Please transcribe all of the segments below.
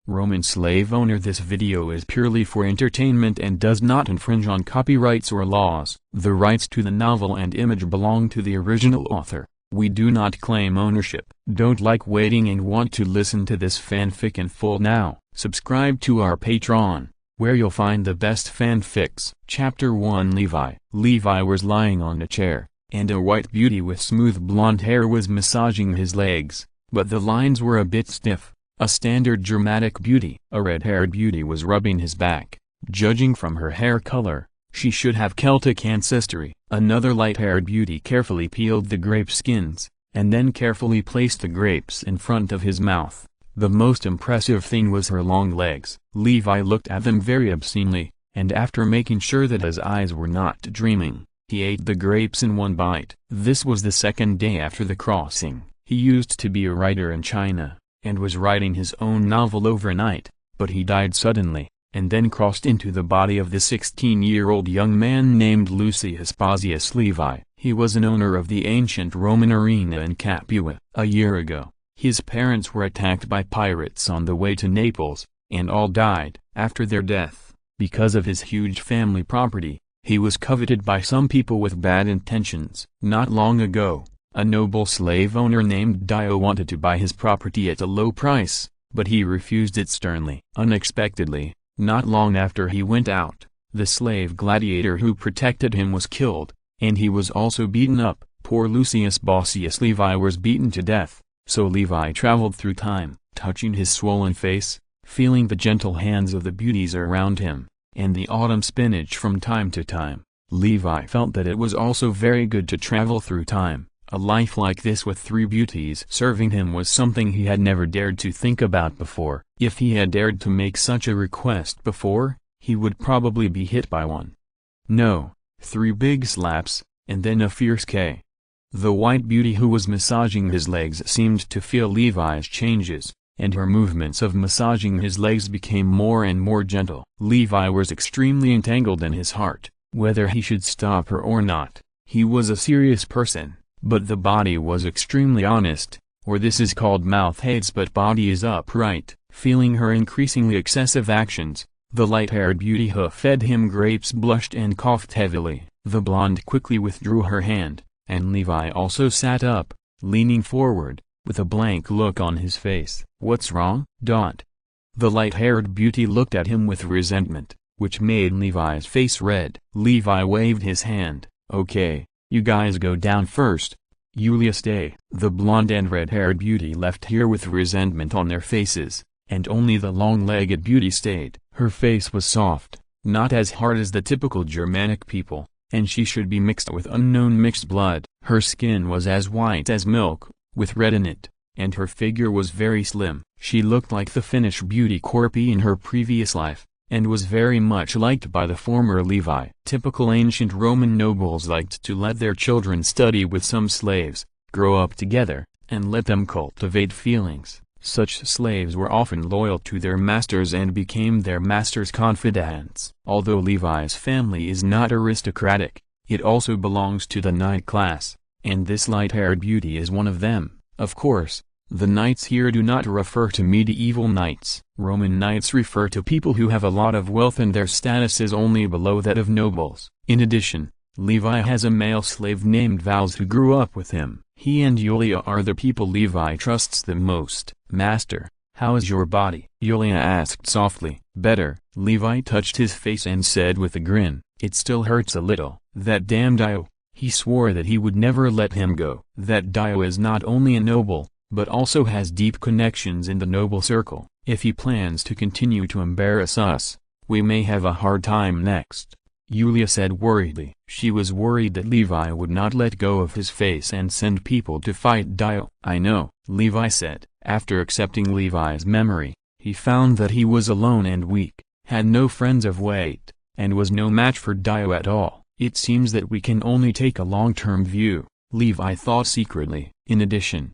Roman slave owner. This video is purely for entertainment and does not infringe on copyrights or laws. The rights to the novel and image belong to the original author. We do not claim ownership. Don't like waiting and want to listen to this fanfic in full now? Subscribe to our Patreon, where you'll find the best fanfics. Chapter 1. Levi. Levi was lying on a chair, and a white beauty with smooth blonde hair was massaging his legs, but the lines were a bit stiff. A standard dramatic beauty. A red-haired beauty was rubbing his back. Judging from her hair color, she should have Celtic ancestry. Another light-haired beauty carefully peeled the grape skins, and then carefully placed the grapes in front of his mouth. The most impressive thing was her long legs. Levi looked at them very obscenely, and after making sure that his eyes were not dreaming, he ate the grapes in one bite. This was the second day after the crossing. He used to be a writer in China, and was writing his own novel overnight, but he died suddenly, and then crossed into the body of the 16-year-old young man named Lucius Pausius Levi. He was an owner of the ancient Roman arena in Capua. A year ago, his parents were attacked by pirates on the way to Naples, and all died. After their death, because of his huge family property, he was coveted by some people with bad intentions. Not long ago, a noble slave owner named Dio wanted to buy his property at a low price, but he refused it sternly. Unexpectedly, not long after he went out, the slave gladiator who protected him was killed, and he was also beaten up. Poor Lucius Pausius Levi was beaten to death, so Levi traveled through time, touching his swollen face, feeling the gentle hands of the beauties around him, and the autumn spinach from time to time. Levi felt that it was also very good to travel through time. A life like this with three beauties serving him was something he had never dared to think about before. If he had dared to make such a request before, he would probably be hit by one. No, 3 big slaps, and then a fierce K. The white beauty who was massaging his legs seemed to feel Levi's changes, and her movements of massaging his legs became more and more gentle. Levi was extremely entangled in his heart, whether he should stop her or not. He was a serious person. But the body was extremely honest, or this is called mouth hates but body is upright. Feeling her increasingly excessive actions, the light-haired beauty who fed him grapes blushed and coughed heavily. The blonde quickly withdrew her hand, and Levi also sat up, leaning forward, with a blank look on his face. "What's wrong?" The light-haired beauty looked at him with resentment, which made Levi's face red. Levi waved his hand. "Okay. You guys go down first. Yulia stay." The blonde and red-haired beauty left here with resentment on their faces, and only the long-legged beauty stayed. Her face was soft, not as hard as the typical Germanic people, and she should be mixed with unknown mixed blood. Her skin was as white as milk, with red in it, and her figure was very slim. She looked like the Finnish beauty Korpi in her previous life, and was very much liked by the former Levi. Typical ancient Roman nobles liked to let their children study with some slaves, grow up together, and let them cultivate feelings. Such slaves were often loyal to their masters and became their masters' confidants. Although Levi's family is not aristocratic, it also belongs to the knight class, and this light-haired beauty is one of them. Of course, the knights here do not refer to medieval knights. Roman knights refer to people who have a lot of wealth and their status is only below that of nobles. In addition, Levi has a male slave named Vals who grew up with him. He and Yulia are the people Levi trusts the most. "Master, how is your body?" Yulia asked softly. "Better." Levi touched his face and said with a grin, "It still hurts a little." That damn Dio. He swore that he would never let him go. That Dio is not only a noble, but also has deep connections in the noble circle. If he plans to continue to embarrass us, we may have a hard time next," Yulia said worriedly. She was worried that Levi would not let go of his face and send people to fight Dio. "I know," Levi said. After accepting Levi's memory, he found that he was alone and weak, had no friends of weight, and was no match for Dio at all. "It seems that we can only take a long-term view," Levi thought secretly. In addition,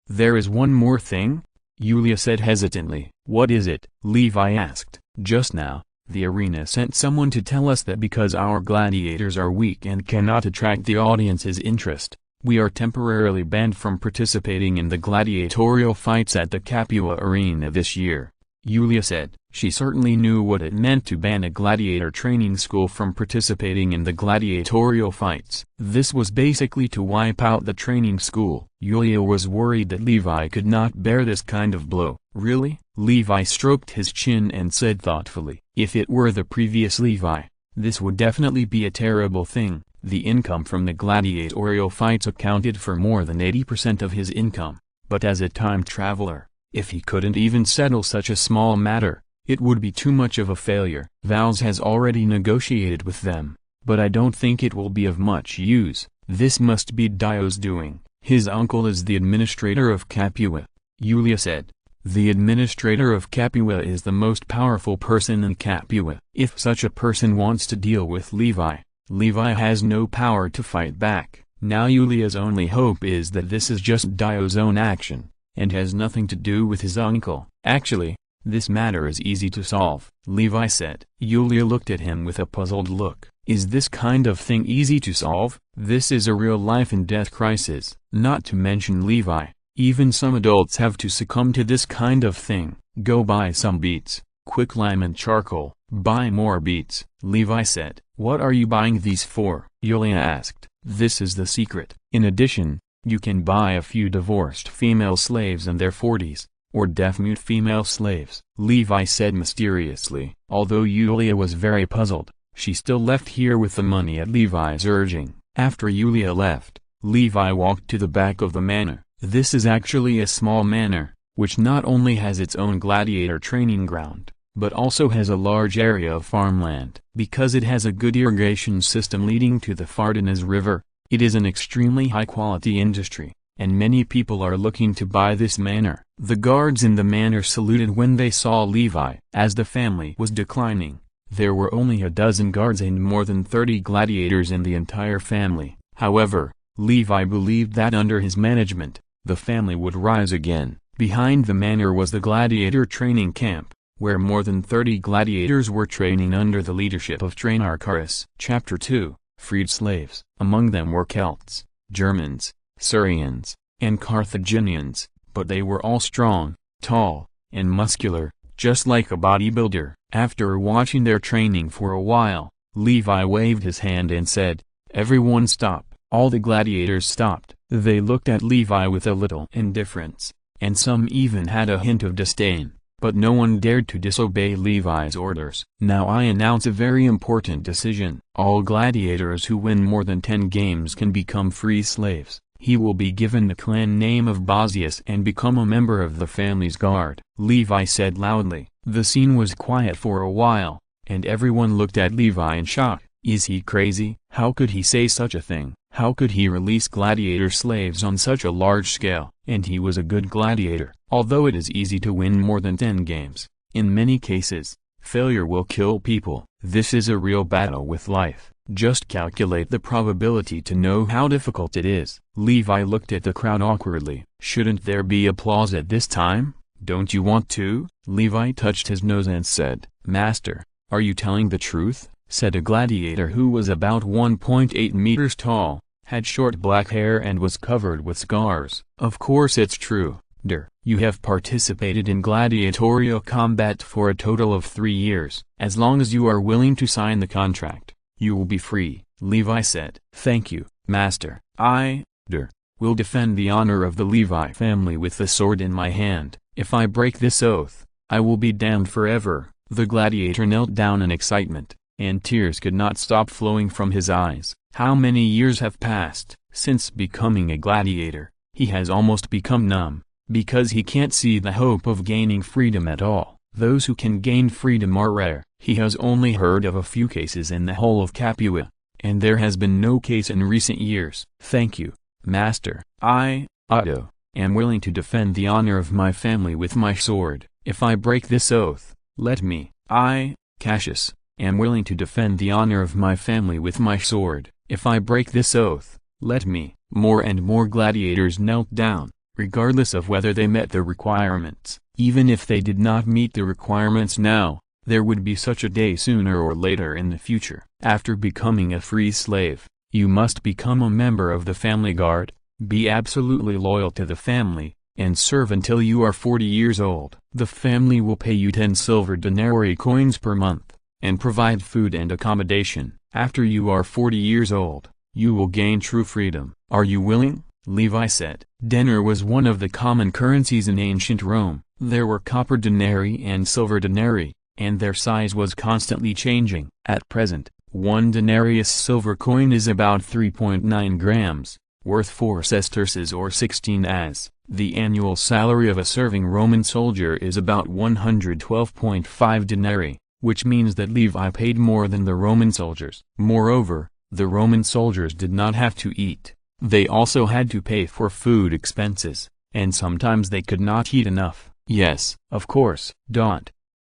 "There is one more thing?" Yulia said hesitantly. "What is it?" Levi asked. "Just now, the arena sent someone to tell us that because our gladiators are weak and cannot attract the audience's interest, we are temporarily banned from participating in the gladiatorial fights at the Capua arena this year." Yulia said. She certainly knew what it meant to ban a gladiator training school from participating in the gladiatorial fights. This was basically to wipe out the training school. Yulia was worried that Levi could not bear this kind of blow. Really? Levi stroked his chin and said thoughtfully, if it were the previous Levi, this would definitely be a terrible thing. The income from the gladiatorial fights accounted for more than 80% of his income. But as a time traveler, if he couldn't even settle such a small matter, it would be too much of a failure. Vals has already negotiated with them, but I don't think it will be of much use. This must be Dio's doing. His uncle is the administrator of Capua, Yulia said. The administrator of Capua is the most powerful person in Capua. If such a person wants to deal with Levi, Levi has no power to fight back. Now Yulia's only hope is that this is just Dio's own action, and has nothing to do with his uncle. Actually, this matter is easy to solve, Levi said. Yulia looked at him with a puzzled look. Is this kind of thing easy to solve? This is a real life-and-death crisis. Not to mention Levi, even some adults have to succumb to this kind of thing. Go buy some beets, quicklime and charcoal. Buy more beets, Levi said. What are you buying these for? Yulia asked. This is the secret. In addition, you can buy a few divorced female slaves in their 40s. Or deaf-mute female slaves, Levi said mysteriously. Although Yulia was very puzzled, she still left here with the money at Levi's urging. After Yulia left, Levi walked to the back of the manor. This is actually a small manor, which not only has its own gladiator training ground, but also has a large area of farmland. Because it has a good irrigation system leading to the Fardanas River, it is an extremely high-quality industry, and many people are looking to buy this manor. The guards in the manor saluted when they saw Levi. As the family was declining, there were only a dozen guards and more than 30 gladiators in the entire family. However, Levi believed that under his management, the family would rise again. Behind the manor was the gladiator training camp, where more than 30 gladiators were training under the leadership of trainer Carus. Chapter 2, Freed Slaves. Among them were Celts, Germans, Syrians, and Carthaginians, but they were all strong, tall, and muscular, just like a bodybuilder. After watching their training for a while, Levi waved his hand and said, "Everyone stop." All the gladiators stopped. They looked at Levi with a little indifference, and some even had a hint of disdain, but no one dared to disobey Levi's orders. Now I announce a very important decision. All gladiators who win more than 10 games can become free slaves. He will be given the clan name of Basius and become a member of the family's guard, Levi said loudly. The scene was quiet for a while, and everyone looked at Levi in shock. Is he crazy? How could he say such a thing? How could he release gladiator slaves on such a large scale? And he was a good gladiator. Although it is easy to win more than 10 games, in many cases, failure will kill people. This is a real battle with life. Just calculate the probability to know how difficult it is. Levi looked at the crowd awkwardly. Shouldn't there be applause at this time? Don't you want to? Levi touched his nose and said, "Master, are you telling the truth?" said a gladiator who was about 1.8 meters tall, had short black hair and was covered with scars. Of course it's true, Der. You have participated in gladiatorial combat for a total of 3 years. As long as you are willing to sign the contract, you will be free, Levi said. Thank you, Master. I, Der, will defend the honor of the Levi family with the sword in my hand. If I break this oath, I will be damned forever. The gladiator knelt down in excitement, and tears could not stop flowing from his eyes. How many years have passed? Since becoming a gladiator, he has almost become numb, because he can't see the hope of gaining freedom at all. Those who can gain freedom are rare. He has only heard of a few cases in the whole of Capua, and there has been no case in recent years. Thank you, Master. I, Otto, am willing to defend the honor of my family with my sword. If I break this oath, let me. I, Cassius, am willing to defend the honor of my family with my sword. If I break this oath, let me. More and more gladiators knelt down, regardless of whether they met the requirements. Even if they did not meet the requirements now, there would be such a day sooner or later in the future. After becoming a free slave, you must become a member of the family guard, be absolutely loyal to the family, and serve until you are 40 years old. The family will pay you 10 silver denarii coins per month, and provide food and accommodation. After you are 40 years old, you will gain true freedom. Are you willing? Levi said. Denar was one of the common currencies in ancient Rome. There were copper denarii and silver denarii, and their size was constantly changing. At present, 1 denarius silver coin is about 3.9 grams, worth 4 sesterces or 16 as. The annual salary of a serving Roman soldier is about 112.5 denarii, which means that Levi paid more than the Roman soldiers. Moreover, the Roman soldiers did not have to eat. They also had to pay for food expenses, and sometimes they could not eat enough. Yes, of course.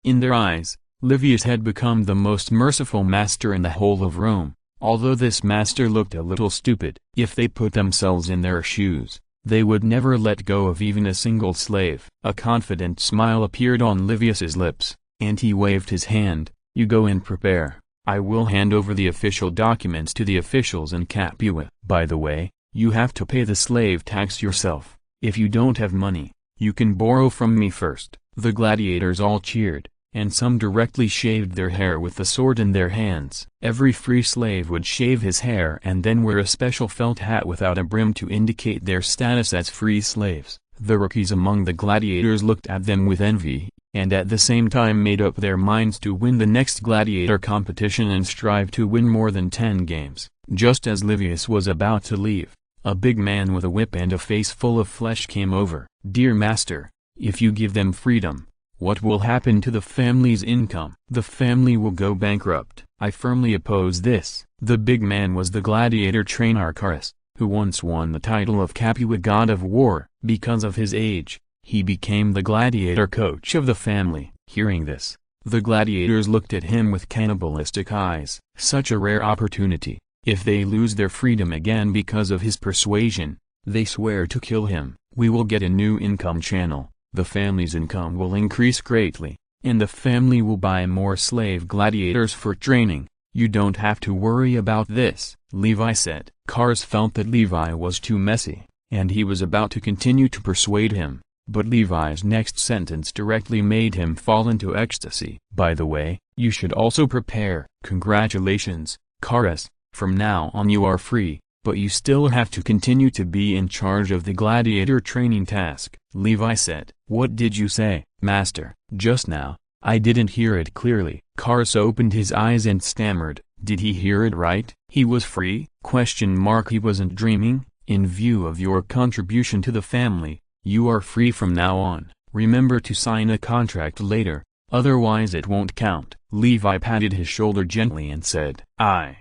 In their eyes, Livius had become the most merciful master in the whole of Rome, although this master looked a little stupid. If they put themselves in their shoes, they would never let go of even a single slave. A confident smile appeared on Livius's lips, and he waved his hand. You go and prepare. I will hand over the official documents to the officials in Capua. By the way, you have to pay the slave tax yourself. If you don't have money, you can borrow from me first. The gladiators all cheered, and some directly shaved their hair with the sword in their hands. Every free slave would shave his hair and then wear a special felt hat without a brim to indicate their status as free slaves. The rookies among the gladiators looked at them with envy, and at the same time made up their minds to win the next gladiator competition and strive to win more than 10 games. Just as Livius was about to leave, a big man with a whip and a face full of flesh came over. Dear master, if you give them freedom, what will happen to the family's income? The family will go bankrupt. I firmly oppose this. The big man was the gladiator trainer Carus, who once won the title of Capua God of War. Because of his age, he became the gladiator coach of the family. Hearing this, the gladiators looked at him with cannibalistic eyes. Such a rare opportunity. If they lose their freedom again because of his persuasion, they swear to kill him. We will get a new income channel. The family's income will increase greatly, and the family will buy more slave gladiators for training. You don't have to worry about this, Levi said. Carus felt that Levi was too messy, and he was about to continue to persuade him, but Levi's next sentence directly made him fall into ecstasy. By the way, you should also prepare. Congratulations, Carus, from now on you are free, but you still have to continue to be in charge of the gladiator training task. Levi said. What did you say, master? Just now, I didn't hear it clearly. Carus opened his eyes and stammered. Did he hear it right? He was free? He wasn't dreaming. In view of your contribution to the family, you are free from now on. Remember to sign a contract later, otherwise it won't count. Levi patted his shoulder gently and said, I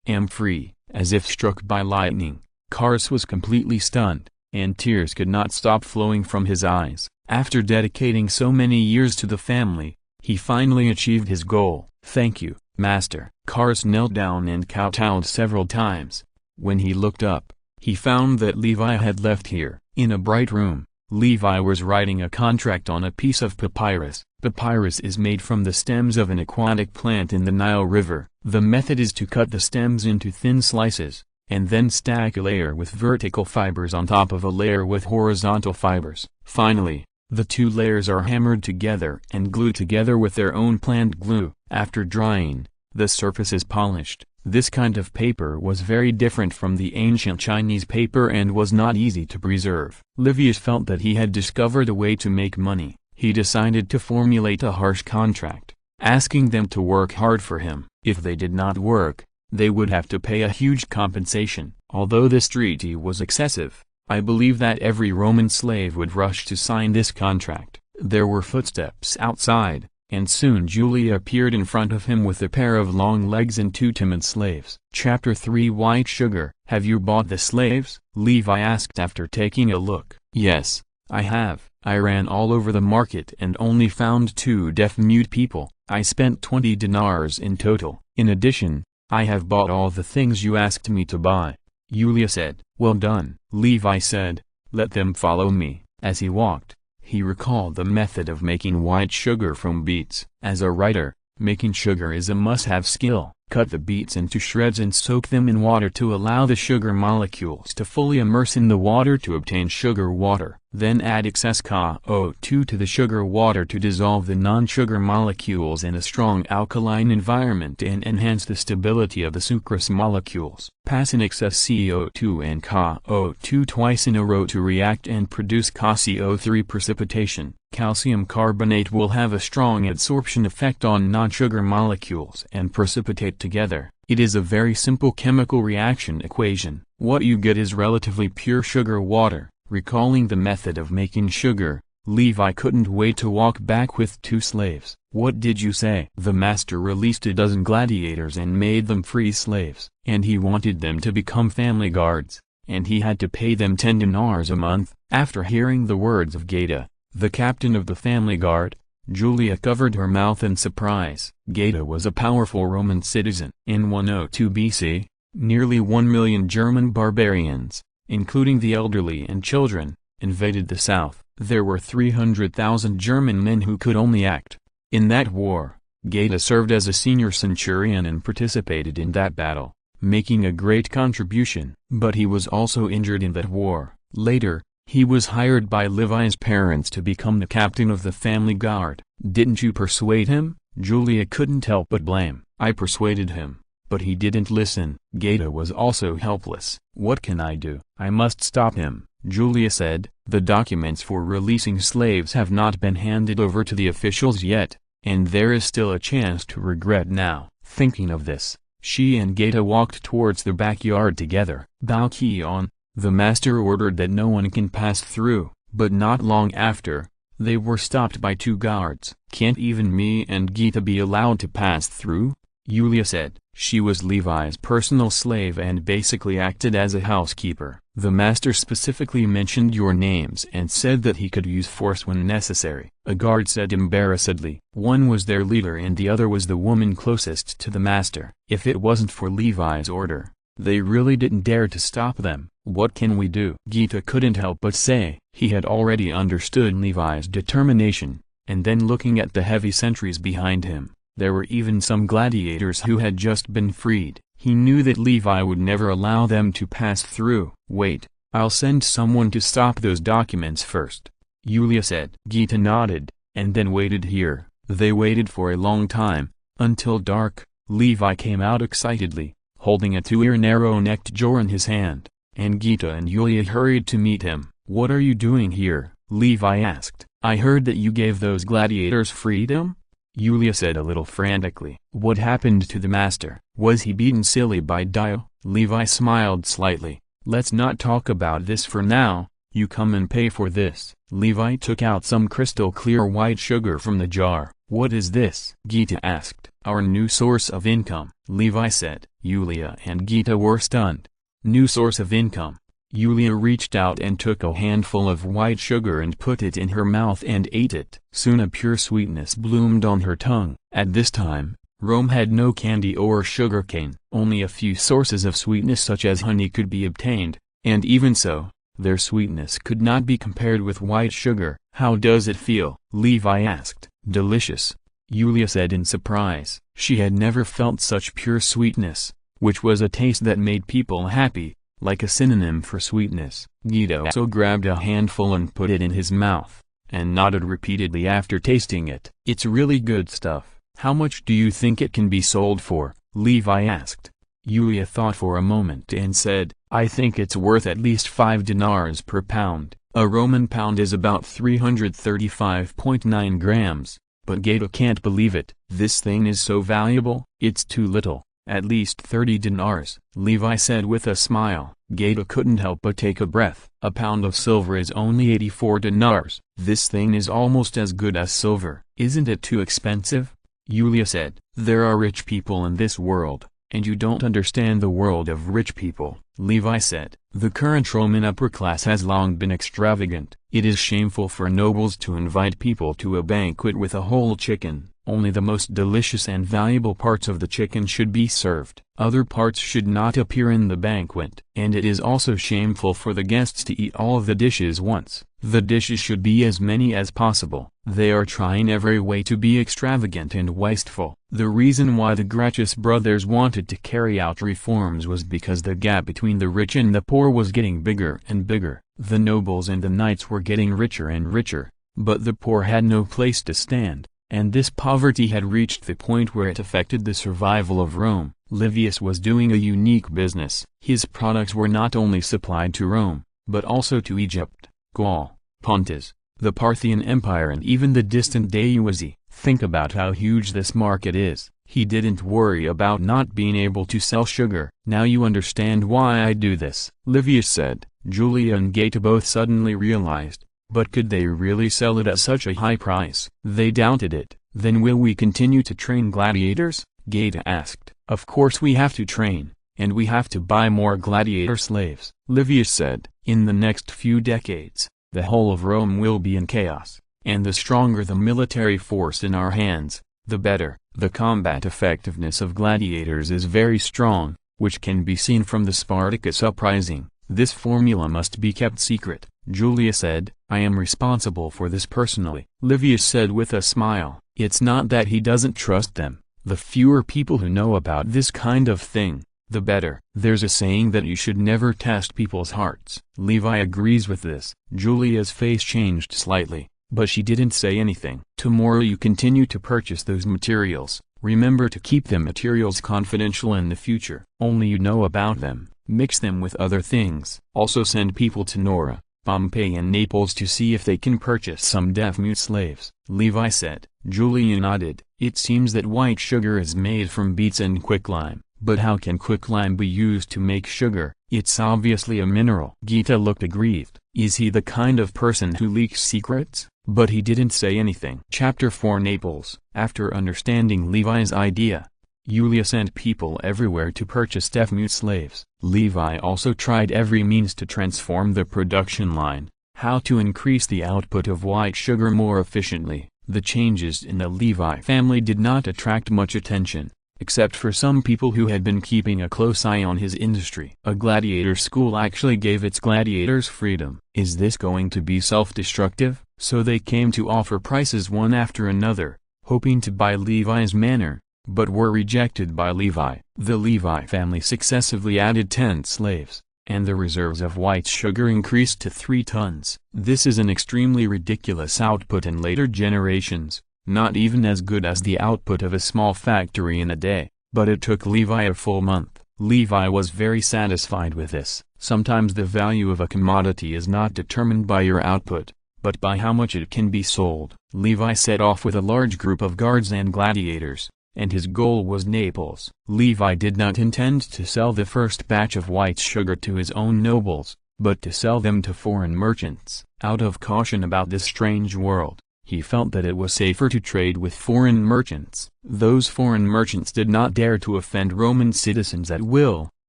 am free. As if struck by lightning, Carus was completely stunned, and tears could not stop flowing from his eyes. After dedicating so many years to the family, he finally achieved his goal. Thank you, master. Carus knelt down and kowtowed several times. When he looked up, he found that Levi had left here. In a bright room, Levi was writing a contract on a piece of papyrus. Papyrus is made from the stems of an aquatic plant in the Nile River. The method is to cut the stems into thin slices, and then stack a layer with vertical fibers on top of a layer with horizontal fibers. Finally, the two layers are hammered together and glued together with their own plant glue. After drying, the surface is polished. This kind of paper was very different from the ancient Chinese paper and was not easy to preserve. Livius felt that he had discovered a way to make money. He decided to formulate a harsh contract, asking them to work hard for him. If they did not work, they would have to pay a huge compensation. Although this treaty was excessive, I believe that every Roman slave would rush to sign this contract. There were footsteps outside, and soon Julia appeared in front of him with a pair of long legs and 2 timid slaves. Chapter 3 White Sugar. Have you bought the slaves? Levi asked after taking a look. Yes, I have. I ran all over the market and only found 2 deaf-mute people. I spent 20 dinars in total. In addition, I have bought all the things you asked me to buy. Julia said. Well done. Levi said, let them follow me. As he walked, he recalled the method of making white sugar from beets. As a writer, making sugar is a must-have skill. Cut the beets into shreds and soak them in water to allow the sugar molecules to fully immerse in the water to obtain sugar water. Then add excess CO2 to the sugar water to dissolve the non-sugar molecules in a strong alkaline environment and enhance the stability of the sucrose molecules. Pass in excess CO2 and CO2 twice in a row to react and produce CaCO3 precipitation. Calcium carbonate will have a strong adsorption effect on non-sugar molecules and precipitate together. It is a very simple chemical reaction equation. What you get is relatively pure sugar water. Recalling the method of making sugar, Levi couldn't wait to walk back with 2 slaves. "What did you say?" "The master released a dozen gladiators and made them free slaves, and he wanted them to become family guards, and he had to pay them 10 dinars a month." After hearing the words of Gaeta, the captain of the family guard, Julia covered her mouth in surprise. Gaeta was a powerful Roman citizen. In 102 BC, nearly 1 million German barbarians, including the elderly and children, invaded the south. There were 300,000 German men who could only act. In that war, Gaeta served as a senior centurion and participated in that battle, making a great contribution. But he was also injured in that war. Later, he was hired by Levi's parents to become the captain of the family guard. "Didn't you persuade him?" Julia couldn't help but blame. "I persuaded him, but he didn't listen." Gaeta was also helpless. "What can I do?" "I must stop him," Julia said. "The documents for releasing slaves have not been handed over to the officials yet, and there is still a chance to regret now." Thinking of this, she and Gaeta walked towards the backyard together. "Balkion," the master ordered that no one can pass through, but not long after, they were stopped by 2 guards. "Can't even me and Gaeta be allowed to pass through?" Julia said. She was Levi's personal slave and basically acted as a housekeeper. "The master specifically mentioned your names and said that he could use force when necessary," a guard said embarrassedly. One was their leader and the other was the woman closest to the master. "If it wasn't for Levi's order, they really didn't dare to stop them. What can we do?" Gaeta couldn't help but say. He had already understood Levi's determination, and then looking at the heavy sentries behind him, there were even some gladiators who had just been freed. He knew that Levi would never allow them to pass through. "Wait, I'll send someone to stop those documents first," Julia said. Gaeta nodded, and then waited here. They waited for a long time, until dark. Levi came out excitedly, holding a 2-ear narrow-necked jaw in his hand, and Gaeta and Julia hurried to meet him. "What are you doing here?" Levi asked. "I heard that you gave those gladiators freedom?" Julia said a little frantically. "What happened to the master? Was he beaten silly by Dio?" Levi smiled slightly. "Let's not talk about this for now. You come and pay for this." Levi took out some crystal clear white sugar from the jar. "What is this?" Gaeta asked. "Our new source of income," Levi said. Julia and Gaeta were stunned. "New source of income?" Julia reached out and took a handful of white sugar and put it in her mouth and ate it. Soon a pure sweetness bloomed on her tongue. At this time, Rome had no candy or sugar cane. Only a few sources of sweetness such as honey could be obtained, and even so, their sweetness could not be compared with white sugar. "How does it feel?" Levi asked. "Delicious," Julia said in surprise. She had never felt such pure sweetness, which was a taste that made people happy, like a synonym for sweetness. Gaeta also grabbed a handful and put it in his mouth, and nodded repeatedly after tasting it. "It's really good stuff. How much do you think it can be sold for?" Levi asked. Julia thought for a moment and said, "I think it's worth at least 5 dinars per pound. A Roman pound is about 335.9 grams, but Gaeta can't believe it. This thing is so valuable." "It's too little. At least 30 dinars, Levi said with a smile. Gaeta couldn't help but take a breath. "A pound of silver is only 84 dinars. This thing is almost as good as silver." "Isn't it too expensive?" Julia said. "There are rich people in this world, and you don't understand the world of rich people," Levi said. The current Roman upper class has long been extravagant. It is shameful for nobles to invite people to a banquet with a whole chicken. Only the most delicious and valuable parts of the chicken should be served. Other parts should not appear in the banquet. And it is also shameful for the guests to eat all of the dishes once. The dishes should be as many as possible. They are trying every way to be extravagant and wasteful. The reason why the Gracchus brothers wanted to carry out reforms was because the gap between the rich and the poor was getting bigger and bigger. The nobles and the knights were getting richer and richer, but the poor had no place to stand. And this poverty had reached the point where it affected the survival of Rome. Livius was doing a unique business. His products were not only supplied to Rome, but also to Egypt, Gaul, Pontus, the Parthian Empire and even the distant Deiozi. Think about how huge this market is. He didn't worry about not being able to sell sugar. Now you understand why I do this, Livius said. Julia and Gaeta both suddenly realized. But could they really sell it at such a high price? They doubted it. Then will we continue to train gladiators? Gaeta asked. Of course we have to train, and we have to buy more gladiator slaves, Livius said. In the next few decades, the whole of Rome will be in chaos, and the stronger the military force in our hands, the better. The combat effectiveness of gladiators is very strong, which can be seen from the Spartacus uprising. This formula must be kept secret, Julia said. I am responsible for this personally, Livius said with a smile. It's not that he doesn't trust them. The fewer people who know about this kind of thing, the better. There's a saying that you should never test people's hearts. Levi agrees with this. Julia's face changed slightly, but she didn't say anything. Tomorrow you continue to purchase those materials. Remember to keep the materials confidential in the future. Only you know about them. Mix them with other things. Also send people to Nora, Pompeii and Naples to see if they can purchase some deaf-mute slaves, Levi said. Julia nodded. It seems that white sugar is made from beets and quicklime, but how can quicklime be used to make sugar? It's obviously a mineral. Gaeta looked aggrieved. Is he the kind of person who leaks secrets? But he didn't say anything. Chapter 4 Naples. After understanding Levi's idea, Julia sent people everywhere to purchase deaf-mute slaves. Levi also tried every means to transform the production line, how to increase the output of white sugar more efficiently. The changes in the Levi family did not attract much attention, except for some people who had been keeping a close eye on his industry. A gladiator school actually gave its gladiators freedom. Is this going to be self-destructive? So they came to offer prices one after another, hoping to buy Levi's manor, but were rejected by Levi. The Levi family successively added 10 slaves, and the reserves of white sugar increased to 3 tons. This is an extremely ridiculous output in later generations, not even as good as the output of a small factory in a day, but it took Levi a full month. Levi was very satisfied with this. Sometimes the value of a commodity is not determined by your output, but by how much it can be sold. Levi set off with a large group of guards and gladiators, and his goal was Naples. Levi did not intend to sell the first batch of white sugar to his own nobles, but to sell them to foreign merchants. Out of caution about this strange world, he felt that it was safer to trade with foreign merchants. Those foreign merchants did not dare to offend Roman citizens at will,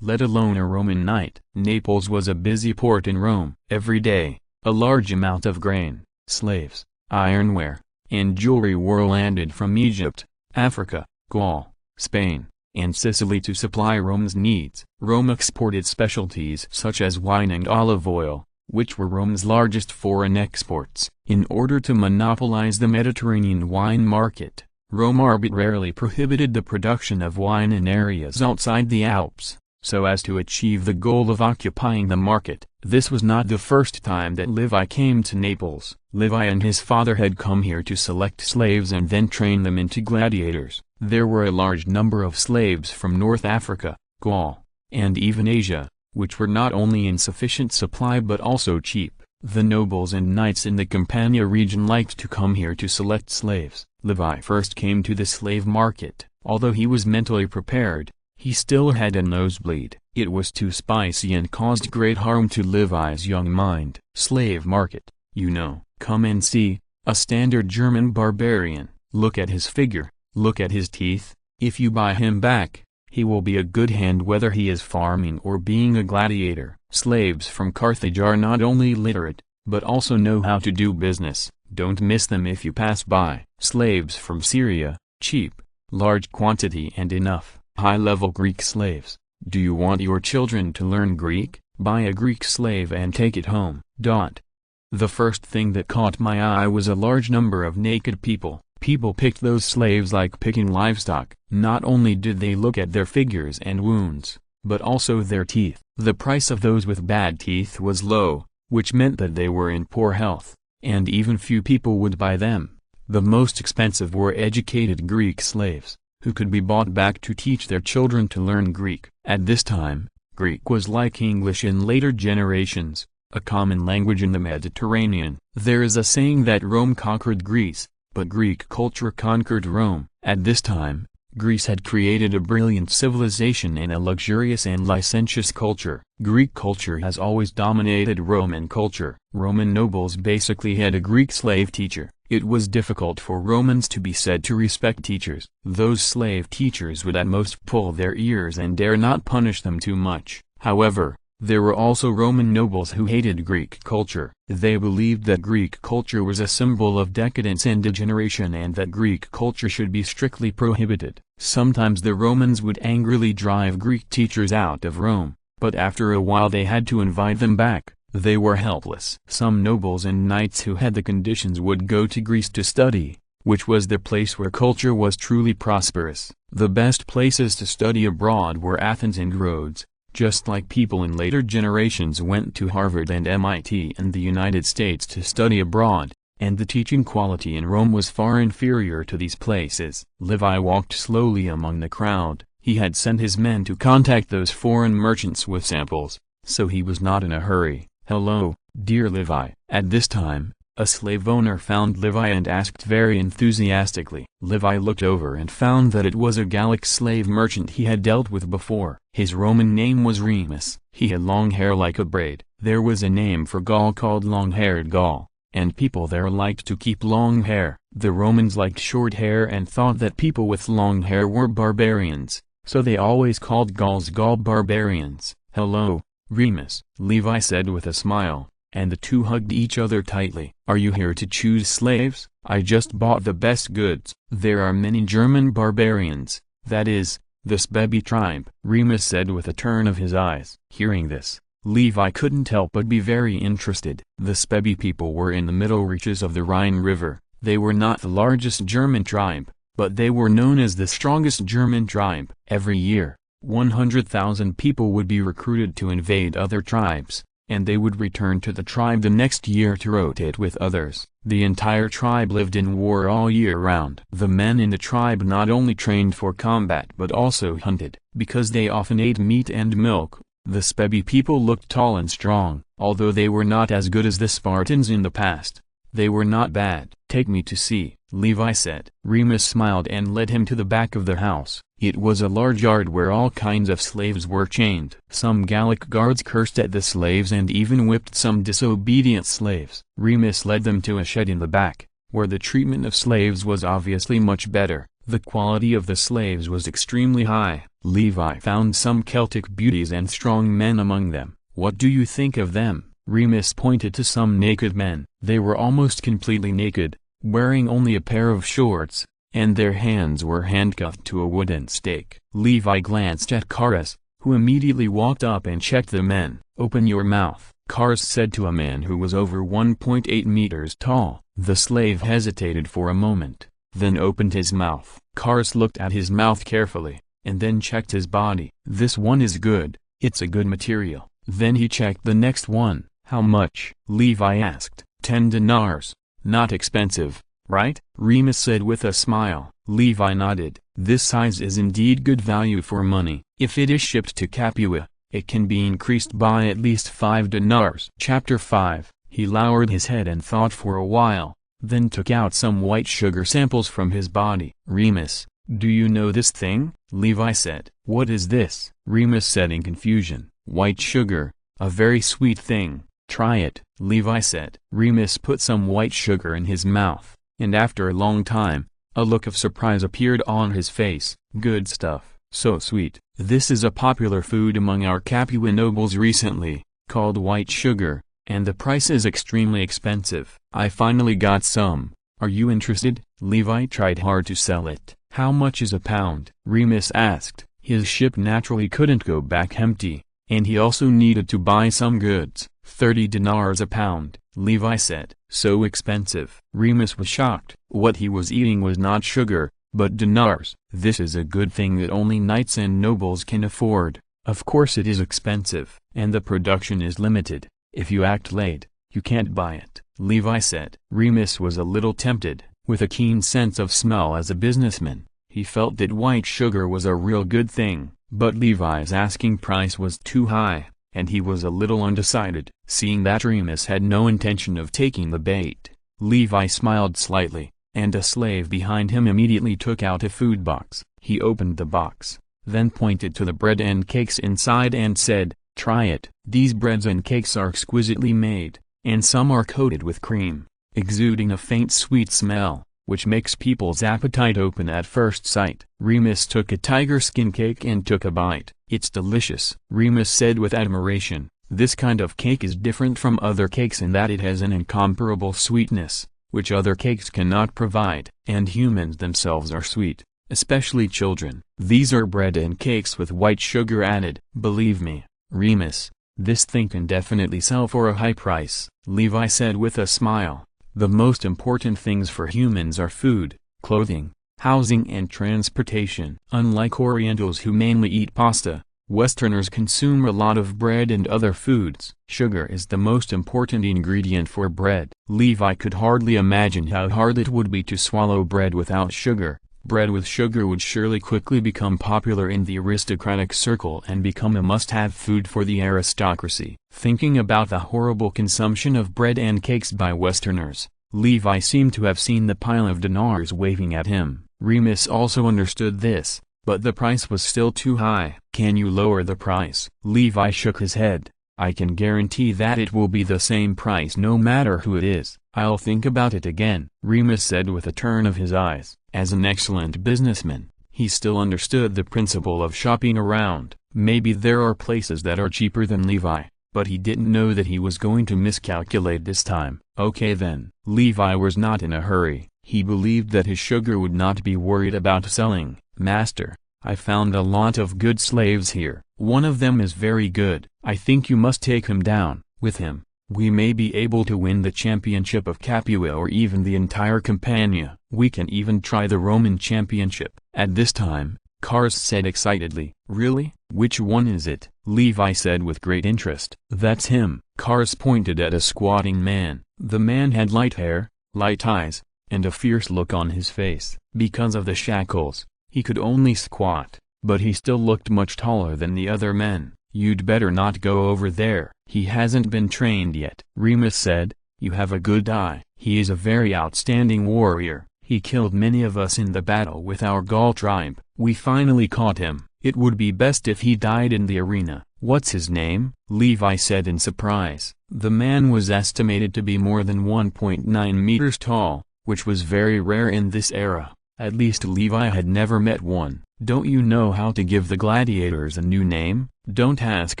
let alone a Roman knight. Naples was a busy port in Rome. Every day, a large amount of grain, slaves, ironware, and jewelry were landed from Egypt, Africa, Gaul, Spain, and Sicily to supply Rome's needs. Rome exported specialties such as wine and olive oil, which were Rome's largest foreign exports. In order to monopolize the Mediterranean wine market, Rome arbitrarily prohibited the production of wine in areas outside the Alps, so as to achieve the goal of occupying the market. This was not the first time that Levi came to Naples. Levi and his father had come here to select slaves and then train them into gladiators. There were a large number of slaves from North Africa, Gaul, and even Asia, which were not only in sufficient supply but also cheap. The nobles and knights in the Campania region liked to come here to select slaves. Levi first came to the slave market. Although he was mentally prepared, he still had a nosebleed. It was too spicy and caused great harm to Levi's young mind. Slave market, you know. Come and see, a standard German barbarian. Look at his figure, look at his teeth. If you buy him back, He will be a good hand whether he is farming or being a gladiator. Slaves from Carthage are not only literate, but also know how to do business. Don't miss them if you pass by. Slaves from Syria, cheap, large quantity and enough. High-level Greek slaves. Do you want your children to learn Greek? Buy a Greek slave and take it home. The first thing that caught my eye was a large number of naked people. People picked those slaves like picking livestock. Not only did they look at their figures and wounds, but also their teeth. The price of those with bad teeth was low, which meant that they were in poor health, and even few people would buy them. The most expensive were educated Greek slaves, who could be bought back to teach their children to learn Greek. At this time, Greek was like English in later generations, a common language in the Mediterranean. There is a saying that Rome conquered Greece, but Greek culture conquered Rome. At this time, Greece had created a brilliant civilization and a luxurious and licentious culture. Greek culture has always dominated Roman culture. Roman nobles basically had a Greek slave teacher. It was difficult for Romans to be said to respect teachers. Those slave teachers would at most pull their ears and dare not punish them too much. However, there were also Roman nobles who hated Greek culture. They believed that Greek culture was a symbol of decadence and degeneration and that Greek culture should be strictly prohibited. Sometimes the Romans would angrily drive Greek teachers out of Rome, but after a while they had to invite them back. They were helpless. Some nobles and knights who had the conditions would go to Greece to study, which was the place where culture was truly prosperous. The best places to study abroad were Athens and Rhodes. Just like people in later generations went to Harvard and MIT and the United States to study abroad, and the teaching quality in Rome was far inferior to these places. Levi walked slowly among the crowd. He had sent his men to contact those foreign merchants with samples, so he was not in a hurry. "Hello, dear Levi." At this time, a slave owner found Levi and asked very enthusiastically. Levi looked over and found that it was a Gallic slave merchant he had dealt with before. His Roman name was Remus. He had long hair like a braid. There was a name for Gaul called long-haired Gaul, and people there liked to keep long hair. The Romans liked short hair and thought that people with long hair were barbarians, so they always called Gauls Gaul barbarians. "Hello, Remus," Levi said with a smile, and the two hugged each other tightly. "Are you here to choose slaves? I just bought the best goods." "There are many German barbarians, that is, the Spebi tribe," Remus said with a turn of his eyes. Hearing this, Levi couldn't help but be very interested. The Spebi people were in the middle reaches of the Rhine River. They were not the largest German tribe, but they were known as the strongest German tribe. Every year, 100,000 people would be recruited to invade other tribes, and they would return to the tribe the next year to rotate with others. The entire tribe lived in war all year round. The men in the tribe not only trained for combat but also hunted. Because they often ate meat and milk, the Spebi people looked tall and strong. Although they were not as good as the Spartans in the past, they were not bad. "Take me to see," Levi said. Remus smiled and led him to the back of the house. It was a large yard where all kinds of slaves were chained. Some Gallic guards cursed at the slaves and even whipped some disobedient slaves. Remus led them to a shed in the back, where the treatment of slaves was obviously much better. The quality of the slaves was extremely high. Levi found some Celtic beauties and strong men among them. "What do you think of them?" Remus pointed to some naked men. They were almost completely naked, wearing only a pair of shorts, and their hands were handcuffed to a wooden stake. Levi glanced at Karas, who immediately walked up and checked the men. "Open your mouth," Karas said to a man who was over 1.8 meters tall. The slave hesitated for a moment, then opened his mouth. Karas looked at his mouth carefully, and then checked his body. "This one is good, it's a good material." Then he checked the next one. "How much?" Levi asked. 10 dinars. "Not expensive, right?" Remus said with a smile. Levi nodded. "This size is indeed good value for money. If it is shipped to Capua, it can be increased by at least 5 dinars. Chapter 5. He lowered his head and thought for a while, then took out some white sugar samples from his body. "Remus, do you know this thing?" Levi said. "What is this?" Remus said in confusion. "White sugar, a very sweet thing. Try it," Levi said. Remus put some white sugar in his mouth, and after a long time, a look of surprise appeared on his face. "Good stuff," So sweet. This is a popular food among our Capua nobles recently, called white sugar, and the price is extremely expensive. I finally got some. Are you interested? Levi tried hard to sell it. How much is a pound? Remus asked. His ship naturally couldn't go back empty, and he also needed to buy some goods. 30 dinars a pound, Levi said. So expensive. Remus was shocked. What he was eating was not sugar, but dinars. This is a good thing that only knights and nobles can afford. Of course it is expensive, and the production is limited. If you act late, you can't buy it, Levi said. Remus was a little tempted. With a keen sense of smell as a businessman, he felt that white sugar was a real good thing, but Levi's asking price was too high, and he was a little undecided. Seeing that Remus had no intention of taking the bait, Levi smiled slightly, and a slave behind him immediately took out a food box. He opened the box, then pointed to the bread and cakes inside and said, "Try it." These breads and cakes are exquisitely made, and some are coated with cream, exuding a faint sweet smell, which makes people's appetite open at first sight. Remus took a tiger skin cake and took a bite. "It's delicious," Remus said with admiration. "This kind of cake is different from other cakes in that it has an incomparable sweetness, which other cakes cannot provide. And humans themselves are sweet, especially children. These are bread and cakes with white sugar added. Believe me, Remus, this thing can definitely sell for a high price," Levi said with a smile. "The most important things for humans are food, clothing, housing and transportation. Unlike Orientals who mainly eat pasta, Westerners consume a lot of bread and other foods. Sugar is the most important ingredient for bread." Levi could hardly imagine how hard it would be to swallow bread without sugar. Bread with sugar would surely quickly become popular in the aristocratic circle and become a must-have food for the aristocracy. Thinking about the horrible consumption of bread and cakes by Westerners, Levi seemed to have seen the pile of dinars waving at him. Remus also understood this, but the price was still too high. "Can you lower the price?" Levi shook his head. "I can guarantee that it will be the same price no matter who it is." "I'll think about it again," Remus said with a turn of his eyes. As an excellent businessman, he still understood the principle of shopping around. Maybe there are places that are cheaper than Levi, but he didn't know that he was going to miscalculate this time. Okay then. Levi was not in a hurry. He believed that his sugar would not be worried about selling. "Master, I found a lot of good slaves here. One of them is very good. I think you must take him down. With him, we may be able to win the championship of Capua or even the entire Campania. We can even try the Roman championship." At this time, Cars said excitedly. "Really? Which one is it?" Levi said with great interest. "That's him." Cars pointed at a squatting man. The man had light hair, light eyes, and a fierce look on his face. Because of the shackles, he could only squat, but he still looked much taller than the other men. "You'd better not go over there. He hasn't been trained yet." Remus said, "You have a good eye. He is a very outstanding warrior. He killed many of us in the battle with our Gaul tribe. We finally caught him. It would be best if he died in the arena." "What's his name?" Levi said in surprise. The man was estimated to be more than 1.9 meters tall, which was very rare in this era. At least Levi had never met one. "Don't you know how to give the gladiators a new name?" "Don't ask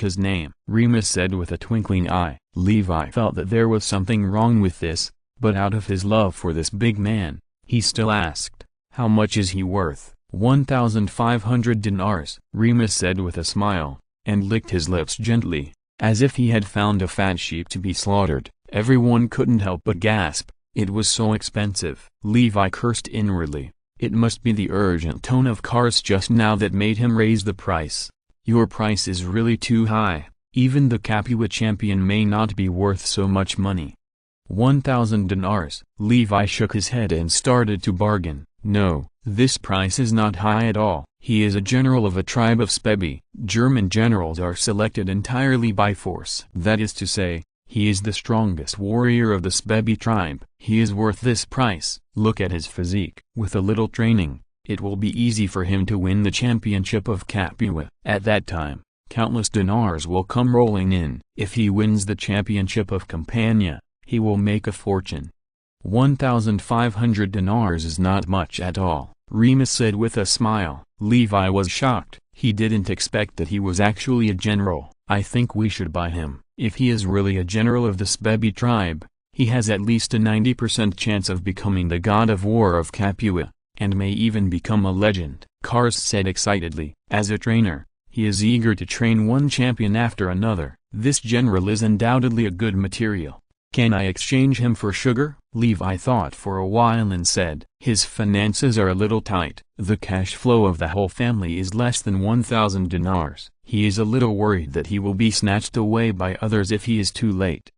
his name," Remus said with a twinkling eye. Levi felt that there was something wrong with this, but out of his love for this big man, he still asked, "How much is he worth?" 1,500 dinars, Remus said with a smile, and licked his lips gently, as if he had found a fat sheep to be slaughtered. Everyone couldn't help but gasp. It was so expensive. Levi cursed inwardly. It must be the urgent tone of Cars just now that made him raise the price. "Your price is really too high. Even the Capua champion may not be worth so much money." 1,000 dinars. Levi shook his head and started to bargain. "No, this price is not high at all. He is a general of a tribe of Spebi. German generals are selected entirely by force. That is to say, he is the strongest warrior of the Spebi tribe. He is worth this price. Look at his physique. With a little training, it will be easy for him to win the championship of Capua. At that time, countless dinars will come rolling in. If he wins the championship of Campania, he will make a fortune." 1,500 dinars is not much at all, Remus said with a smile. Levi was shocked. He didn't expect that he was actually a general. I think we should buy him. If he is really a general of the Spebi tribe, he has at least a 90% chance of becoming the god of war of Capua, and may even become a legend," Kars said excitedly. As a trainer, he is eager to train one champion after another. "This general is undoubtedly a good material. Can I exchange him for sugar?" Levi thought for a while and said, "His finances are a little tight. The cash flow of the whole family is less than 1,000 dinars. He is a little worried that he will be snatched away by others if he is too late."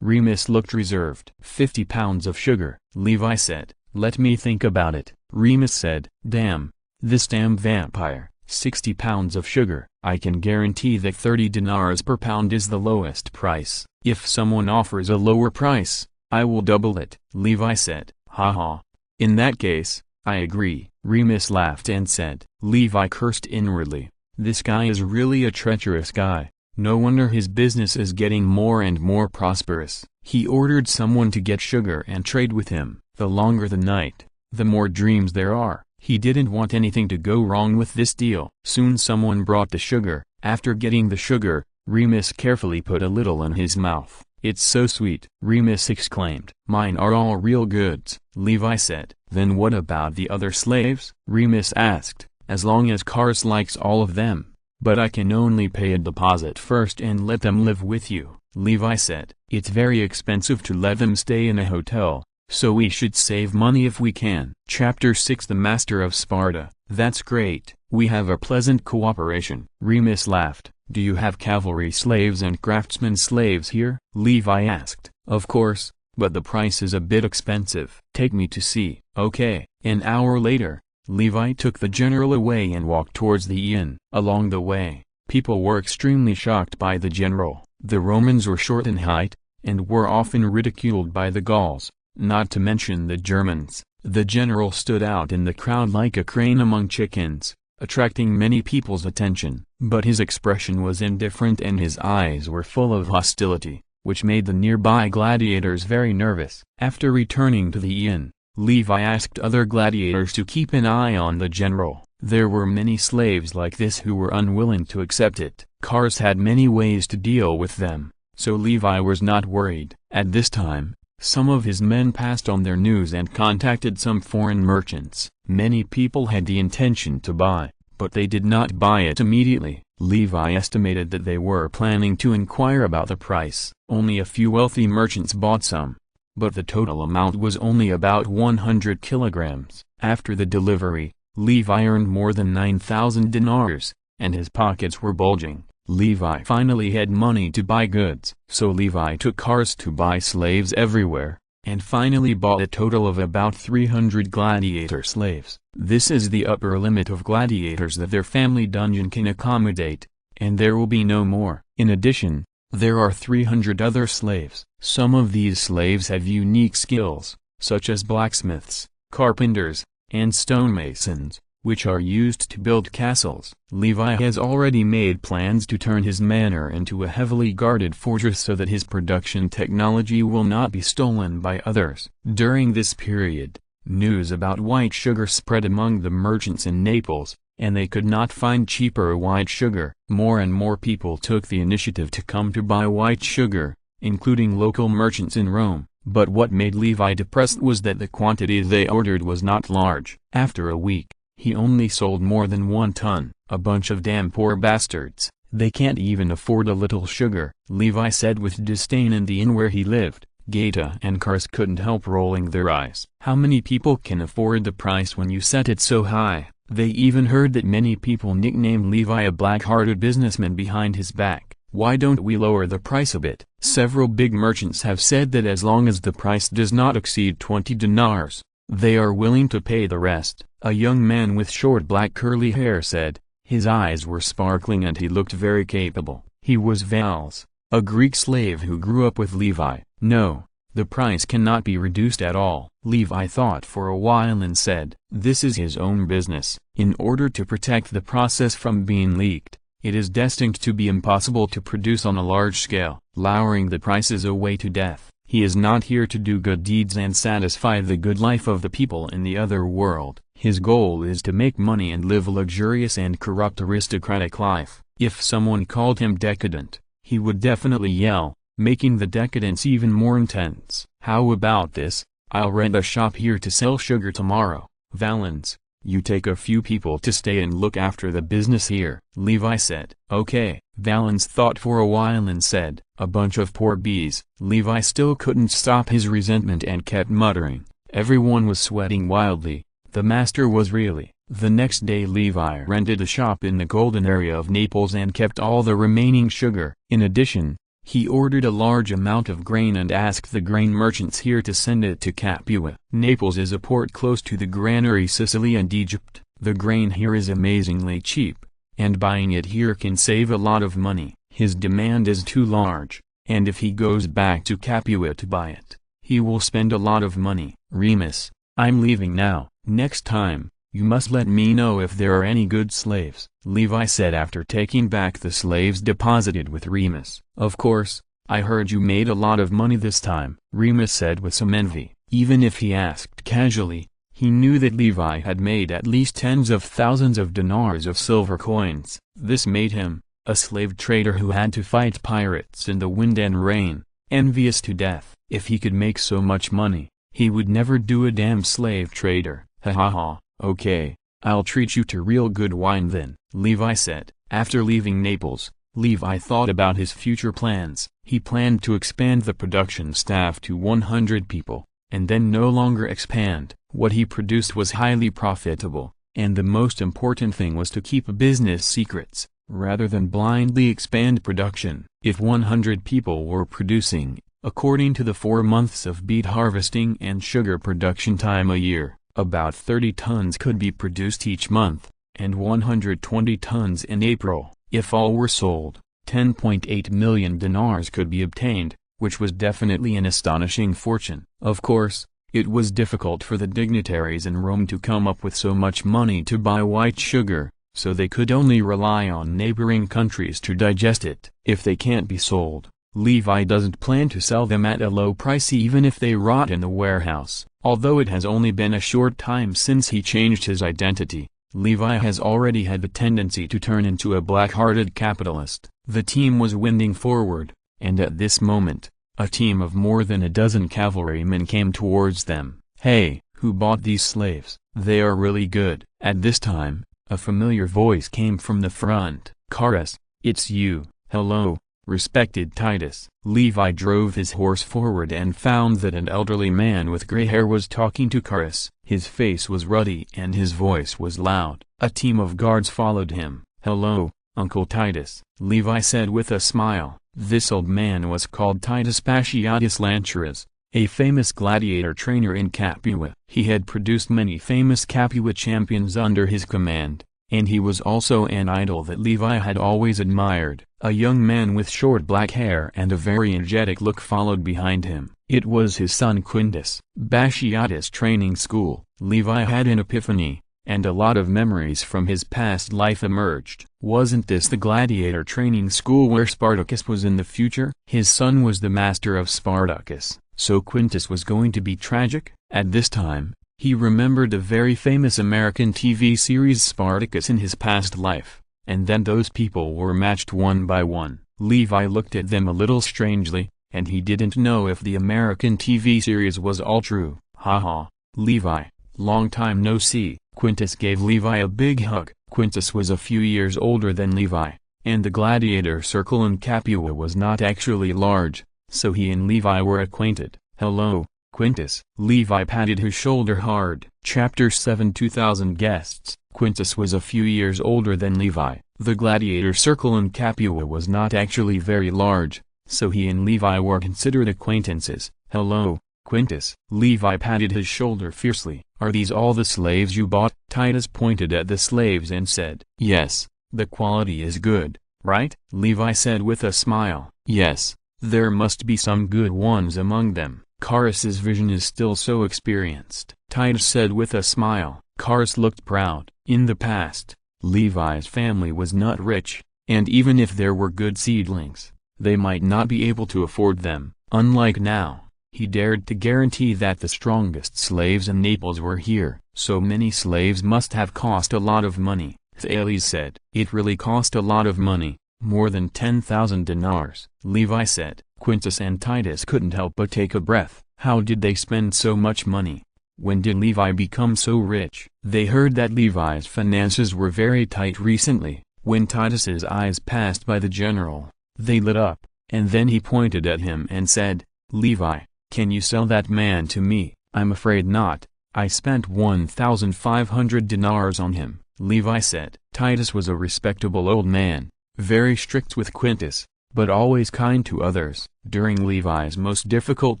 Remus looked reserved. 50 pounds of sugar, Levi said. "Let me think about it." Remus said, "Damn, this damn vampire. 60 pounds of sugar. I can guarantee that 30 dinars per pound is the lowest price. If someone offers a lower price, I will double it," Levi said. "Haha. In that case, I agree," Remus laughed and said. Levi cursed inwardly. This guy is really a treacherous guy. No wonder his business is getting more and more prosperous. He ordered someone to get sugar and trade with him. The longer the night, the more dreams there are. He didn't want anything to go wrong with this deal. Soon someone brought the sugar. After getting the sugar, Remus carefully put a little in his mouth. "It's so sweet," Remus exclaimed. "Mine are all real goods," Levi said. "Then what about the other slaves?" Remus asked. "As long as Kars likes all of them. But I can only pay a deposit first and let them live with you," Levi said. "It's very expensive to let them stay in a hotel, so we should save money if we can." Chapter 6 The Master of Sparta. "That's great. We have a pleasant cooperation." Remus laughed. "Do you have cavalry slaves and craftsman slaves here?" Levi asked. "Of course, but the price is a bit expensive." "Take me to see." "Okay." An hour later, Levi took the general away and walked towards the inn. Along the way, people were extremely shocked by the general. The Romans were short in height, and were often ridiculed by the Gauls, not to mention the Germans. The general stood out in the crowd like a crane among chickens, attracting many people's attention. But his expression was indifferent and his eyes were full of hostility, which made the nearby gladiators very nervous. After returning to the inn, Levi asked other gladiators to keep an eye on the general. There were many slaves like this who were unwilling to accept it. Kars had many ways to deal with them, so Levi was not worried. At this time, some of his men passed on their news and contacted some foreign merchants. Many people had the intention to buy, but they did not buy it immediately. Levi estimated that they were planning to inquire about the price. Only a few wealthy merchants bought some, but the total amount was only about 100 kilograms. After the delivery, Levi earned more than 9,000 dinars, and his pockets were bulging. Levi finally had money to buy goods. So Levi took cars to buy slaves everywhere, and finally bought a total of about 300 gladiator slaves. This is the upper limit of gladiators that their family dungeon can accommodate, and there will be no more. In addition, there are 300 other slaves. Some of these slaves have unique skills, such as blacksmiths, carpenters, and stonemasons, which are used to build castles. Levi has already made plans to turn his manor into a heavily guarded fortress so that his production technology will not be stolen by others. During this period, news about white sugar spread among the merchants in Naples, and they could not find cheaper white sugar. More and more people took the initiative to come to buy white sugar, including local merchants in Rome. But what made Levi depressed was that the quantity they ordered was not large. After a week, he only sold more than 1 ton. "A bunch of damn poor bastards. They can't even afford a little sugar," Levi said with disdain in the inn where he lived. Gaeta and Kars couldn't help rolling their eyes. "How many people can afford the price when you set it so high?" They even heard that many people nicknamed Levi a black-hearted businessman behind his back. "Why don't we lower the price a bit?" Several big merchants have said that as long as the price does not exceed 20 dinars, they are willing to pay the rest. A young man with short black curly hair said. His eyes were sparkling and he looked very capable. He was Vals, a Greek slave who grew up with Levi. "No, the price cannot be reduced at all." Levi thought for a while and said, "This is his own business. In order to protect the process from being leaked, it is destined to be impossible to produce on a large scale. Lowering the price is a way to death. He is not here to do good deeds and satisfy the good life of the people in the other world. His goal is to make money and live a luxurious and corrupt aristocratic life. If someone called him decadent, he would definitely yell, making the decadence even more intense. "How about this? I'll rent a shop here to sell sugar tomorrow. Valens, you take a few people to stay and look after the business here," Levi said. "Okay." Valens thought for a while and said, "A bunch of poor bees." Levi still couldn't stop his resentment and kept muttering. Everyone was sweating wildly. The master was really. The next day Levi rented a shop in the golden area of Naples and kept all the remaining sugar. In addition, he ordered a large amount of grain and asked the grain merchants here to send it to Capua. Naples is a port close to the granary Sicily and Egypt. The grain here is amazingly cheap, and buying it here can save a lot of money. His demand is too large, and if he goes back to Capua to buy it, he will spend a lot of money. "Remus, I'm leaving now. Next time, you must let me know if there are any good slaves," Levi said after taking back the slaves deposited with Remus. "Of course, I heard you made a lot of money this time," Remus said with some envy. Even if he asked casually, he knew that Levi had made at least tens of thousands of dinars of silver coins. This made him, a slave trader who had to fight pirates in the wind and rain, envious to death. If he could make so much money, he would never do a damn slave trader. "Ha ha ha, okay, I'll treat you to real good wine then," Levi said. After leaving Naples, Levi thought about his future plans. He planned to expand the production staff to 100 people, and then no longer expand. What he produced was highly profitable, and the most important thing was to keep business secrets, rather than blindly expand production. If 100 people were producing, according to the 4 months of beet harvesting and sugar production time a year, about 30 tons could be produced each month, and 120 tons in April. If all were sold, 10.8 million dinars could be obtained, which was definitely an astonishing fortune. Of course, it was difficult for the dignitaries in Rome to come up with so much money to buy white sugar, so they could only rely on neighboring countries to digest it. If they can't be sold, Levi doesn't plan to sell them at a low price even if they rot in the warehouse. Although it has only been a short time since he changed his identity, Levi has already had the tendency to turn into a black-hearted capitalist. The team was winding forward, and at this moment, a team of more than a dozen cavalrymen came towards them. "Hey, who bought these slaves? They are really good." At this time, a familiar voice came from the front. "Carus, it's you." "Hello, respected Titus." Levi drove his horse forward and found that an elderly man with gray hair was talking to Carus. His face was ruddy and his voice was loud. A team of guards followed him. "Hello, Uncle Titus," Levi said with a smile. This old man was called Titus Paciatus Lancharas, a famous gladiator trainer in Capua. He had produced many famous Capua champions under his command, and he was also an idol that Levi had always admired. A young man with short black hair and a very energetic look followed behind him. It was his son Quintus. Paciatus Training School. Levi had an epiphany, and a lot of memories from his past life emerged. Wasn't this the gladiator training school where Spartacus was in the future? His son was the master of Spartacus, so Quintus was going to be tragic? At this time, he remembered a very famous American TV series Spartacus in his past life, and then those people were matched one by one. Levi looked at them a little strangely, and he didn't know if the American TV series was all true. "Haha, Levi, long time no see." Quintus gave Levi a big hug. Quintus was a few years older than Levi, and the gladiator circle in Capua was not actually large, so he and Levi were acquainted. "Hello, Quintus." Levi patted his shoulder hard. Chapter 7 2000 Guests. Quintus was a few years older than Levi. The gladiator circle in Capua was not actually very large, so he and Levi were considered acquaintances. "Hello, Quintus." Levi patted his shoulder fiercely. "Are these all the slaves you bought?" Titus pointed at the slaves and said. "Yes, the quality is good, right?" Levi said with a smile. "Yes, there must be some good ones among them. Carus's vision is still so experienced," Titus said with a smile. Carus looked proud. In the past, Levi's family was not rich, and even if there were good seedlings, they might not be able to afford them. Unlike now, He dared to guarantee that the strongest slaves in Naples were here. So many slaves must have cost a lot of money, Thales said. It really cost a lot of money, more than 10,000 dinars, Levi said. Quintus and Titus couldn't help but take a breath. How did they spend so much money? When did Levi become so rich? They heard that Levi's finances were very tight recently. When Titus's eyes passed by the general, they lit up, and then he pointed at him and said, "Levi, can you sell that man to me?" "I'm afraid not. I spent 1,500 dinars on him," Levi said. Titus was a respectable old man, very strict with Quintus, but always kind to others. During Levi's most difficult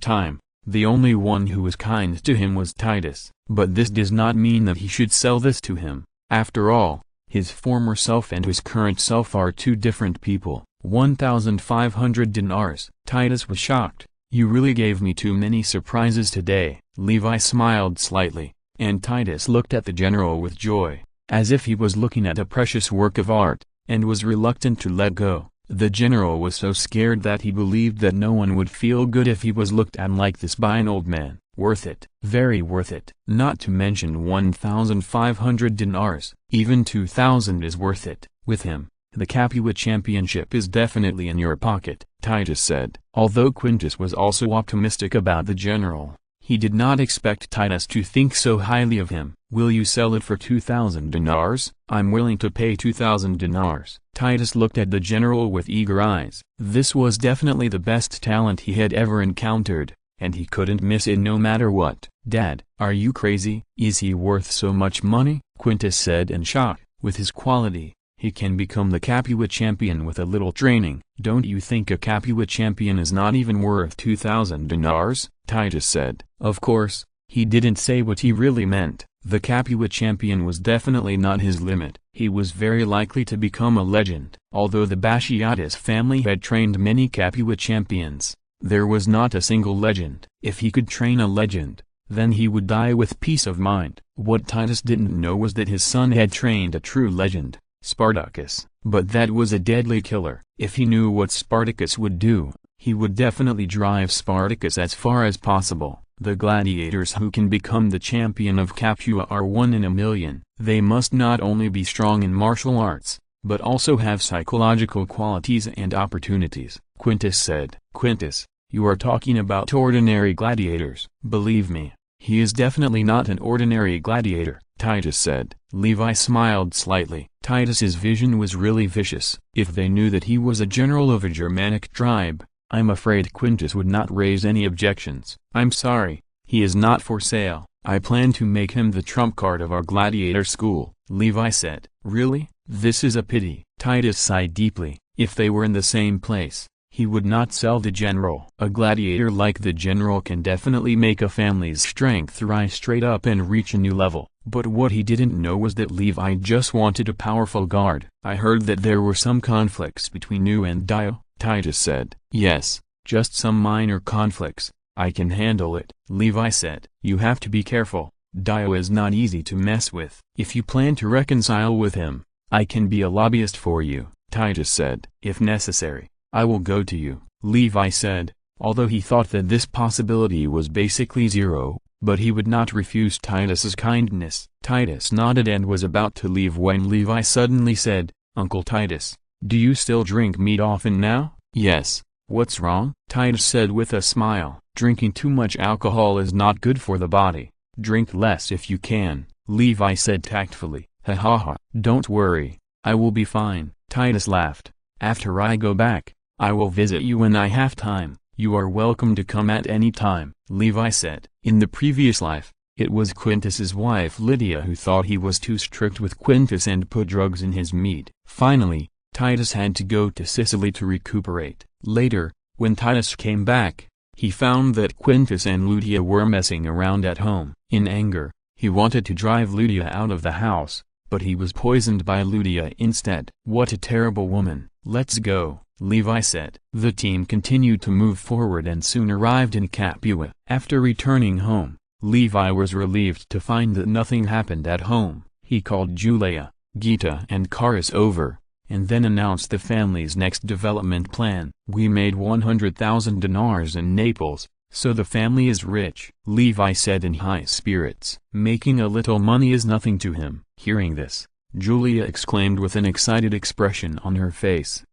time, the only one who was kind to him was Titus. But this does not mean that he should sell this to him. After all, his former self and his current self are two different people. 1,500 dinars. Titus was shocked. "You really gave me too many surprises today." Levi smiled slightly, and Titus looked at the general with joy, as if he was looking at a precious work of art, and was reluctant to let go. The general was so scared that he believed that no one would feel good if he was looked at like this by an old man. Worth it. Very worth it. Not to mention 1,500 dinars. Even 2,000 is worth it. With him, the Capua championship is definitely in your pocket, Titus said. Although Quintus was also optimistic about the general, he did not expect Titus to think so highly of him. "Will you sell it for 2,000 dinars? "I'm willing to pay 2,000 dinars. Titus looked at the general with eager eyes. This was definitely the best talent he had ever encountered, and he couldn't miss it no matter what. "Dad, are you crazy? Is he worth so much money?" Quintus said in shock. "With his quality, he can become the Capua champion with a little training." "Don't you think a Capua champion is not even worth 2,000 dinars? Titus said. Of course, he didn't say what he really meant. The Capua champion was definitely not his limit. He was very likely to become a legend. Although the Bachiatis family had trained many Capua champions, there was not a single legend. If he could train a legend, then he would die with peace of mind. What Titus didn't know was that his son had trained a true legend, Spartacus. But that was a deadly killer. If he knew what Spartacus would do, he would definitely drive Spartacus as far as possible. The gladiators who can become the champion of Capua are 1 in a million. They must not only be strong in martial arts, but also have psychological qualities and opportunities, Quintus said. "Quintus, you are talking about ordinary gladiators." "Believe me, he is definitely not an ordinary gladiator," Titus said. Levi smiled slightly. Titus's vision was really vicious. If they knew that he was a general of a Germanic tribe, I'm afraid Quintus would not raise any objections. "I'm sorry, he is not for sale. I plan to make him the trump card of our gladiator school," Levi said. "Really? This is a pity." Titus sighed deeply. If they were in the same place, he would not sell the general. A gladiator like the general can definitely make a family's strength rise straight up and reach a new level. But what he didn't know was that Levi just wanted a powerful guard. "I heard that there were some conflicts between you and Dio," Titus said. "Yes, just some minor conflicts. I can handle it," Levi said. "You have to be careful. Dio is not easy to mess with. If you plan to reconcile with him, I can be a lobbyist for you," Titus said. "If necessary, I will go to you," Levi said, although he thought that this possibility was basically zero, but he would not refuse Titus's kindness. Titus nodded and was about to leave when Levi suddenly said, "Uncle Titus, do you still drink meat often now?" "Yes. What's wrong?" Titus said with a smile. "Drinking too much alcohol is not good for the body. Drink less if you can," Levi said tactfully. "Ha ha ha. Don't worry, I will be fine." Titus laughed. "After I go back, I will visit you when I have time." "You are welcome to come at any time," Levi said. In the previous life, it was Quintus's wife Lydia who thought he was too strict with Quintus and put drugs in his meat. Finally, Titus had to go to Sicily to recuperate. Later, when Titus came back, he found that Quintus and Lydia were messing around at home. In anger, he wanted to drive Lydia out of the house, but he was poisoned by Lydia instead. "What a terrible woman." "Let's go," Levi said. The team continued to move forward and soon arrived in Capua. After returning home, Levi was relieved to find that nothing happened at home. He called Julia, Gita and Charis over, and then announced the family's next development plan. "We made 100,000 dinars in Naples, So the family is rich, Levi said in high spirits. Making a little money is nothing to him. Hearing this, Julia exclaimed with an excited expression on her face.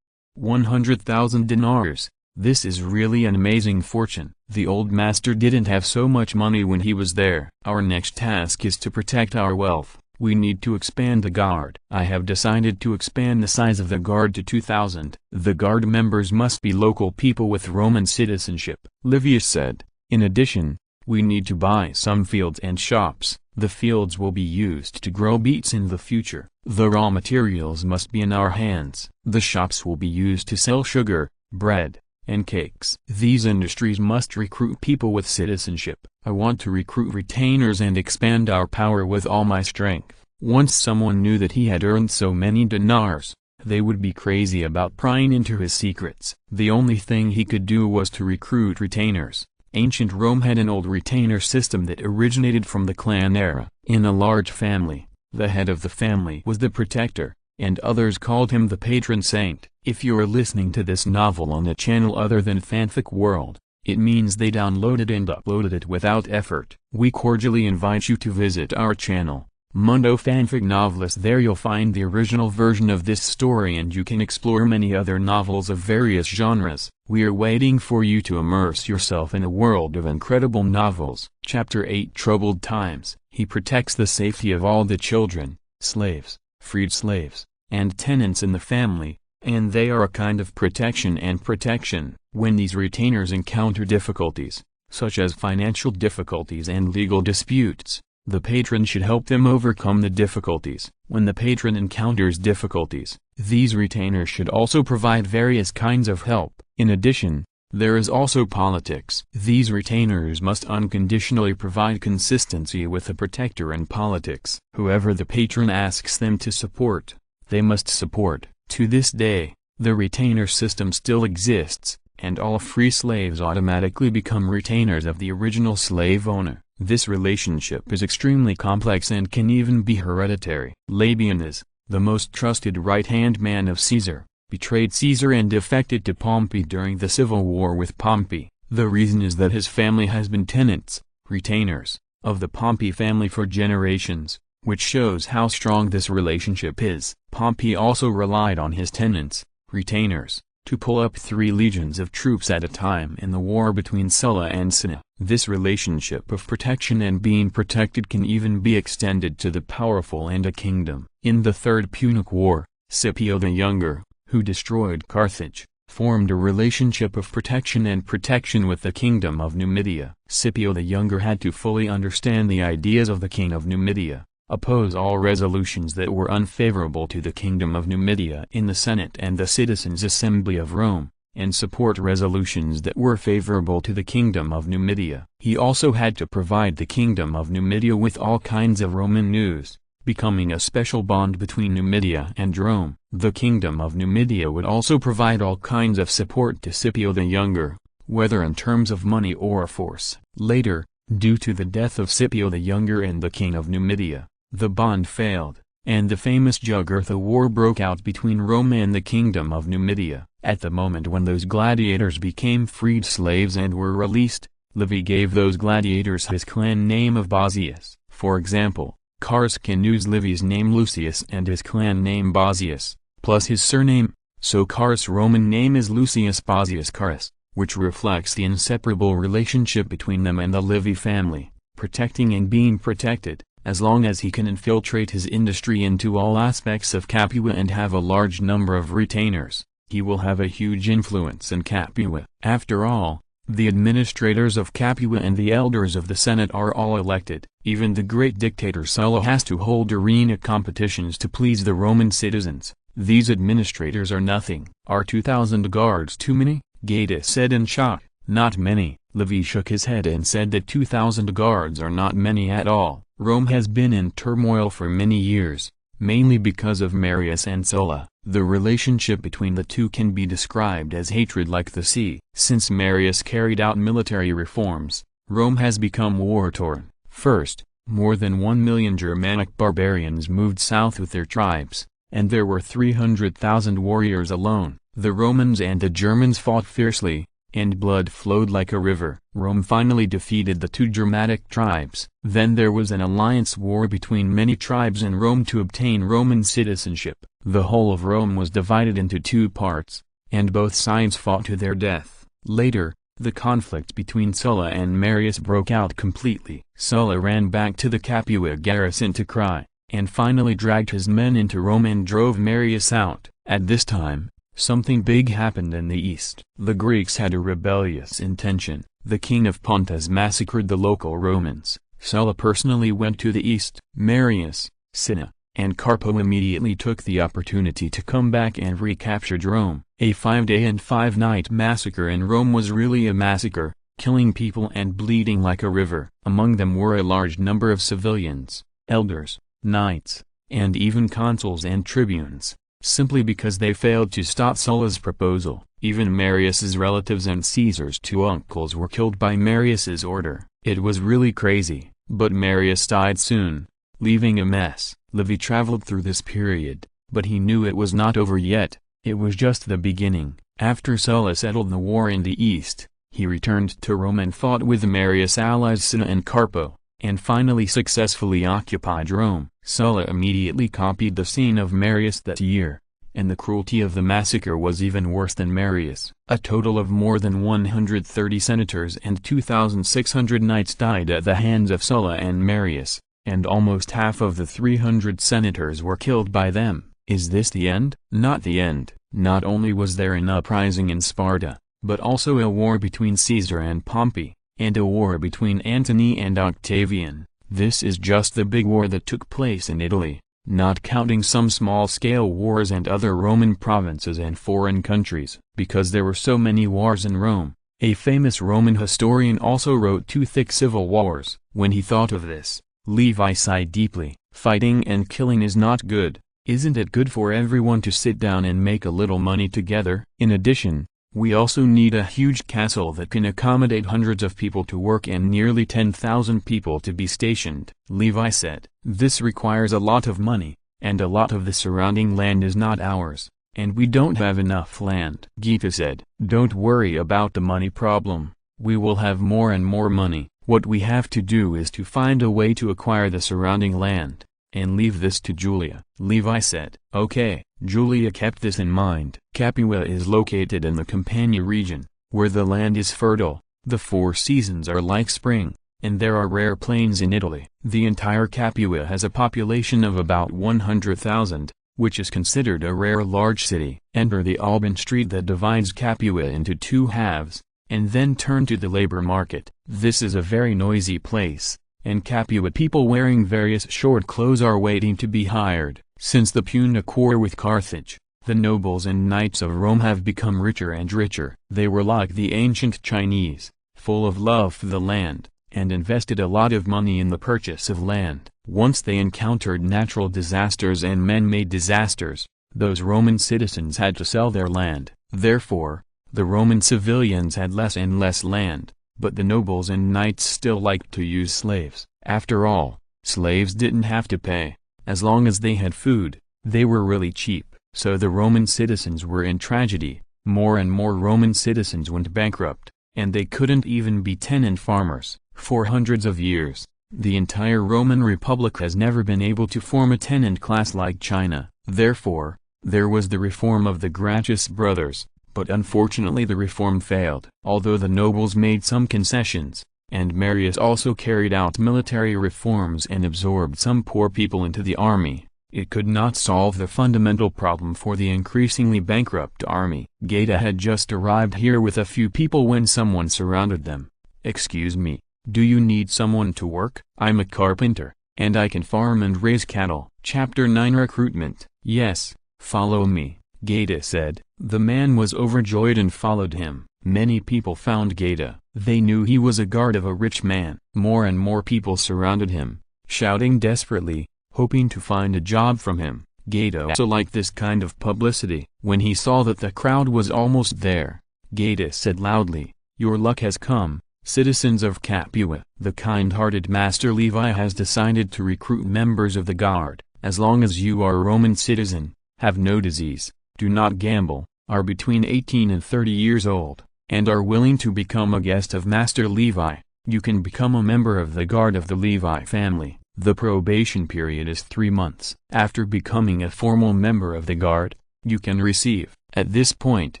100,000 dinars. This is really an amazing fortune. The old master didn't have so much money when he was there. Our next task is to protect our wealth. We need to expand the guard. I have decided to expand the size of the guard to 2,000. The guard members must be local people with Roman citizenship, Livius said. In addition, we need to buy some fields and shops. The fields will be used to grow beets in the future. The raw materials must be in our hands. The shops will be used to sell sugar, bread, and cakes. These industries must recruit people with citizenship. I want to recruit retainers and expand our power with all my strength. Once someone knew that he had earned so many dinars, they would be crazy about prying into his secrets. The only thing he could do was to recruit retainers. Ancient Rome had an old retainer system that originated from the clan era. In a large family, the head of the family was the protector, and others called him the patron saint. If you're listening to this novel on a channel other than Fanfic World, it means they downloaded and uploaded it without effort. We cordially invite you to visit our channel, Mundo Fanfic Novelist. There you'll find the original version of this story and you can explore many other novels of various genres. We are waiting for you to immerse yourself in a world of incredible novels. Chapter 8 Troubled Times. He protects the safety of all the children, slaves, freed slaves, and tenants in the family, and they are a kind of protection and protection. When these retainers encounter difficulties, such as financial difficulties and legal disputes, the patron should help them overcome the difficulties. When the patron encounters difficulties, these retainers should also provide various kinds of help. In addition, there is also politics. These retainers must unconditionally provide consistency with the protector in politics. Whoever the patron asks them to support, they must support. To this day, the retainer system still exists, and all free slaves automatically become retainers of the original slave owner. This relationship is extremely complex and can even be hereditary. Labienus, the most trusted right-hand man of Caesar, betrayed Caesar and defected to Pompey during the civil war with Pompey. The reason is that his family has been tenants, retainers, of the Pompey family for generations, which shows how strong this relationship is. Pompey also relied on his tenants, retainers, to pull up 3 legions of troops at a time in the war between Sulla and Cinna. This relationship of protection and being protected can even be extended to the powerful and a kingdom. In the Third Punic War, Scipio the Younger, who destroyed Carthage, formed a relationship of protection and protection with the kingdom of Numidia. Scipio the Younger had to fully understand the ideas of the king of Numidia, oppose all resolutions that were unfavorable to the kingdom of Numidia in the Senate and the Citizens' Assembly of Rome, and support resolutions that were favorable to the kingdom of Numidia. He also had to provide the kingdom of Numidia with all kinds of Roman news, becoming a special bond between Numidia and Rome. The kingdom of Numidia would also provide all kinds of support to Scipio the Younger, whether in terms of money or force. Later, due to the death of Scipio the Younger and the king of Numidia, the bond failed, and the famous Jugurtha War broke out between Rome and the kingdom of Numidia. At the moment when those gladiators became freed slaves and were released, Livy gave those gladiators his clan name of Basius. For example, Cars can use Livy's name Lucius and his clan name Basius, plus his surname, so Cars' Roman name is Lucius Basius Carus, which reflects the inseparable relationship between them and the Livy family, protecting and being protected. As long as he can infiltrate his industry into all aspects of Capua and have a large number of retainers, he will have a huge influence in Capua. After all, the administrators of Capua and the elders of the Senate are all elected. Even the great dictator Sulla has to hold arena competitions to please the Roman citizens. These administrators are nothing. Are 2,000 guards too many? Gaius said in shock. Not many. Livy shook his head and said that 2,000 guards are not many at all. Rome has been in turmoil for many years, mainly because of Marius and Sulla. The relationship between the two can be described as hatred like the sea. Since Marius carried out military reforms, Rome has become war-torn. First, more than 1 million Germanic barbarians moved south with their tribes, and there were 300,000 warriors alone. The Romans and the Germans fought fiercely, and blood flowed like a river. Rome finally defeated the two Germanic tribes. Then there was an alliance war between many tribes in Rome to obtain Roman citizenship. The whole of Rome was divided into two parts, and both sides fought to their death. Later, the conflict between Sulla and Marius broke out completely. Sulla ran back to the Capua garrison to cry, and finally dragged his men into Rome and drove Marius out. At this time, something big happened in the east. The Greeks had a rebellious intention. The king of Pontus massacred the local Romans. Sulla personally went to the east. Marius, Cinna, and Carpo immediately took the opportunity to come back and recaptured Rome. A 5-day and 5-night massacre in Rome was really a massacre, killing people and bleeding like a river. Among them were a large number of civilians, elders, knights, and even consuls and tribunes, simply because they failed to stop Sulla's proposal. Even Marius's relatives and Caesar's two uncles were killed by Marius's order. It was really crazy, but Marius died soon, leaving a mess. Levi traveled through this period, but he knew it was not over yet. It was just the beginning. After Sulla settled the war in the east, he returned to Rome and fought with Marius' allies Cinna and Carpo, and finally successfully occupied Rome. Sulla immediately copied the scene of Marius that year, and the cruelty of the massacre was even worse than Marius. A total of more than 130 senators and 2,600 knights died at the hands of Sulla and Marius, and almost half of the 300 senators were killed by them. Is this the end? Not the end. Not only was there an uprising in Sparta, but also a war between Caesar and Pompey, and a war between Antony and Octavian. This is just the big war that took place in Italy, not counting some small-scale wars and other Roman provinces and foreign countries. Because there were so many wars in Rome, a famous Roman historian also wrote 2 thick civil wars. When he thought of this, Levi sighed deeply. Fighting and killing is not good. Isn't it good for everyone to sit down and make a little money together? In addition, we also need a huge castle that can accommodate hundreds of people to work and nearly 10,000 people to be stationed. Levi said, this requires a lot of money, and a lot of the surrounding land is not ours, and we don't have enough land. Gita said, don't worry about the money problem. We will have more and more money. What we have to do is to find a way to acquire the surrounding land, and leave this to Julia. Levi said, okay. Julia kept this in mind. Capua is located in the Campania region, where the land is fertile, the 4 seasons are like spring, and there are rare plains in Italy. The entire Capua has a population of about 100,000, which is considered a rare large city. Enter the Alban street that divides Capua into 2 halves, and then turn to the labor market. This is a very noisy place, and Capua people wearing various short clothes are waiting to be hired. Since the Punic War with Carthage, the nobles and knights of Rome have become richer and richer. They were like the ancient Chinese, full of love for the land, and invested a lot of money in the purchase of land. Once they encountered natural disasters and man-made disasters, those Roman citizens had to sell their land. Therefore, the Roman civilians had less and less land, but the nobles and knights still liked to use slaves. After all, slaves didn't have to pay. As long as they had food, they were really cheap. So the Roman citizens were in tragedy. More and more Roman citizens went bankrupt, and they couldn't even be tenant farmers. For hundreds of years, the entire Roman Republic has never been able to form a tenant class like China. Therefore, there was the reform of the Gracchus brothers, but unfortunately the reform failed. Although the nobles made some concessions, and Marius also carried out military reforms and absorbed some poor people into the army, it could not solve the fundamental problem for the increasingly bankrupt army. Geta had just arrived here with a few people when someone surrounded them. Excuse me, do you need someone to work? I'm a carpenter, and I can farm and raise cattle. Chapter 9 Recruitment. Yes, follow me, Geta said. The man was overjoyed and followed him. Many people found Geta. They knew he was a guard of a rich man. More and more people surrounded him, shouting desperately, hoping to find a job from him. Geta also liked this kind of publicity. When he saw that the crowd was almost there, Geta said loudly, your luck has come, citizens of Capua. The kind-hearted Master Levi has decided to recruit members of the guard. As long as you are a Roman citizen, have no disease, do not gamble, are between 18 and 30 years old, and are willing to become a guest of Master Levi, you can become a member of the guard of the Levi family. The probation period is 3 months. After becoming a formal member of the guard, you can receive. At this point,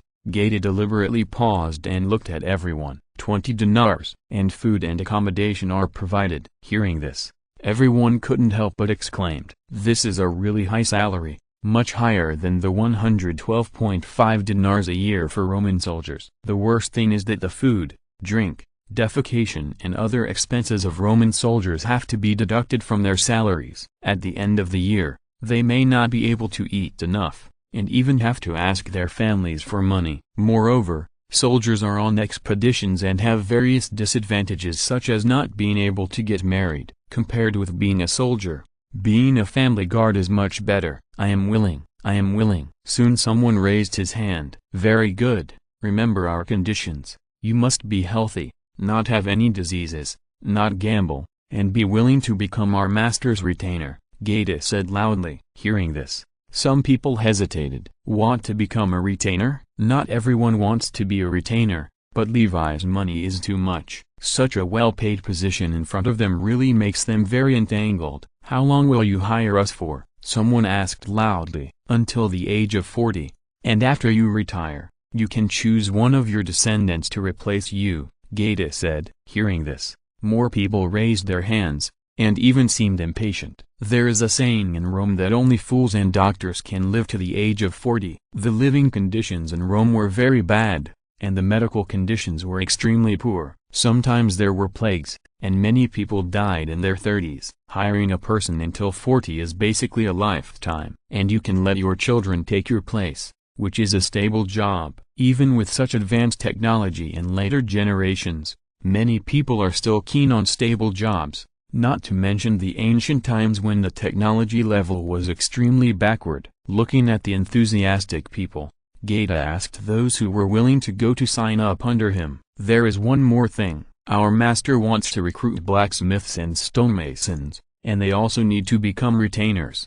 Gaeta deliberately paused and looked at everyone. 20 dinars and food and accommodation are provided. Hearing this, everyone couldn't help but exclaimed, "This is a really high salary, much higher than the 112.5 dinars a year for Roman soldiers." The worst thing is that the food, drink, defecation and other expenses of Roman soldiers have to be deducted from their salaries. At the end of the year, they may not be able to eat enough, and even have to ask their families for money. Moreover, soldiers are on expeditions and have various disadvantages such as not being able to get married. Compared with being a soldier, being a family guard is much better. I am willing, I am willing. Soon someone raised his hand. Very good, remember our conditions. You must be healthy, not have any diseases, not gamble, and be willing to become our master's retainer, Gaeta said loudly. Hearing this, some people hesitated. Want to become a retainer? Not everyone wants to be a retainer, but Levi's money is too much. Such a well-paid position in front of them really makes them very entangled. How long will you hire us for? Someone asked loudly. Until the age of 40, and after you retire, you can choose one of your descendants to replace you, Gaeta said. Hearing this, more people raised their hands, and even seemed impatient. There is a saying in Rome that only fools and doctors can live to the age of 40. The living conditions in Rome were very bad, and the medical conditions were extremely poor. Sometimes there were plagues, and many people died in their 30s. Hiring a person until 40 is basically a lifetime, and you can let your children take your place, which is a stable job. Even with such advanced technology in later generations, many people are still keen on stable jobs, not to mention the ancient times when the technology level was extremely backward. Looking at the enthusiastic people, Gaeta asked those who were willing to go to sign up under him. There is one more thing. Our master wants to recruit blacksmiths and stonemasons, and they also need to become retainers.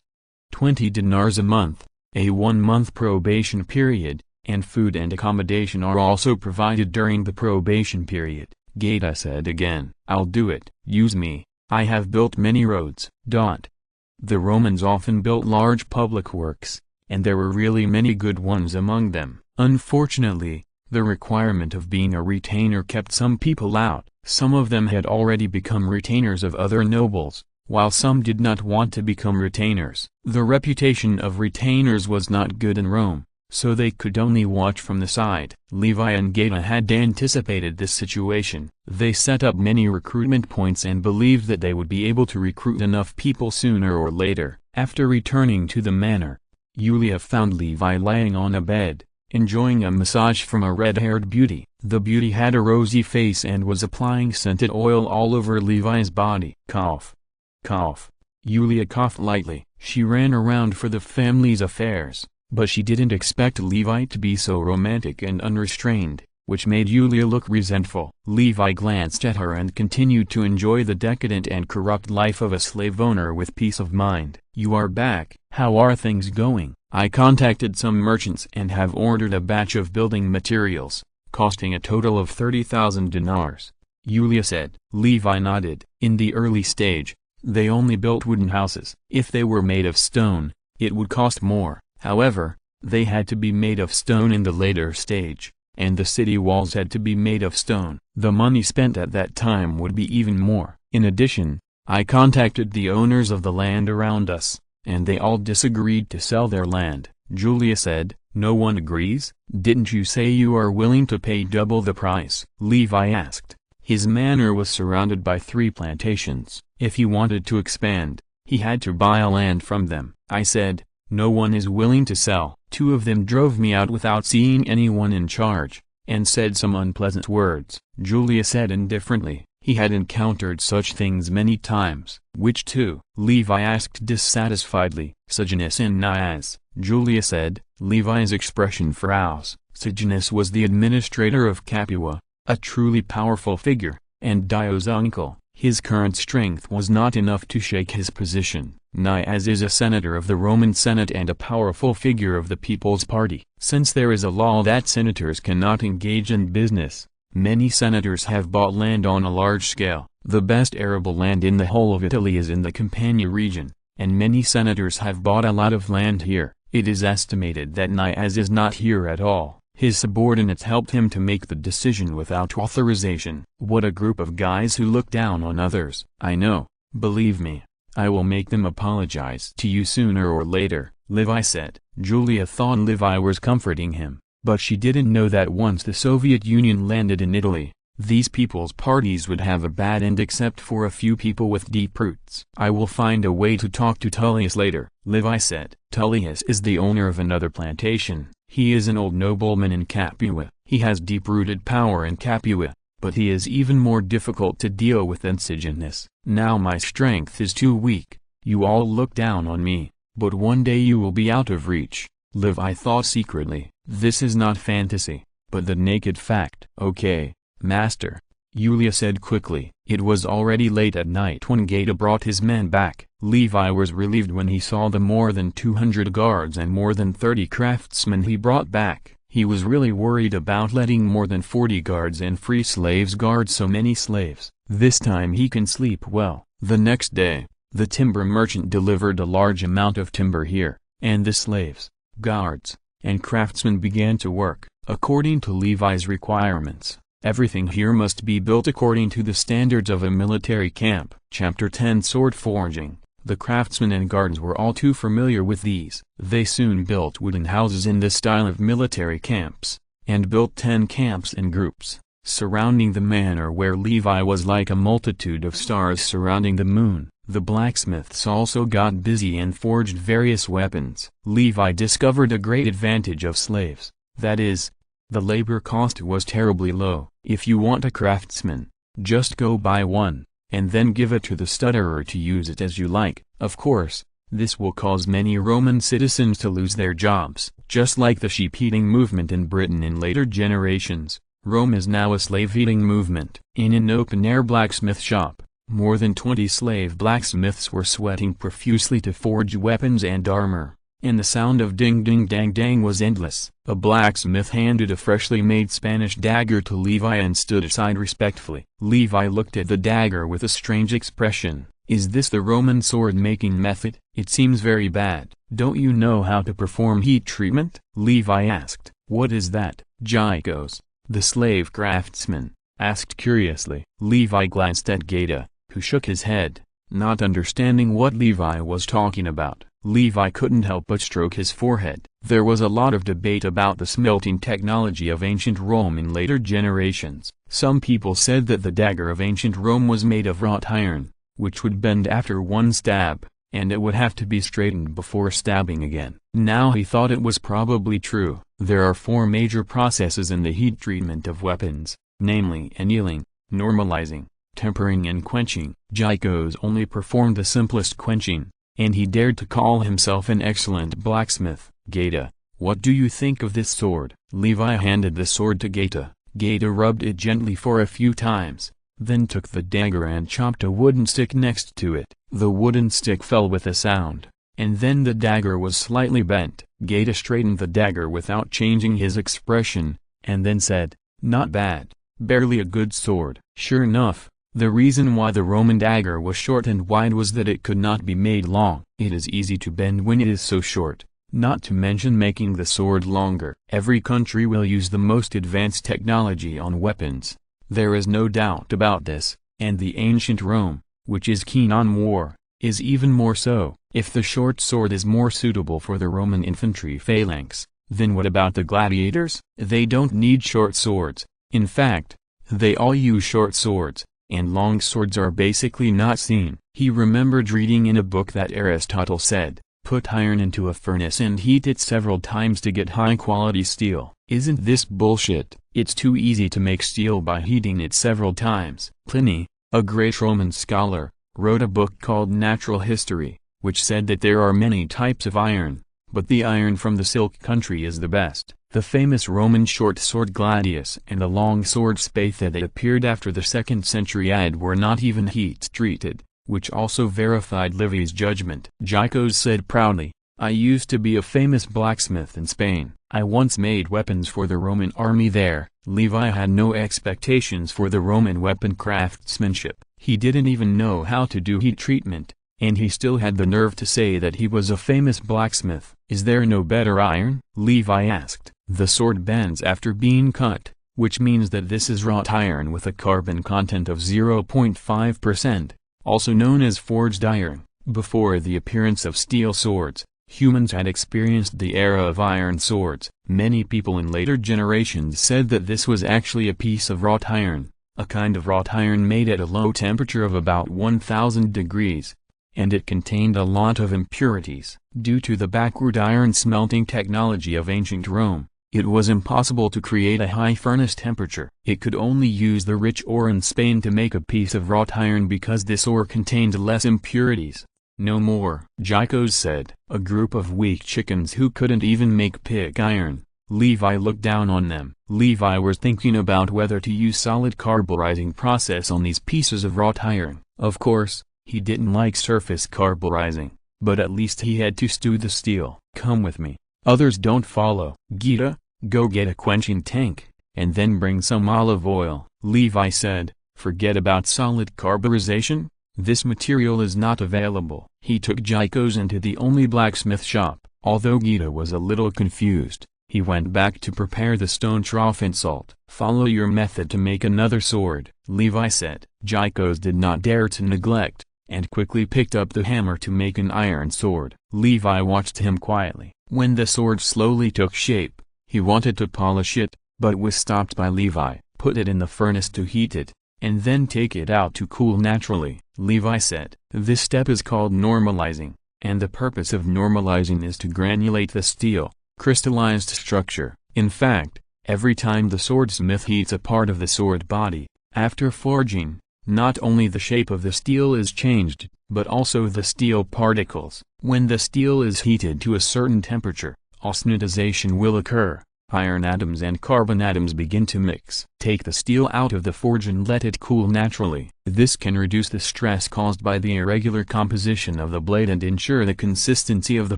20 dinars a month, a 1-month probation period, and food and accommodation are also provided during the probation period. Gaeta said again, "I'll do it. Use me. I have built many roads." The Romans often built large public works, and there were really many good ones among them. Unfortunately, the requirement of being a retainer kept some people out. Some of them had already become retainers of other nobles, while some did not want to become retainers. The reputation of retainers was not good in Rome, so they could only watch from the side. Levi and Gaeta had anticipated this situation. They set up many recruitment points and believed that they would be able to recruit enough people sooner or later. After returning to the manor, Julia found Levi lying on a bed, enjoying a massage from a red-haired beauty. The beauty had a rosy face and was applying scented oil all over Levi's body. Cough. Cough. Julia coughed lightly. She ran around for the family's affairs, but she didn't expect Levi to be so romantic and unrestrained, which made Julia look resentful. Levi glanced at her and continued to enjoy the decadent and corrupt life of a slave owner with peace of mind. "You are back. How are things going?" "I contacted some merchants and have ordered a batch of building materials, costing a total of 30,000 dinars, Julia said. Levi nodded. In the early stage, they only built wooden houses. If they were made of stone, it would cost more. However, they had to be made of stone in the later stage, and the city walls had to be made of stone. The money spent at that time would be even more. In addition, I contacted the owners of the land around us, and they all disagreed to sell their land." Julia said. "No one agrees? Didn't you say you are willing to pay double the price?" Levi asked. His manor was surrounded by 3 plantations. If he wanted to expand, he had to buy land from them. I said, "No one is willing to sell." 2 of them drove me out without seeing anyone in charge, and said some unpleasant words. Julia said indifferently. He had encountered such things many times. "Which 2? Levi asked dissatisfiedly. "Sejanus and Nias," Julia said. Levi's expression froze. Sejanus was the administrator of Capua, a truly powerful figure, and Dio's uncle. His current strength was not enough to shake his position. Nias is a senator of the Roman Senate and a powerful figure of the People's Party. Since there is a law that senators cannot engage in business, many senators have bought land on a large scale. The best arable land in the whole of Italy is in the Campania region, and many senators have bought a lot of land here. It is estimated that Nias is not here at all. His subordinates helped him to make the decision without authorization. What a group of guys who look down on others. I know, believe me. I will make them apologize to you sooner or later, Levi said. Julia thought Levi was comforting him, but she didn't know that once the Soviet Union landed in Italy, these people's parties would have a bad end except for a few people with deep roots. I will find a way to talk to Tullius later, Levi said. Tullius is the owner of another plantation. He is an old nobleman in Capua. He has deep-rooted power in Capua, but he is even more difficult to deal with than Sejanus. Now my strength is too weak. You all look down on me, but one day you will be out of reach. Levi thought secretly. This is not fantasy, but the naked fact. Okay, master, Julia said quickly. It was already late at night when Gaeta brought his men back. Levi was relieved when he saw the more than 200 guards and more than 30 craftsmen he brought back. He was really worried about letting more than 40 guards and free slaves guard so many slaves. This time he can sleep well. The next day, the timber merchant delivered a large amount of timber here, and the slaves, guards, and craftsmen began to work. According to Levi's requirements, everything here must be built according to the standards of a military camp. Chapter 10 Sword Forging. The craftsmen and guards were all too familiar with these. They soon built wooden houses in the style of military camps, and built 10 camps in groups, surrounding the manor where Levi was like a multitude of stars surrounding the moon. The blacksmiths also got busy and forged various weapons. Levi discovered a great advantage of slaves, that is, the labor cost was terribly low. If you want a craftsman, just go buy one, and then give it to the stutterer to use it as you like. Of course, this will cause many Roman citizens to lose their jobs. Just like the sheep-eating movement in Britain in later generations, Rome is now a slave-eating movement. In an open-air blacksmith shop, more than 20 slave blacksmiths were sweating profusely to forge weapons and armor, and the sound of ding-ding-dang-dang was endless. A blacksmith handed a freshly made Spanish dagger to Levi and stood aside respectfully. Levi looked at the dagger with a strange expression. Is this the Roman sword-making method? It seems very bad. Don't you know how to perform heat treatment? Levi asked. What is that? Jaikos, the slave craftsman, asked curiously. Levi glanced at Gaeta, who shook his head, not understanding what Levi was talking about. Levi couldn't help but stroke his forehead. There was a lot of debate about the smelting technology of ancient Rome in later generations. Some people said that the dagger of ancient Rome was made of wrought iron, which would bend after one stab, and it would have to be straightened before stabbing again. Now he thought it was probably true. There are 4 major processes in the heat treatment of weapons, namely annealing, normalizing, tempering and quenching. Jaikos only performed the simplest quenching, and he dared to call himself an excellent blacksmith. Gaeta, what do you think of this sword? Levi handed the sword to Gaeta. Gaeta rubbed it gently for a few times, then took the dagger and chopped a wooden stick next to it. The wooden stick fell with a sound, and then the dagger was slightly bent. Gaeta straightened the dagger without changing his expression, and then said, "Not bad, barely a good sword." Sure enough, the reason why the Roman dagger was short and wide was that it could not be made long. It is easy to bend when it is so short, not to mention making the sword longer. Every country will use the most advanced technology on weapons. There is no doubt about this, and the ancient Rome, which is keen on war, is even more so. If the short sword is more suitable for the Roman infantry phalanx, then what about the gladiators? They don't need short swords. In fact, they all use short swords, and long swords are basically not seen. He remembered reading in a book that Aristotle said, put iron into a furnace and heat it several times to get high-quality steel. Isn't this bullshit? It's too easy to make steel by heating it several times. Pliny, a great Roman scholar, wrote a book called Natural History, which said that there are many types of iron, but the iron from the Silk country is the best. The famous Roman short sword gladius and the long sword spatha that appeared after the 2nd century AD were not even heat-treated, which also verified Livy's judgment. Gycos said proudly, "I used to be a famous blacksmith in Spain. I once made weapons for the Roman army there." Levi had no expectations for the Roman weapon craftsmanship. He didn't even know how to do heat treatment, and he still had the nerve to say that he was a famous blacksmith. "Is there no better iron?" Levi asked. "The sword bends after being cut, which means that this is wrought iron with a carbon content of 0.5%, also known as forged iron." Before the appearance of steel swords, humans had experienced the era of iron swords. Many people in later generations said that this was actually a piece of wrought iron, a kind of wrought iron made at a low temperature of about 1000 degrees, and it contained a lot of impurities. Due to the backward iron smelting technology of ancient Rome, it was impossible to create a high furnace temperature. It could only use the rich ore in Spain to make a piece of wrought iron because this ore contained less impurities. "No more," Gycos said. "A group of weak chickens who couldn't even make pig iron." Levi looked down on them. Levi was thinking about whether to use solid carburizing process on these pieces of wrought iron. Of course, he didn't like surface carburizing, but at least he had to stew the steel. "Come with me. Others don't follow." "Gita, go get a quenching tank, and then bring some olive oil," Levi said. "Forget about solid carburization. This material is not available." He took Gycos into the only blacksmith shop. Although Gita was a little confused, he went back to prepare the stone trough and salt. "Follow your method to make another sword," Levi said. Gycos did not dare to neglect, and quickly picked up the hammer to make an iron sword. Levi watched him quietly. When the sword slowly took shape, he wanted to polish it, but was stopped by Levi. "Put it in the furnace to heat it, and then take it out to cool naturally," Levi said. This step is called normalizing, and the purpose of normalizing is to granulate the steel, crystallized structure. In fact, every time the swordsmith heats a part of the sword body, after forging, not only the shape of the steel is changed, but also the steel particles. When the steel is heated to a certain temperature, austenitization will occur. Iron atoms and carbon atoms begin to mix. Take the steel out of the forge and let it cool naturally. This can reduce the stress caused by the irregular composition of the blade and ensure the consistency of the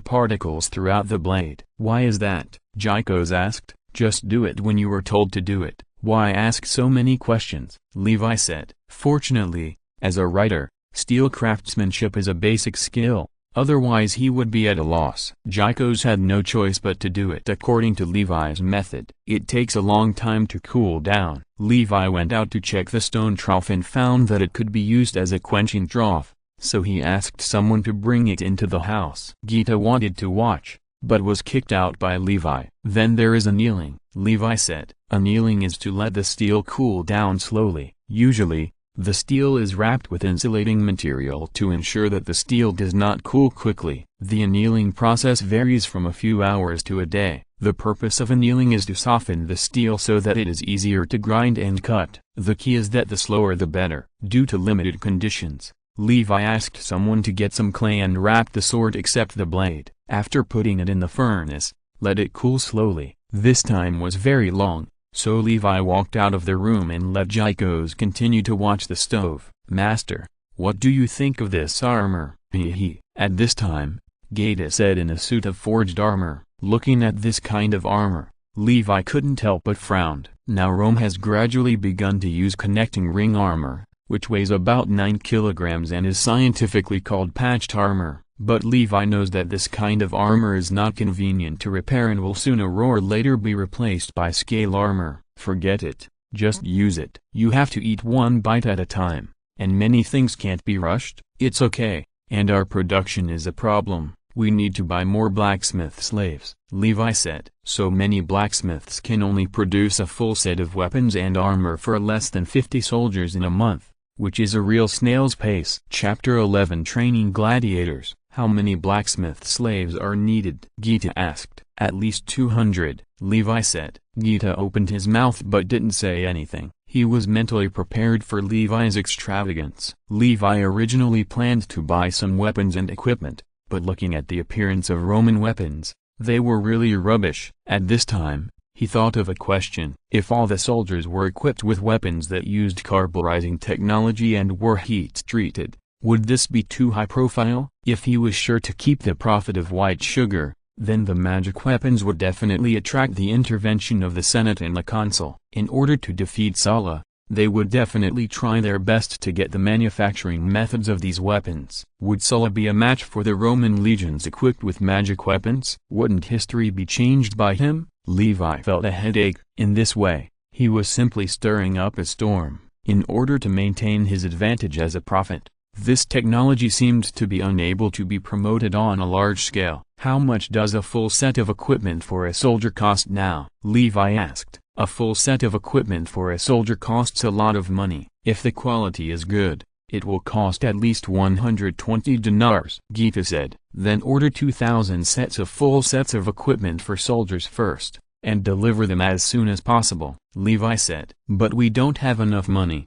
particles throughout the blade. "Why is that?" Gycos asked. "Just do it when you were told to do it. Why ask so many questions?" Levi said. "Fortunately, as a writer, steel craftsmanship is a basic skill. Otherwise he would be at a loss." Gycos had no choice but to do it according to Levi's method. It takes a long time to cool down. Levi went out to check the stone trough and found that it could be used as a quenching trough, so he asked someone to bring it into the house. Gita wanted to watch, but was kicked out by Levi. "Then there is annealing," Levi said. Annealing is to let the steel cool down slowly. Usually, the steel is wrapped with insulating material to ensure that the steel does not cool quickly. The annealing process varies from a few hours to a day. The purpose of annealing is to soften the steel so that it is easier to grind and cut. The key is that the slower the better. Due to limited conditions, Levi asked someone to get some clay and wrap the sword except the blade. After putting it in the furnace, let it cool slowly. This time was very long, so Levi walked out of the room and let Gycos continue to watch the stove. "Master, what do you think of this armor?" He. At this time, Gita said in a suit of forged armor. Looking at this kind of armor, Levi couldn't help but frowned. Now Rome has gradually begun to use connecting ring armor, which weighs about 9 kilograms and is scientifically called patched armor. But Levi knows that this kind of armor is not convenient to repair and will sooner or later be replaced by scale armor. "Forget it, just use it. You have to eat one bite at a time, and many things can't be rushed." "It's okay, and our production is a problem. We need to buy more blacksmith slaves," Levi said. "So many blacksmiths can only produce a full set of weapons and armor for less than 50 soldiers in a month, which is a real snail's pace." Chapter 11 Training Gladiators. "How many blacksmith slaves are needed?" Gita asked. "At least 200, Levi said. Gita opened his mouth but didn't say anything. He was mentally prepared for Levi's extravagance. Levi originally planned to buy some weapons and equipment, but looking at the appearance of Roman weapons, they were really rubbish. At this time, He thought of a question. If all the soldiers were equipped with weapons that used carburizing technology and were heat-treated, would this be too high profile? If he was sure to keep the profit of white sugar, then the magic weapons would definitely attract the intervention of the Senate and the Consul. In order to defeat Sulla, they would definitely try their best to get the manufacturing methods of these weapons. Would Sulla be a match for the Roman legions equipped with magic weapons? Wouldn't history be changed by him? Levi felt a headache. In this way, he was simply stirring up a storm, in order to maintain his advantage as a prophet. This technology seemed to be unable to be promoted on a large scale. How much does a full set of equipment for a soldier cost now? Levi asked. A full set of equipment for a soldier costs a lot of money. If the quality is good, it will cost at least 120 dinars. Gita said. Then order 2,000 sets of full sets of equipment for soldiers first, and deliver them as soon as possible. Levi said. But we don't have enough money.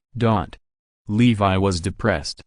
Levi was depressed.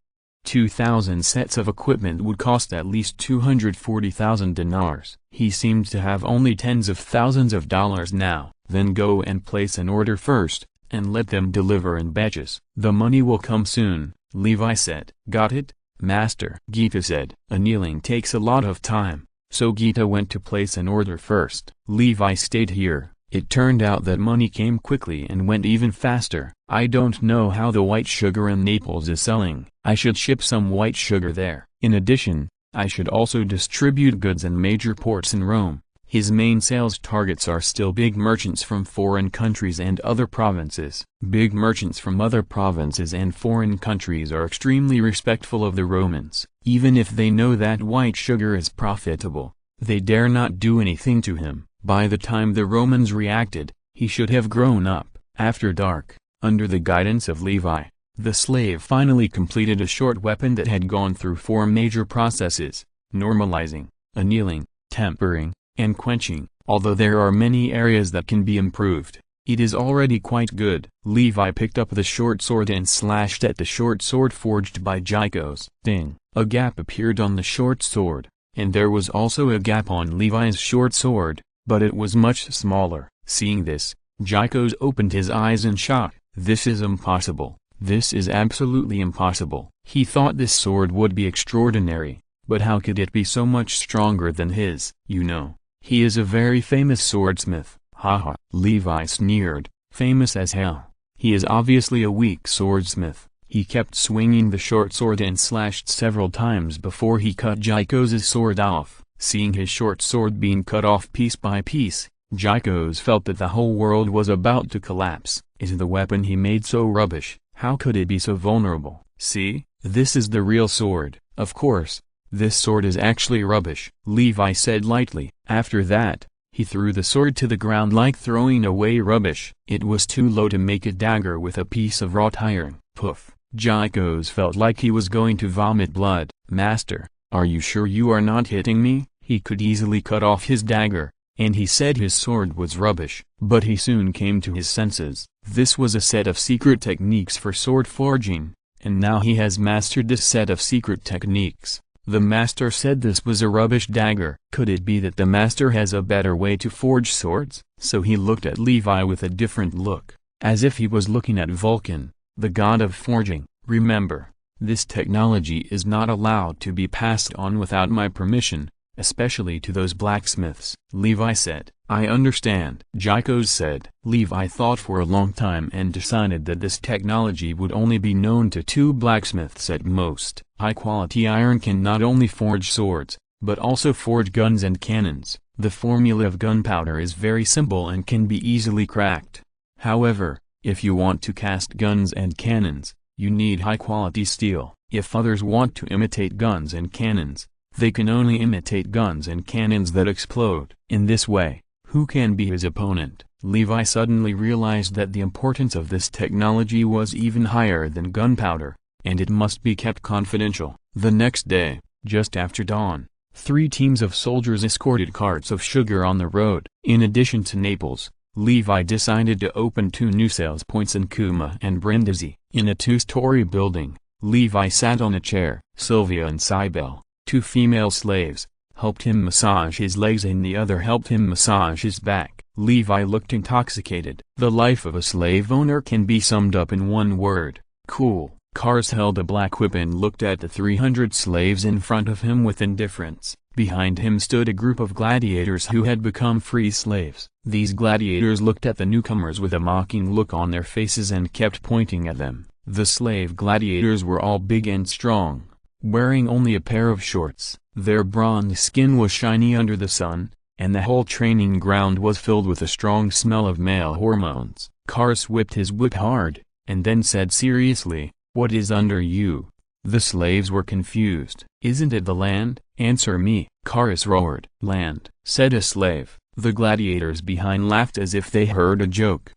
2,000 sets of equipment would cost at least 240,000 dinars. He seemed to have only tens of thousands of dollars now. Then go and place an order first, and let them deliver in batches. The money will come soon, Levi said. Got it, master? Gita said. Annealing takes a lot of time, so Gita went to place an order first. Levi stayed here. It turned out that money came quickly and went even faster. I don't know how the white sugar in Naples is selling. I should ship some white sugar there. In addition, I should also distribute goods in major ports in Rome. His main sales targets are still big merchants from foreign countries and other provinces. Big merchants from other provinces and foreign countries are extremely respectful of the Romans. Even if they know that white sugar is profitable, they dare not do anything to him. By the time the Romans reacted, he should have grown up. After dark, under the guidance of Levi, the slave finally completed a short weapon that had gone through 4 major processes: normalizing, annealing, tempering, and quenching. Although there are many areas that can be improved, it is already quite good. Levi picked up the short sword and slashed at the short sword forged by Jikos. Ding! A gap appeared on the short sword, and there was also a gap on Levi's short sword, but it was much smaller. Seeing this, Jikos opened his eyes in shock. This is impossible. This is absolutely impossible. He thought this sword would be extraordinary, but how could it be so much stronger than his? You know, he is a very famous swordsmith. Haha. Levi sneered. Famous as hell. He is obviously a weak swordsmith. He kept swinging the short sword and slashed several times before he cut Jikos' sword off. Seeing his short sword being cut off piece by piece, Jikos felt that the whole world was about to collapse. Is the weapon he made so rubbish? How could it be so vulnerable? See, this is the real sword. Of course, this sword is actually rubbish, Levi said lightly. After that, he threw the sword to the ground like throwing away rubbish. It was too low to make a dagger with a piece of wrought iron. Poof! Jikos felt like he was going to vomit blood. Master, are you sure you are not hitting me? He could easily cut off his dagger, and he said his sword was rubbish. But he soon came to his senses. This was a set of secret techniques for sword forging, and now he has mastered this set of secret techniques. The master said this was a rubbish dagger. Could it be that the master has a better way to forge swords? So he looked at Levi with a different look, as if he was looking at Vulcan, the god of forging. Remember, this technology is not allowed to be passed on without my permission, especially to those blacksmiths. Levi said. I understand. Jikos said. Levi thought for a long time and decided that this technology would only be known to 2 blacksmiths at most. High-quality iron can not only forge swords, but also forge guns and cannons. The formula of gunpowder is very simple and can be easily cracked. However, if you want to cast guns and cannons, you need high-quality steel. If others want to imitate guns and cannons, they can only imitate guns and cannons that explode. In this way, who can be his opponent? Levi suddenly realized that the importance of this technology was even higher than gunpowder, and it must be kept confidential. The next day, just after dawn, 3 teams of soldiers escorted carts of sugar on the road. In addition to Naples, Levi decided to open 2 new sales points in Cuma and Brindisi. In a 2-story building, Levi sat on a chair. Sylvia and Cybele, 2 female slaves, helped him massage his legs and the other helped him massage his back. Levi looked intoxicated. The life of a slave owner can be summed up in one word: cool. Kars held a black whip and looked at the 300 slaves in front of him with indifference. Behind him stood a group of gladiators who had become free slaves. These gladiators looked at the newcomers with a mocking look on their faces and kept pointing at them. The slave gladiators were all big and strong, wearing only a pair of shorts. Their bronze skin was shiny under the sun, and the whole training ground was filled with a strong smell of male hormones. Kars whipped his whip hard, and then said seriously, "What is under you?" The slaves were confused. "Isn't it the land? Answer me." Kars roared. "Land," said a slave. The gladiators behind laughed as if they heard a joke.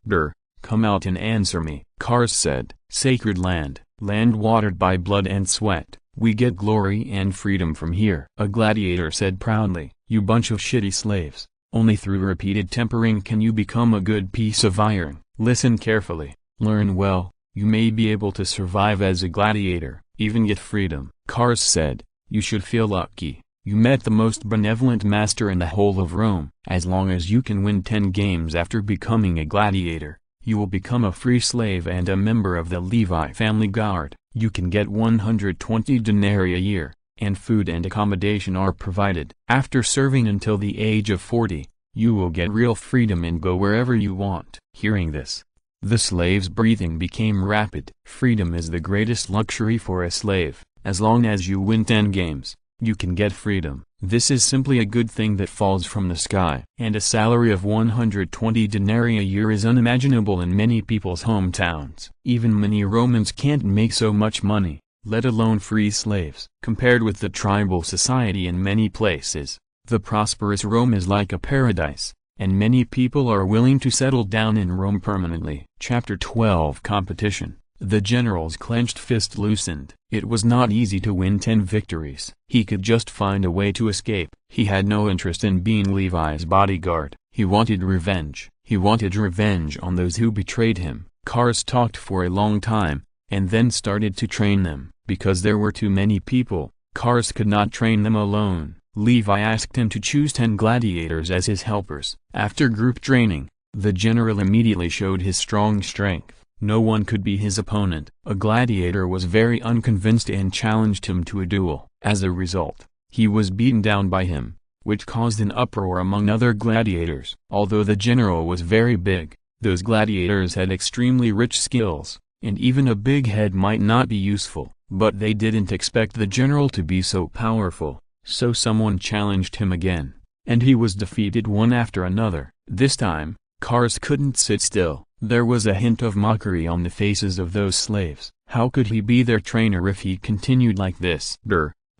"Come out and answer me." Kars said, "Sacred land, land watered by blood and sweat. We get glory and freedom from here." A gladiator said proudly, "You bunch of shitty slaves, only through repeated tempering can you become a good piece of iron. Listen carefully, learn well. You may be able to survive as a gladiator, even get freedom." Kars said, "You should feel lucky. You met the most benevolent master in the whole of Rome. As long as you can win 10 games after becoming a gladiator, you will become a free slave and a member of the Levi family guard. You can get 120 denarii a year, and food and accommodation are provided. After serving until the age of 40, you will get real freedom and go wherever you want." Hearing this, the slave's breathing became rapid. Freedom is the greatest luxury for a slave. As long as you win 10 games, you can get freedom. This is simply a good thing that falls from the sky. And a salary of 120 denarii a year is unimaginable in many people's hometowns. Even many Romans can't make so much money, let alone free slaves. Compared with the tribal society in many places, the prosperous Rome is like a paradise, and many people are willing to settle down in Rome permanently. Chapter 12 Competition. The general's clenched fist loosened. It was not easy to win 10 victories. He could just find a way to escape. He had no interest in being Levi's bodyguard. He wanted revenge. He wanted revenge on those who betrayed him. Kars talked for a long time, and then started to train them. Because there were too many people, Kars could not train them alone. Levi asked him to choose 10 gladiators as his helpers. After group training, the general immediately showed his strong strength. No one could be his opponent. A gladiator was very unconvinced and challenged him to a duel. As a result, he was beaten down by him, which caused an uproar among other gladiators. Although the general was very big, those gladiators had extremely rich skills, and even a big head might not be useful. But they didn't expect the general to be so powerful, so someone challenged him again, and he was defeated one after another. This time, Kars couldn't sit still. There was a hint of mockery on the faces of those slaves. How could he be their trainer if he continued like this?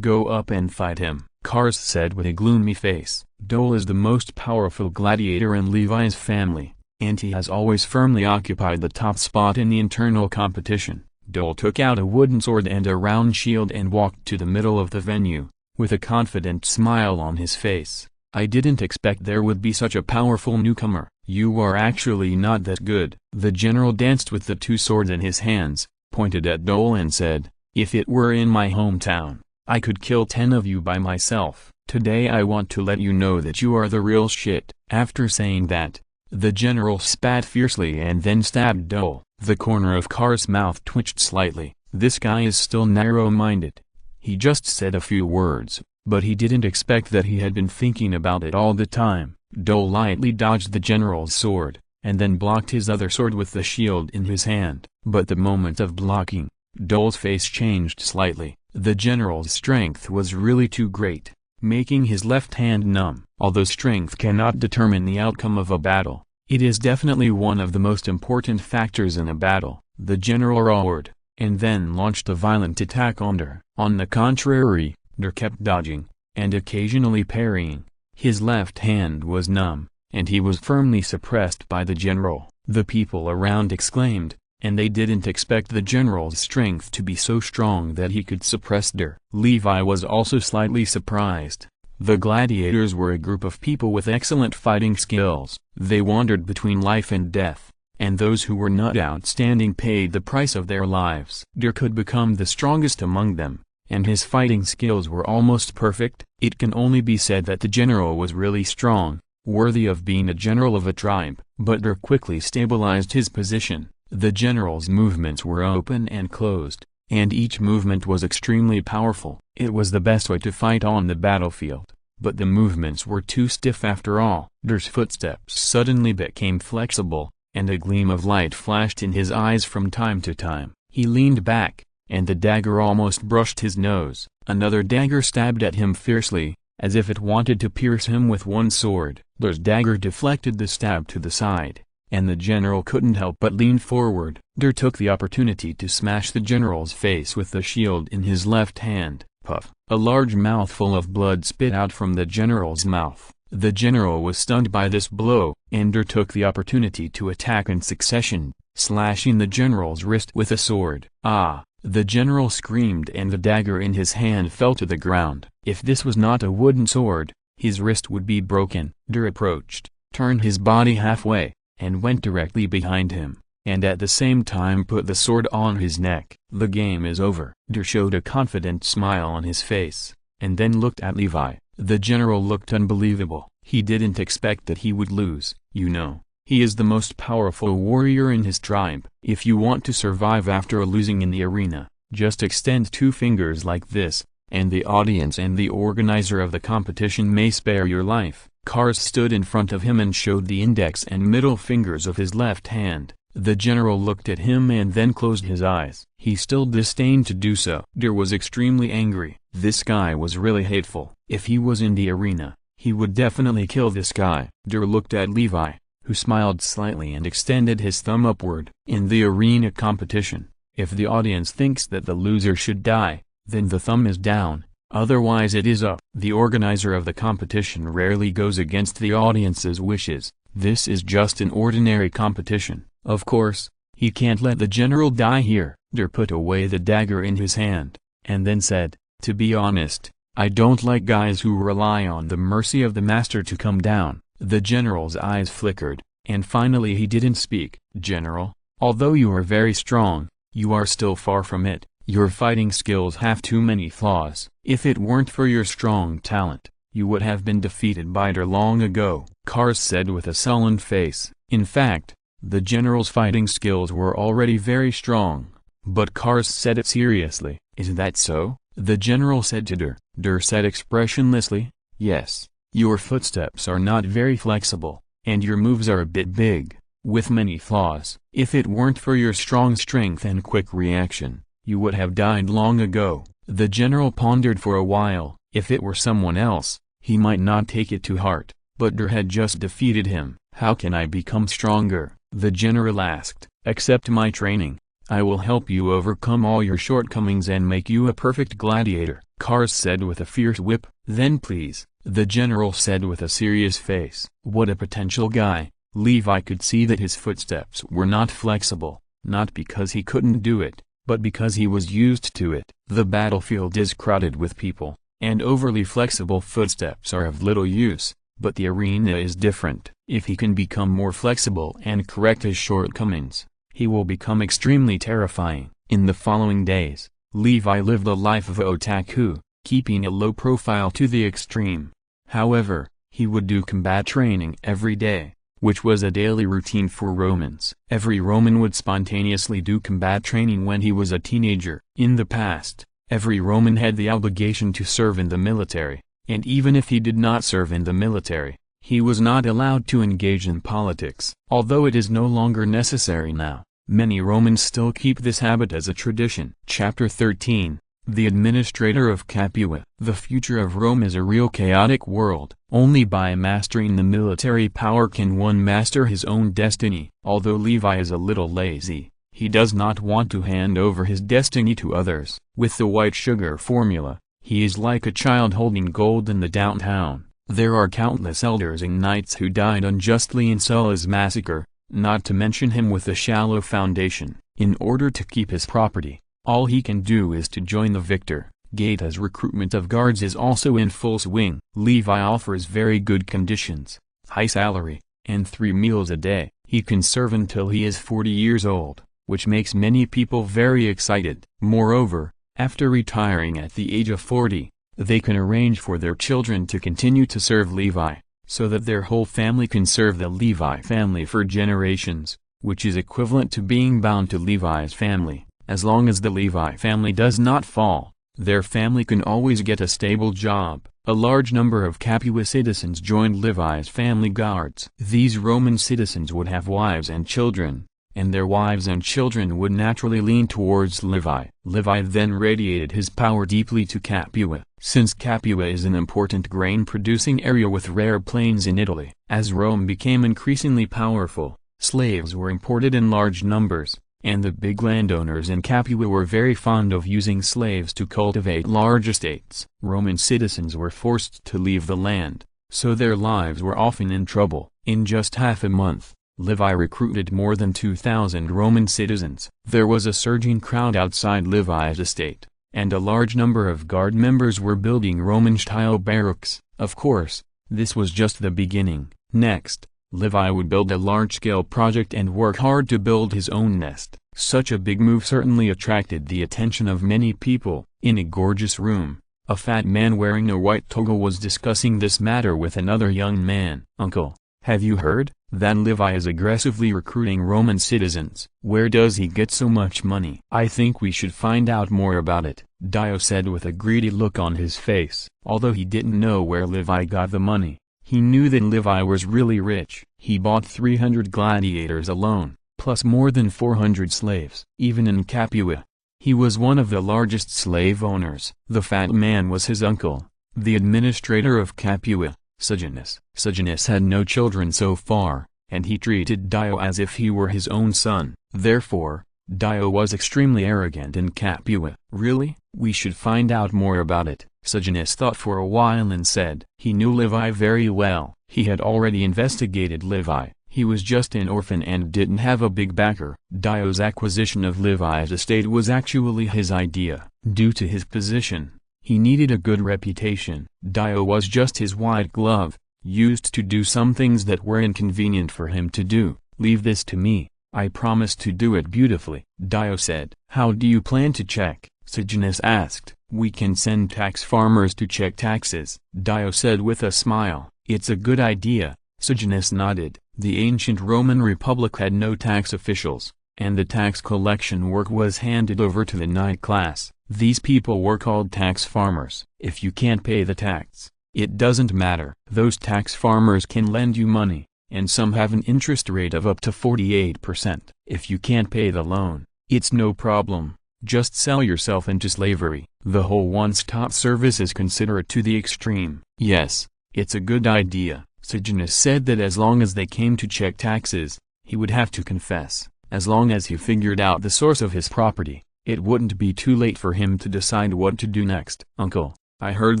Go up and fight him, Kars said with a gloomy face. Dole is the most powerful gladiator in Levi's family, and he has always firmly occupied the top spot in the internal competition. Dole took out a wooden sword and a round shield and walked to the middle of the venue, with a confident smile on his face. "I didn't expect there would be such a powerful newcomer. You are actually not that good." The general danced with the 2 swords in his hands, pointed at Dole and said, "If it were in my hometown, I could kill 10 of you by myself. Today I want to let you know that you are the real shit." After saying that, the general spat fiercely and then stabbed Dole. The corner of Kars' mouth twitched slightly. This guy is still narrow-minded. He just said a few words, but he didn't expect that he had been thinking about it all the time. Dole lightly dodged the general's sword, and then blocked his other sword with the shield in his hand. But the moment of blocking, Dole's face changed slightly. The general's strength was really too great, making his left hand numb. Although strength cannot determine the outcome of a battle, it is definitely one of the most important factors in a battle. The general roared, and then launched a violent attack on Der. On the contrary, Der kept dodging, and occasionally parrying. His left hand was numb, and he was firmly suppressed by the general. The people around exclaimed, and they didn't expect the general's strength to be so strong that he could suppress Der. Levi was also slightly surprised. The gladiators were a group of people with excellent fighting skills. They wandered between life and death, and those who were not outstanding paid the price of their lives. Der could become the strongest among them, and his fighting skills were almost perfect. It can only be said that the general was really strong, worthy of being a general of a tribe. But Der quickly stabilized his position. The general's movements were open and closed, and each movement was extremely powerful. It was the best way to fight on the battlefield, but the movements were too stiff after all. Der's footsteps suddenly became flexible, and a gleam of light flashed in his eyes from time to time. He leaned back, and the dagger almost brushed his nose. Another dagger stabbed at him fiercely, as if it wanted to pierce him with one sword. Der's dagger deflected the stab to the side, and the general couldn't help but lean forward. Der took the opportunity to smash the general's face with the shield in his left hand. Puff! A large mouthful of blood spit out from the general's mouth. The general was stunned by this blow, and Der took the opportunity to attack in succession, slashing the general's wrist with a sword. Ah! The general screamed and the dagger in his hand fell to the ground. If this was not a wooden sword, his wrist would be broken. Der approached, turned his body halfway, and went directly behind him, and at the same time put the sword on his neck. The game is over. Der showed a confident smile on his face, and then looked at Levi. The general looked unbelievable. He didn't expect that he would lose. You know, he is the most powerful warrior in his tribe. If you want to survive after losing in the arena, just extend two fingers like this, and the audience and the organizer of the competition may spare your life. Kars stood in front of him and showed the index and middle fingers of his left hand. The general looked at him and then closed his eyes. He still disdained to do so. Der was extremely angry. This guy was really hateful. If he was in the arena, he would definitely kill this guy. Der looked at Levi, who smiled slightly and extended his thumb upward. In the arena competition, if the audience thinks that the loser should die, then the thumb is down, otherwise it is up. The organizer of the competition rarely goes against the audience's wishes. This is just an ordinary competition. Of course, he can't let the general die here. Der put away the dagger in his hand, and then said, "To be honest, I don't like guys who rely on the mercy of the master to come down." The general's eyes flickered, and finally he didn't speak. "General, although you are very strong, you are still far from it. Your fighting skills have too many flaws. If it weren't for your strong talent, you would have been defeated by Der long ago," Kars said with a sullen face. In fact, the general's fighting skills were already very strong, but Kars said it seriously. "Is that so?" the general said to Der. Der said expressionlessly, "Yes, your footsteps are not very flexible, and your moves are a bit big, with many flaws. If it weren't for your strong strength and quick reaction, you would have died long ago." The general pondered for a while. If it were someone else, he might not take it to heart, but Der had just defeated him. "How can I become stronger?" the general asked. "Accept my training. I will help you overcome all your shortcomings and make you a perfect gladiator," Kars said with a fierce whip. "Then please," the general said with a serious face. What a potential guy. Levi could see that his footsteps were not flexible, not because he couldn't do it, but because he was used to it. The battlefield is crowded with people, and overly flexible footsteps are of little use, but the arena is different. If he can become more flexible and correct his shortcomings, he will become extremely terrifying. In the following days, Levi lived a life of otaku, keeping a low profile to the extreme. However, he would do combat training every day, which was a daily routine for Romans. Every Roman would spontaneously do combat training when he was a teenager. In the past, every Roman had the obligation to serve in the military, and even if he did not serve in the military, he was not allowed to engage in politics. Although it is no longer necessary now, many Romans still keep this habit as a tradition. Chapter 13, The Administrator of Capua. The future of Rome is a real chaotic world. Only by mastering the military power can one master his own destiny. Although Levi is a little lazy, he does not want to hand over his destiny to others. With the white sugar formula, he is like a child holding gold in the downtown. There are countless elders and knights who died unjustly in Sulla's massacre, not to mention him with a shallow foundation. In order to keep his property, all he can do is to join the victor. Gaeta's recruitment of guards is also in full swing. Levi offers very good conditions, high salary, and 3 meals a day. He can serve until he is 40 years old, which makes many people very excited. Moreover, after retiring at the age of 40, they can arrange for their children to continue to serve Levi. so that their whole family can serve the Levi family for generations, which is equivalent to being bound to Levi's family. As long as the Levi family does not fall, their family can always get a stable job. A large number of Capua citizens joined Levi's family guards. These Roman citizens would have wives and children, and their wives and children would naturally lean towards Levi. Levi then radiated his power deeply to Capua, since Capua is an important grain-producing area with rare plains in Italy. As Rome became increasingly powerful, slaves were imported in large numbers, and the big landowners in Capua were very fond of using slaves to cultivate large estates. Roman citizens were forced to leave the land, so their lives were often in trouble. In just half a month, Levi recruited more than 2,000 Roman citizens. There was a surging crowd outside Levi's estate, and a large number of guard members were building Roman-style barracks. Of course, this was just the beginning. Next, Levi would build a large-scale project and work hard to build his own nest. Such a big move certainly attracted the attention of many people. In a gorgeous room, a fat man wearing a white toga was discussing this matter with another young man. "Uncle, have you heard that Levi is aggressively recruiting Roman citizens? Where does he get so much money?" "I think we should find out more about it," Dio said with a greedy look on his face. Although he didn't know where Levi got the money, he knew that Levi was really rich. He bought 300 gladiators alone, plus more than 400 slaves. Even in Capua, he was one of the largest slave owners. The fat man was his uncle, the administrator of Capua, Sejanus. Sejanus had no children so far, and he treated Dio as if he were his own son. Therefore, Dio was extremely arrogant in Capua. "Really? We should find out more about it." Sejanus thought for a while and said. He knew Levi very well. He had already investigated Levi. He was just an orphan and didn't have a big backer. Dio's acquisition of Levi's estate was actually his idea. Due to his position, he needed a good reputation. Dio was just his white glove, used to do some things that were inconvenient for him to do. "Leave this to me. I promise to do it beautifully," Dio said. "How do you plan to check?" Sejanus asked. "We can send tax farmers to check taxes," Dio said with a smile. "It's a good idea." Sejanus nodded. The ancient Roman Republic had no tax officials, and the tax collection work was handed over to the knight class. These people were called tax farmers. If you can't pay the tax, it doesn't matter. Those tax farmers can lend you money, and some have an interest rate of up to 48%. If you can't pay the loan, it's no problem. Just sell yourself into slavery. The whole one-stop service is considerate to the extreme. "Yes, it's a good idea." Sejanus said that as long as they came to check taxes, he would have to confess. As long as he figured out the source of his property, it wouldn't be too late for him to decide what to do next. "Uncle, I heard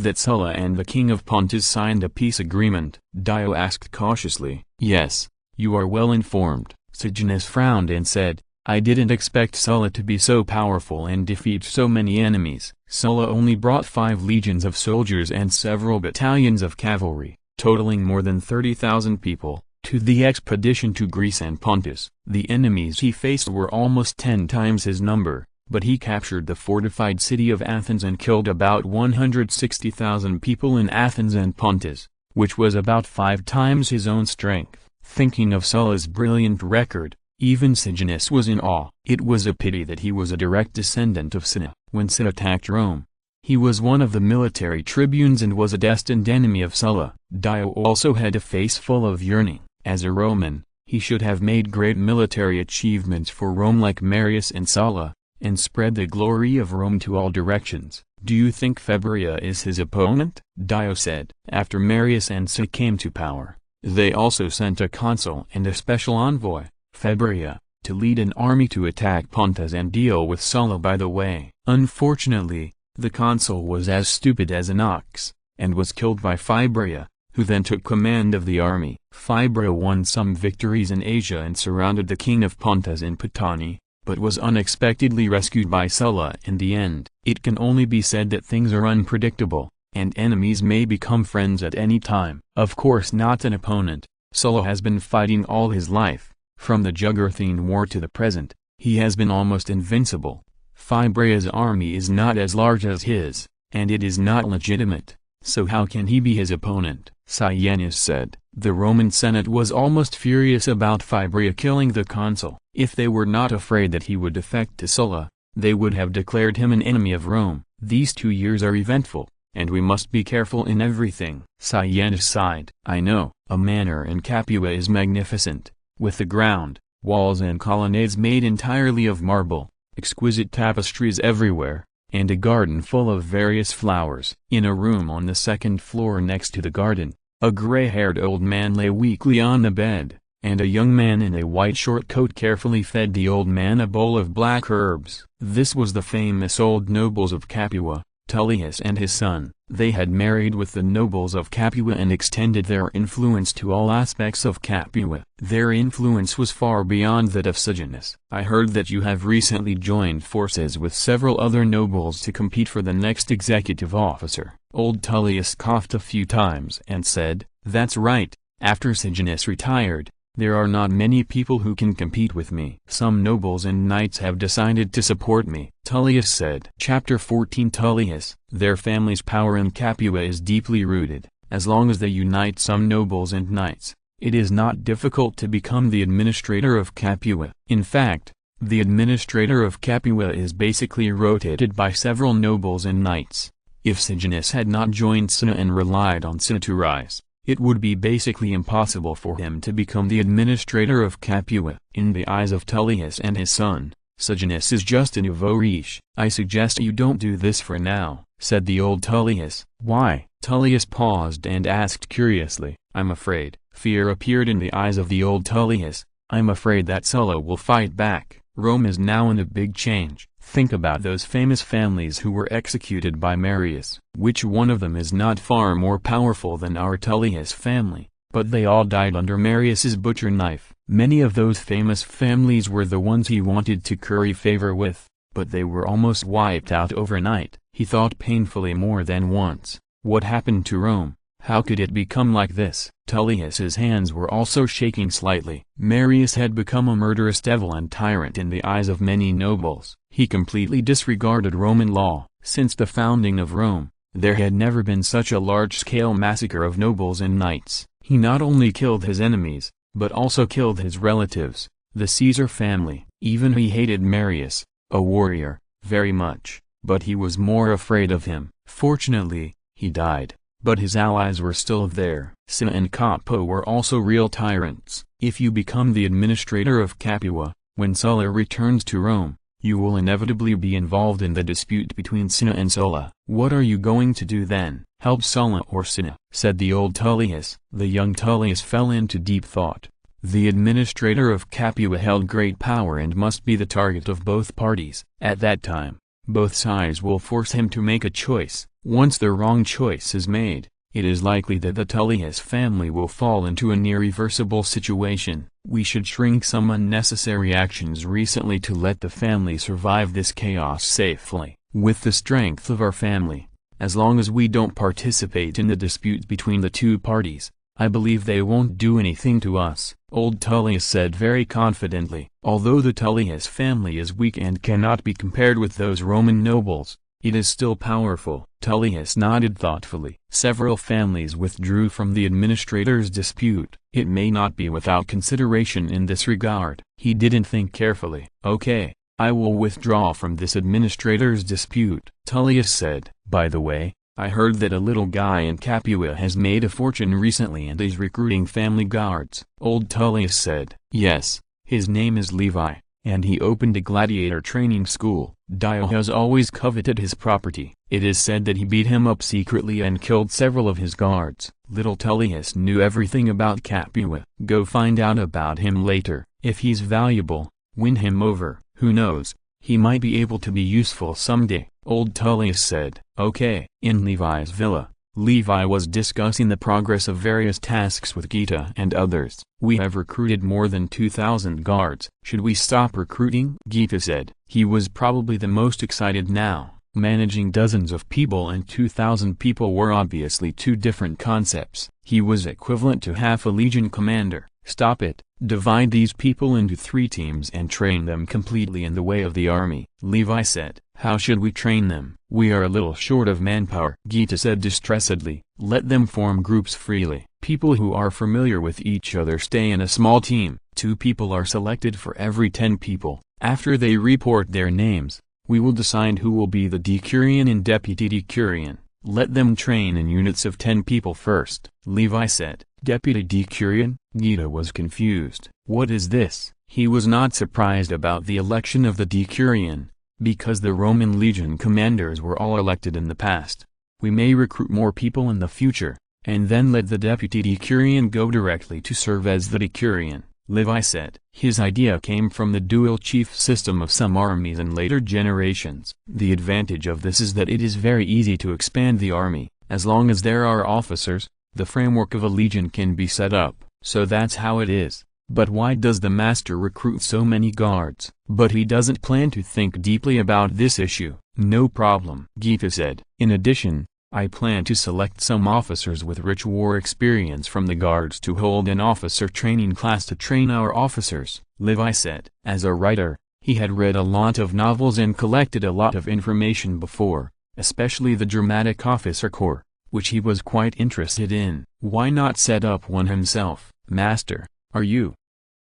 that Sulla and the king of Pontus signed a peace agreement," Dio asked cautiously. "Yes, you are well informed." Sejanus frowned and said, "I didn't expect Sulla to be so powerful and defeat so many enemies." Sulla only brought 5 legions of soldiers and several battalions of cavalry, totaling more than 30,000 people, to the expedition to Greece and Pontus. The enemies he faced were almost 10 times his number, but he captured the fortified city of Athens and killed about 160,000 people in Athens and Pontus, which was about 5 times his own strength. Thinking of Sulla's brilliant record, even Sejanus was in awe. It was a pity that he was a direct descendant of Cinna. When Cinna attacked Rome, he was one of the military tribunes and was a destined enemy of Sulla. Dio also had a face full of yearning. As a Roman, he should have made great military achievements for Rome like Marius and Sulla, and spread the glory of Rome to all directions. "Do you think Febria is his opponent?" Dio said. After Marius and Sulla came to power, they also sent a consul and a special envoy, Febria, to lead an army to attack Pontus and deal with Sulla by the way. Unfortunately, the consul was as stupid as an ox, and was killed by Febria, who then took command of the army. Febria won some victories in Asia and surrounded the king of Pontus in Patani, but was unexpectedly rescued by Sulla in the end. It can only be said that things are unpredictable, and enemies may become friends at any time. Of course not an opponent. Sulla has been fighting all his life. From the Jugurthine War to the present, he has been almost invincible. Febria's army is not as large as his, and it is not legitimate. So how can he be his opponent? Cyanus said. The Roman Senate was almost furious about Fibria killing the consul. If they were not afraid that he would defect to Sulla, they would have declared him an enemy of Rome. These 2 years are eventful, and we must be careful in everything. Cyanus sighed. I know, a manor in Capua is magnificent, with the ground, walls and colonnades made entirely of marble, exquisite tapestries everywhere, and a garden full of various flowers. In a room on the 2nd floor next to the garden, a gray-haired old man lay weakly on the bed, and a young man in a white short coat carefully fed the old man a bowl of black herbs. This was the famous old nobles of Capua, Tullius and his son. They had married with the nobles of Capua and extended their influence to all aspects of Capua. Their influence was far beyond that of Sejanus. I heard that you have recently joined forces with several other nobles to compete for the next executive officer. Old Tullius coughed a few times and said, That's right, after Sejanus retired, there are not many people who can compete with me. Some nobles and knights have decided to support me, Tullius said. Chapter 14 Tullius, their family's power in Capua is deeply rooted. As long as they unite some nobles and knights, it is not difficult to become the administrator of Capua. In fact, the administrator of Capua is basically rotated by several nobles and knights. If Sejanus had not joined Cinna and relied on Cinna to rise, it would be basically impossible for him to become the administrator of Capua. In the eyes of Tullius and his son, Sejanus is just a nouveau riche. I suggest you don't do this for now, said the old Tullius. Why? Tullius paused and asked curiously. I'm afraid. Fear appeared in the eyes of the old Tullius. I'm afraid that Sulla will fight back. Rome is now in a big change. Think about those famous families who were executed by Marius. Which one of them is not far more powerful than our Tullius family? But they all died under Marius's butcher knife. Many of those famous families were the ones he wanted to curry favor with, but they were almost wiped out overnight. He thought painfully more than once. What happened to Rome? How could it become like this? Tullius's hands were also shaking slightly. Marius had become a murderous devil and tyrant in the eyes of many nobles. He completely disregarded Roman law. Since the founding of Rome, there had never been such a large-scale massacre of nobles and knights. He not only killed his enemies, but also killed his relatives, the Caesar family. Even he hated Marius, a warrior, very much, but he was more afraid of him. Fortunately, he died. But his allies were still there. Cinna and Capo were also real tyrants. If you become the administrator of Capua, when Sulla returns to Rome, you will inevitably be involved in the dispute between Cinna and Sulla. What are you going to do then? Help Sulla or Cinna? Said the old Tullius. The young Tullius fell into deep thought. The administrator of Capua held great power and must be the target of both parties. At that time, both sides will force him to make a choice. Once the wrong choice is made, it is likely that the Tullius family will fall into an irreversible situation. We should shrink some unnecessary actions recently to let the family survive this chaos safely. With the strength of our family, as long as we don't participate in the dispute between the two parties, I believe they won't do anything to us, old Tullius said very confidently. Although the Tullius family is weak and cannot be compared with those Roman nobles, it is still powerful. Tullius nodded thoughtfully. Several families withdrew from the administrator's dispute. It may not be without consideration in this regard. He didn't think carefully. Okay, I will withdraw from this administrator's dispute, Tullius said. By the way, I heard that a little guy in Capua has made a fortune recently and is recruiting family guards. Old Tullius said. Yes, his name is Levi, and he opened a gladiator training school. Dio has always coveted his property. It is said that he beat him up secretly and killed several of his guards. Little Tullius knew everything about Capua. Go find out about him later. If he's valuable, win him over. Who knows, he might be able to be useful someday, old Tullius said. Okay. In Levi's villa, Levi was discussing the progress of various tasks with Gita and others. We have recruited more than 2,000 guards. Should we stop recruiting? Gita said. He was probably the most excited now. Managing dozens of people and 2,000 people were obviously two different concepts. He was equivalent to half a legion commander. Stop it. Divide these people into 3 teams and train them completely in the way of the army. Levi said. How should we train them? We are a little short of manpower. Gita said distressedly. Let them form groups freely. People who are familiar with each other stay in a small team. 2 people are selected for every 10 people. After they report their names, we will decide who will be the decurion and deputy decurion. Let them train in units of 10 people first. Levi said. Deputy decurion? Gita was confused. What is this? He was not surprised about the election of the decurion, because the Roman legion commanders were all elected in the past. We may recruit more people in the future, and then let the deputy decurion go directly to serve as the decurion, Levi said. His idea came from the dual chief system of some armies in later generations. The advantage of this is that it is very easy to expand the army. As long as there are officers, the framework of a legion can be set up. So that's how it is. But why does the master recruit so many guards? But he doesn't plan to think deeply about this issue. No problem, Gita said. In addition, I plan to select some officers with rich war experience from the guards to hold an officer training class to train our officers, Levi said. As a writer, he had read a lot of novels and collected a lot of information before, especially the dramatic officer corps, which he was quite interested in. Why not set up one himself? Master, are you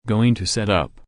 going to set up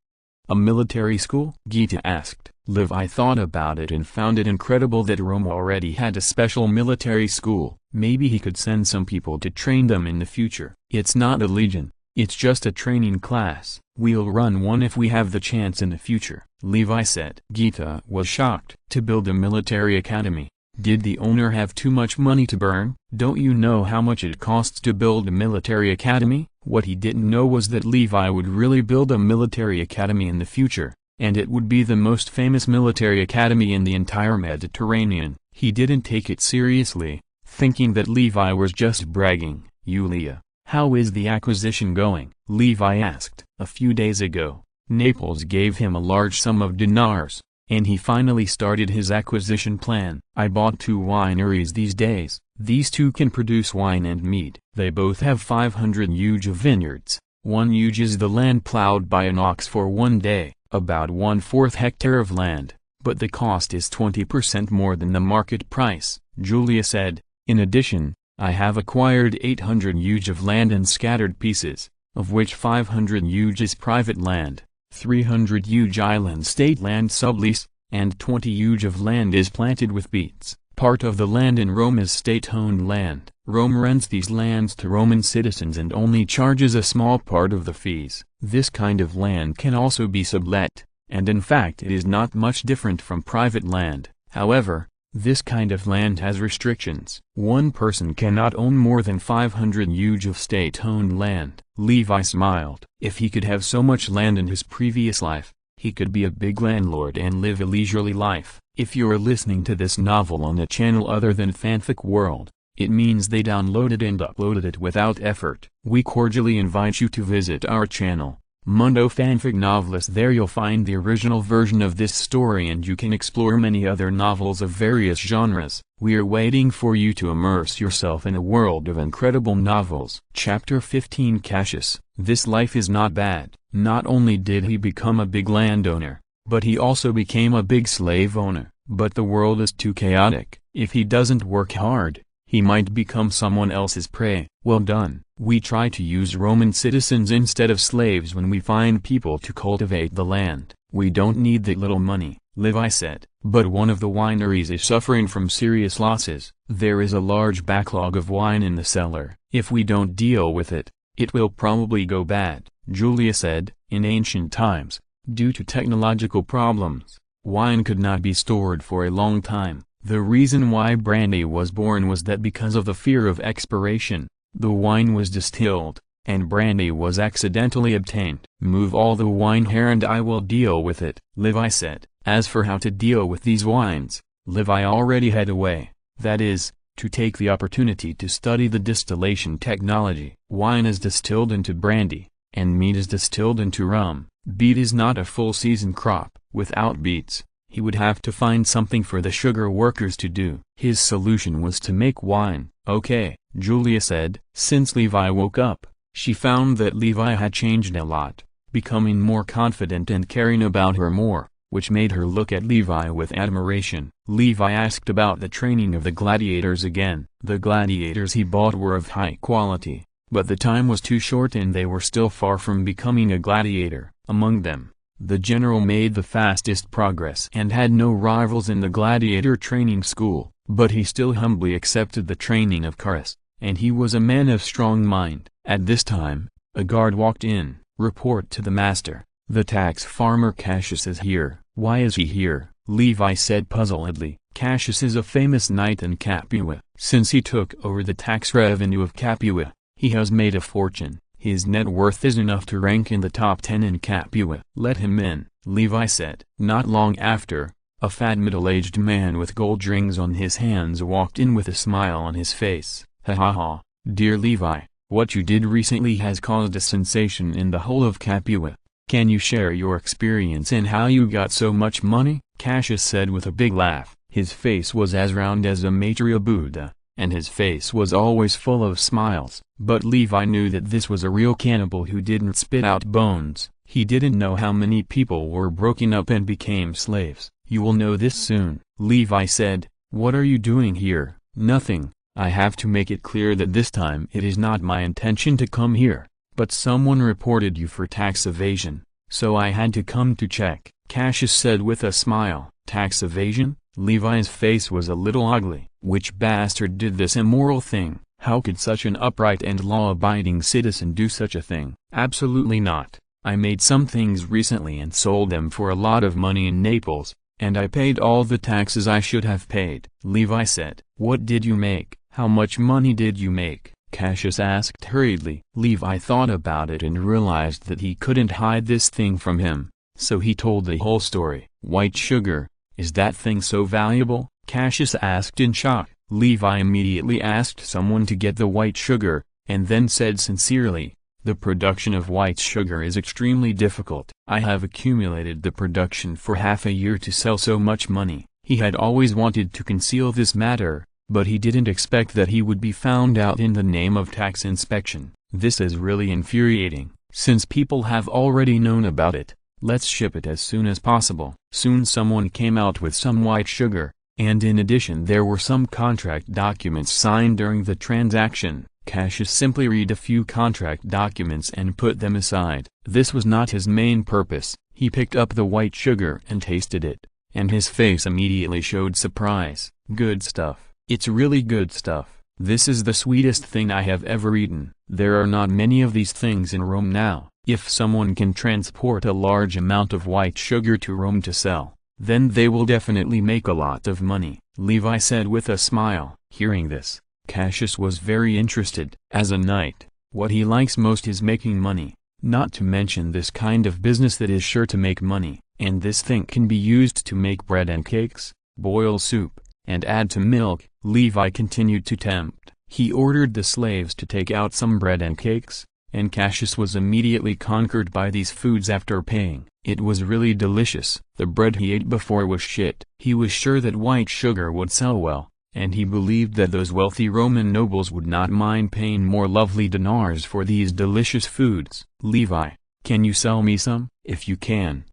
a military school? Gita asked. Levi thought about it and found it incredible that Rome already had a special military school. Maybe he could send some people to train them in the future. It's not a legion, it's just a training class. We'll run one if we have the chance in the future, Levi said. Gita was shocked. To build a military academy? Did the owner have too much money to burn? Don't you know how much it costs to build a military academy? What he didn't know was that Levi would really build a military academy in the future, and it would be the most famous military academy in the entire Mediterranean. He didn't take it seriously, thinking that Levi was just bragging. Yulia, how is the acquisition going? Levi asked. A few days ago, Naples gave him a large sum of dinars, and he finally started his acquisition plan. I bought 2 wineries these days. These 2 can produce wine and mead. They both have 500 huge of vineyards. 1 huge is the land plowed by an ox for 1 day, about 1/4 hectare of land, but the cost is 20% more than the market price, Julia said. In addition, I have acquired 800 huge of land in scattered pieces, of which 500 huge is private land, 300 huge island state land sublease, and 20 huge of land is planted with beets. Part of the land in Rome is state-owned land. Rome rents these lands to Roman citizens and only charges a small part of the fees. This kind of land can also be sublet, and in fact it is not much different from private land. However, this kind of land has restrictions. One person cannot own more than 500 huge of state-owned land. Levi smiled. If he could have so much land in his previous life, he could be a big landlord and live a leisurely life. If you're listening to this novel on a channel other than Fanfic World, it means they downloaded and uploaded it without effort. We cordially invite you to visit our channel, Mundo Fanfic Novelist. There you'll find the original version of this story and you can explore many other novels of various genres. We are waiting for you to immerse yourself in a world of incredible novels. Chapter 15 Cassius. This life is not bad. Not only did he become a big landowner, but he also became a big slave owner. But the world is too chaotic. If he doesn't work hard, he might become someone else's prey. Well done. We try to use Roman citizens instead of slaves when we find people to cultivate the land. We don't need that little money, Levi said. But one of the wineries is suffering from serious losses. There is a large backlog of wine in the cellar. If we don't deal with it, it will probably go bad, Julia said. In ancient times, due to technological problems, wine could not be stored for a long time. The reason why brandy was born was that because of the fear of expiration, the wine was distilled, and brandy was accidentally obtained. Move all the wine here and I will deal with it, Levi said. As for how to deal with these wines, Levi already had a way, that is, to take the opportunity to study the distillation technology. Wine is distilled into brandy, and mead is distilled into rum. Beet is not a full season crop. Without beets, he would have to find something for the sugar workers to do. His solution was to make wine. Okay, Julia said. Since Levi woke up, She found that Levi had changed a lot, becoming more confident and caring about her more, which made her look at Levi with admiration. Levi asked about the training of the gladiators again. The gladiators he bought were of high quality, but the time was too short and they were still far from becoming a gladiator. Among them, the general made the fastest progress and had no rivals in the gladiator training school, but he still humbly accepted the training of Carus, and he was a man of strong mind. At this time, a guard walked in. "Report to the master. The tax farmer Cassius is here." "Why is he here?" Levi said puzzledly. "Cassius is a famous knight in Capua. Since he took over the tax revenue of Capua, he has made a fortune. His net worth is enough to rank in the top 10 in Capua." "Let him in," Levi said. Not long after, a fat middle-aged man with gold rings on his hands walked in with a smile on his face. "Ha ha ha, dear Levi, what you did recently has caused a sensation in the whole of Capua. Can you share your experience and how you got so much money?" Cassius said with a big laugh. His face was as round as a Maitreya Buddha, and his face was always full of smiles. But Levi knew that this was a real cannibal who didn't spit out bones. He didn't know how many people were broken up and became slaves. "You will know this soon," Levi said. "What are you doing here?" "Nothing. I have to make it clear that this time it is not my intention to come here, but someone reported you for tax evasion, so I had to come to check," Cassius said with a smile. "Tax evasion?" Levi's face was a little ugly. "Which bastard did this immoral thing? How could such an upright and law-abiding citizen do such a thing?" "Absolutely not. I made some things recently and sold them for a lot of money in Naples, and I paid all the taxes I should have paid," Levi said. "What did you make? How much money did you make?" Cassius asked hurriedly. Levi thought about it and realized that he couldn't hide this thing from him, so he told the whole story. "White sugar, is that thing so valuable?" Cassius asked in shock. Levi immediately asked someone to get the white sugar, and then said sincerely, "The production of white sugar is extremely difficult. I have accumulated the production for half a year to sell so much money." He had always wanted to conceal this matter, but he didn't expect that he would be found out in the name of tax inspection. "This is really infuriating. Since people have already known about it, let's ship it as soon as possible." Soon someone came out with some white sugar, and in addition there were some contract documents signed during the transaction. Cassius simply read a few contract documents and put them aside. This was not his main purpose. He picked up the white sugar and tasted it, and his face immediately showed surprise. "Good stuff. It's really good stuff. This is the sweetest thing I have ever eaten." There are not many of these things in Rome now. If someone can transport a large amount of white sugar to Rome to sell, then they will definitely make a lot of money, Levi said with a smile. Hearing this, Cassius was very interested. As a knight, what he likes most is making money, not to mention this kind of business that is sure to make money, and this thing can be used to make bread and cakes, boil soup, and add to milk. Levi continued to tempt. He ordered the slaves to take out some bread and cakes, and Cassius was immediately conquered by these foods after paying. It was really delicious. The bread he ate before was shit. He was sure that white sugar would sell well, and he believed that those wealthy Roman nobles would not mind paying more lovely dinars for these delicious foods. "Levi, can you sell me some?" "If you can,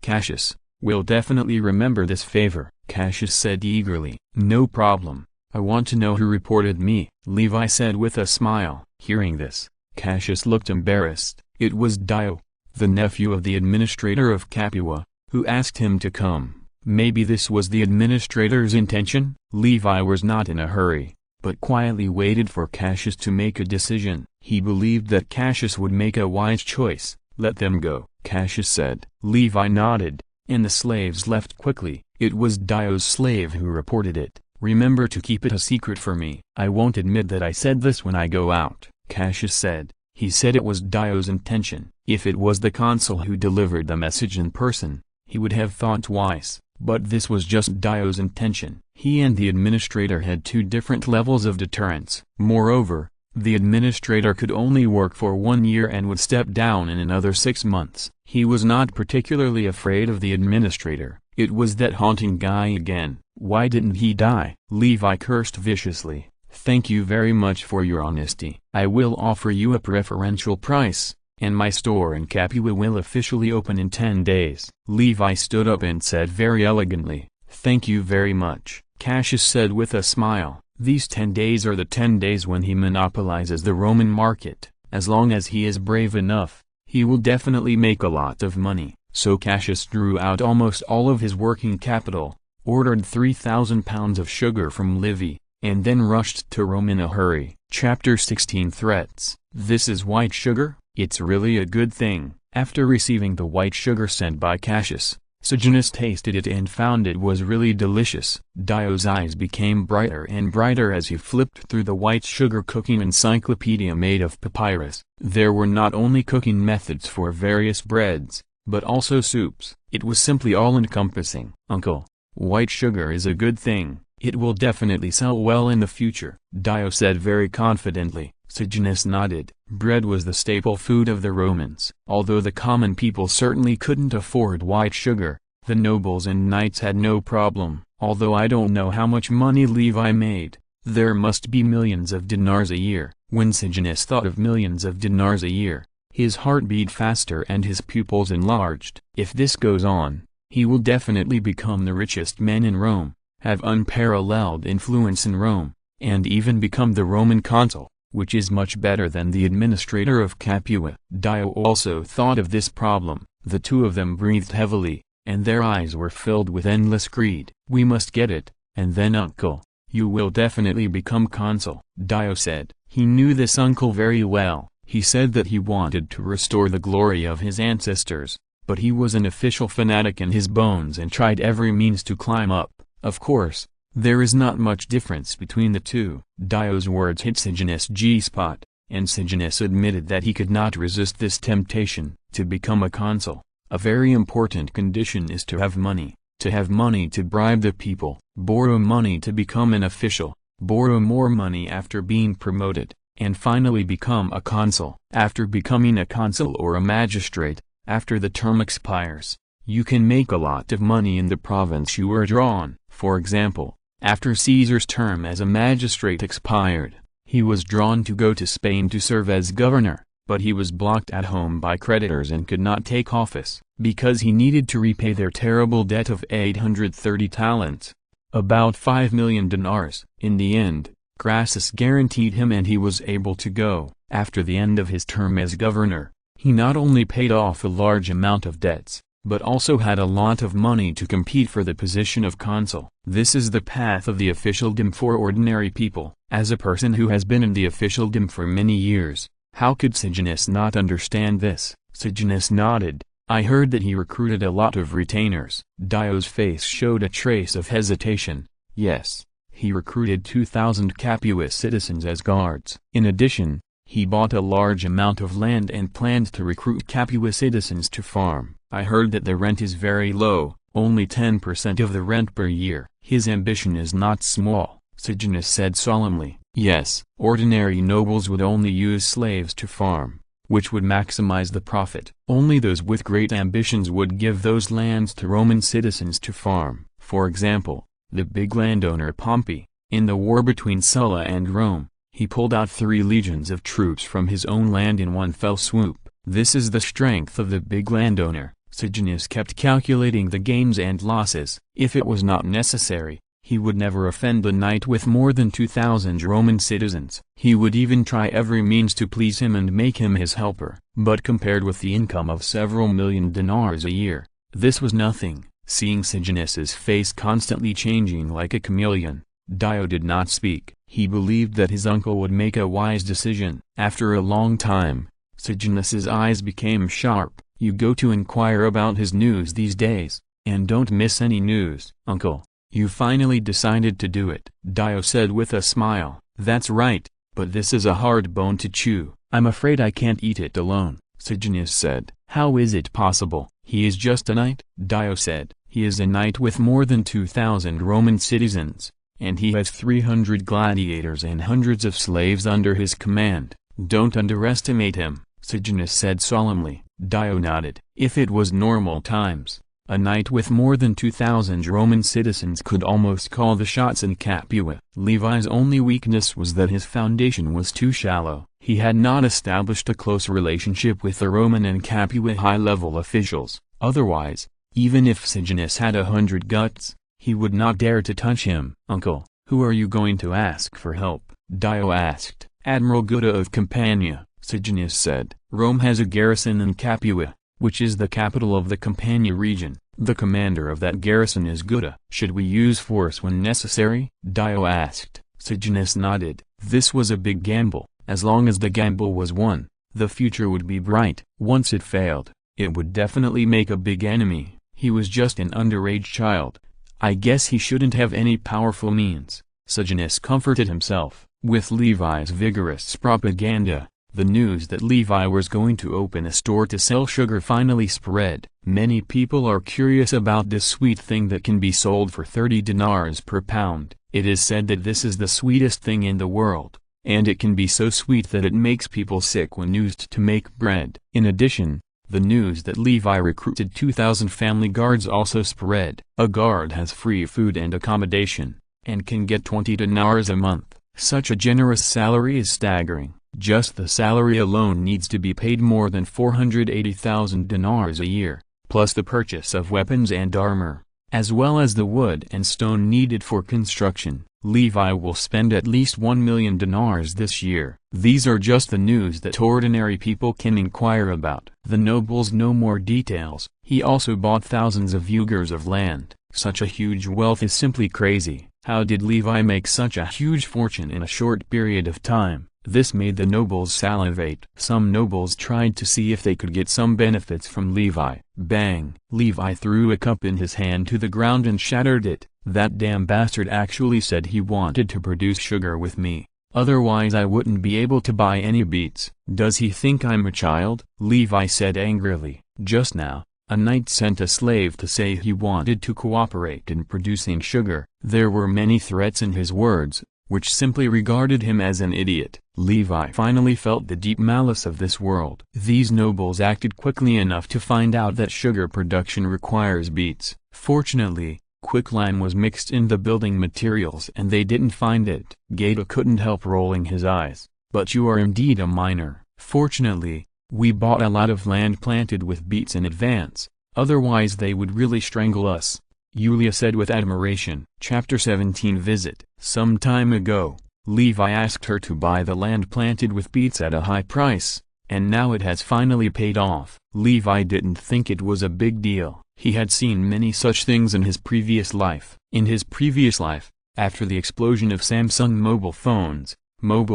Cassius, will definitely remember this favor," Cassius said eagerly. "No problem. I want to know who reported me," Levi said with a smile. Hearing this, Cassius looked embarrassed. It was Dio, the nephew of the administrator of Capua, who asked him to come. Maybe this was the administrator's intention? Levi was not in a hurry, but quietly waited for Cassius to make a decision. He believed that Cassius would make a wise choice. "Let them go," Cassius said. Levi nodded, and the slaves left quickly. It was Dio's slave who reported it. "Remember to keep it a secret for me." "I won't admit that I said this when I go out," Cassius said. He said it was Dio's intention. If it was the consul who delivered the message in person, he would have thought twice, but this was just Dio's intention. He and the administrator had two different levels of deterrence. Moreover, the administrator could only work for 1 year and would step down in another 6 months. He was not particularly afraid of the administrator. It was that haunting guy again. Why didn't he die? Levi cursed viciously, Thank you very much for your honesty. I will offer you a preferential price, and my store in Capua will officially open in 10 days. Levi stood up and said very elegantly, "Thank you very much." Cassius said with a smile, "These 10 days are the 10 days when he monopolizes the Roman market. As long as he is brave enough, he will definitely make a lot of money." So Cassius drew out almost all of his working capital, ordered 3,000 pounds of sugar from Levi, and then rushed to Rome in a hurry. Chapter 16 Threats. This is white sugar? It's really a good thing. After receiving the white sugar sent by Cassius, Sejanus tasted it and found it was really delicious. Dio's eyes became brighter and brighter as he flipped through the white sugar cooking encyclopedia made of papyrus. There were not only cooking methods for various breads, but also soups. It was simply all-encompassing. "Uncle, white sugar is a good thing. It will definitely sell well in the future," Dio said very confidently. Sejanus nodded. Bread was the staple food of the Romans. Although the common people certainly couldn't afford white sugar, the nobles and knights had no problem. "Although I don't know how much money Levi made, there must be millions of dinars a year." When Sejanus thought of millions of dinars a year, his heart beat faster and his pupils enlarged. If this goes on, he will definitely become the richest man in Rome, have unparalleled influence in Rome, and even become the Roman consul, which is much better than the administrator of Capua. Dio also thought of this problem. The two of them breathed heavily, and their eyes were filled with endless greed. "We must get it, and then uncle, you will definitely become consul," Dio said. He knew this uncle very well. He said that he wanted to restore the glory of his ancestors, but he was an official fanatic in his bones and tried every means to climb up. Of course, there is not much difference between the two. Dio's words hit Sejanus' G-spot, and Sejanus admitted that he could not resist this temptation. To become a consul, a very important condition is to have money to bribe the people, borrow money to become an official, borrow more money after being promoted, and finally become a consul. After becoming a consul or a magistrate, after the term expires, you can make a lot of money in the province you were drawn. For example, after Caesar's term as a magistrate expired, he was drawn to go to Spain to serve as governor, but he was blocked at home by creditors and could not take office, because he needed to repay their terrible debt of 830 talents, about 5 million dinars. In the end, Crassus guaranteed him and he was able to go. After the end of his term as governor, he not only paid off a large amount of debts, but also had a lot of money to compete for the position of consul. This is the path of the officialdom for ordinary people. As a person who has been in the officialdom for many years, how could Sejanus not understand this? Sejanus nodded. "I heard that he recruited a lot of retainers." Dio's face showed a trace of hesitation. "Yes, he recruited 2,000 Capua citizens as guards. In addition, he bought a large amount of land and planned to recruit Capua citizens to farm. I heard that the rent is very low, only 10% of the rent per year." "His ambition is not small," Sejanus said solemnly. "Yes, ordinary nobles would only use slaves to farm, which would maximize the profit. Only those with great ambitions would give those lands to Roman citizens to farm. For example, the big landowner Pompey, in the war between Sulla and Rome, he pulled out 3 legions of troops from his own land in one fell swoop. This is the strength of the big landowner." Sejanus kept calculating the gains and losses. If it was not necessary, he would never offend the knight with more than 2,000 Roman citizens. He would even try every means to please him and make him his helper. But compared with the income of several million dinars a year, this was nothing. Seeing Sejanus's face constantly changing like a chameleon, Dio did not speak. He believed that his uncle would make a wise decision. After a long time, Sejanus's eyes became sharp. "You go to inquire about his news these days, and don't miss any news." "Uncle, you finally decided to do it," Dio said with a smile. "That's right, but this is a hard bone to chew." "I'm afraid I can't eat it alone," Sejanus said. "How is it possible?" "He is just a knight," Dio said. "He is a knight with more than 2,000 Roman citizens, and he has 300 gladiators and hundreds of slaves under his command. Don't underestimate him," Sejanus said solemnly. Dio nodded. "If it was normal times, A knight with more than 2,000 Roman citizens could almost call the shots in Capua. Levi's only weakness was that his foundation was too shallow. He had not established a close relationship with the Roman and Capua high-level officials. Otherwise, even if Sejanus had 100 guts, he would not dare to touch him. "Uncle, who are you going to ask for help?" Dio asked. "Admiral Gutta of Campania," Sejanus said. "Rome has a garrison in Capua, which is the capital of the Campania region. The commander of that garrison is Gutta." "Should we use force when necessary?" Dio asked. Sejanus nodded. This was a big gamble. As long as the gamble was won, the future would be bright. Once it failed, it would definitely make a big enemy. He was just an underage child. I guess he shouldn't have any powerful means. Sejanus comforted himself. With Levi's vigorous propaganda, the news that Levi was going to open a store to sell sugar finally spread. Many people are curious about this sweet thing that can be sold for 30 dinars per pound. It is said that this is the sweetest thing in the world, and it can be so sweet that it makes people sick when used to make bread. In addition, the news that Levi recruited 2,000 family guards also spread. A guard has free food and accommodation, and can get 20 dinars a month. Such a generous salary is staggering. Just the salary alone needs to be paid more than 480,000 dinars a year, plus the purchase of weapons and armor, as well as the wood and stone needed for construction. Levi will spend at least 1 million dinars this year. These are just the news that ordinary people can inquire about. The nobles know more details. He also bought thousands of acres of land. Such a huge wealth is simply crazy. How did Levi make such a huge fortune in a short period of time? This made the nobles salivate. Some nobles tried to see if they could get some benefits from Levi. Bang! Levi threw a cup in his hand to the ground and shattered it. "That damn bastard actually said he wanted to produce sugar with me. Otherwise I wouldn't be able to buy any beets. Does he think I'm a child?" Levi said angrily. Just now, a knight sent a slave to say he wanted to cooperate in producing sugar. There were many threats in his words, which simply regarded him as an idiot. Levi finally felt the deep malice of this world. These nobles acted quickly enough to find out that sugar production requires beets. Fortunately, quicklime was mixed in the building materials and they didn't find it. Geta couldn't help rolling his eyes. "But you are indeed a miner." "Fortunately, we bought a lot of land planted with beets in advance, otherwise they would really strangle us," Yulia said with admiration. Chapter 17 Visit. Some time ago, Levi asked her to buy the land planted with beets at a high price, and now it has finally paid off. Levi didn't think it was a big deal. He had seen many such things in his previous life. In his previous life, after the explosion of Samsung mobile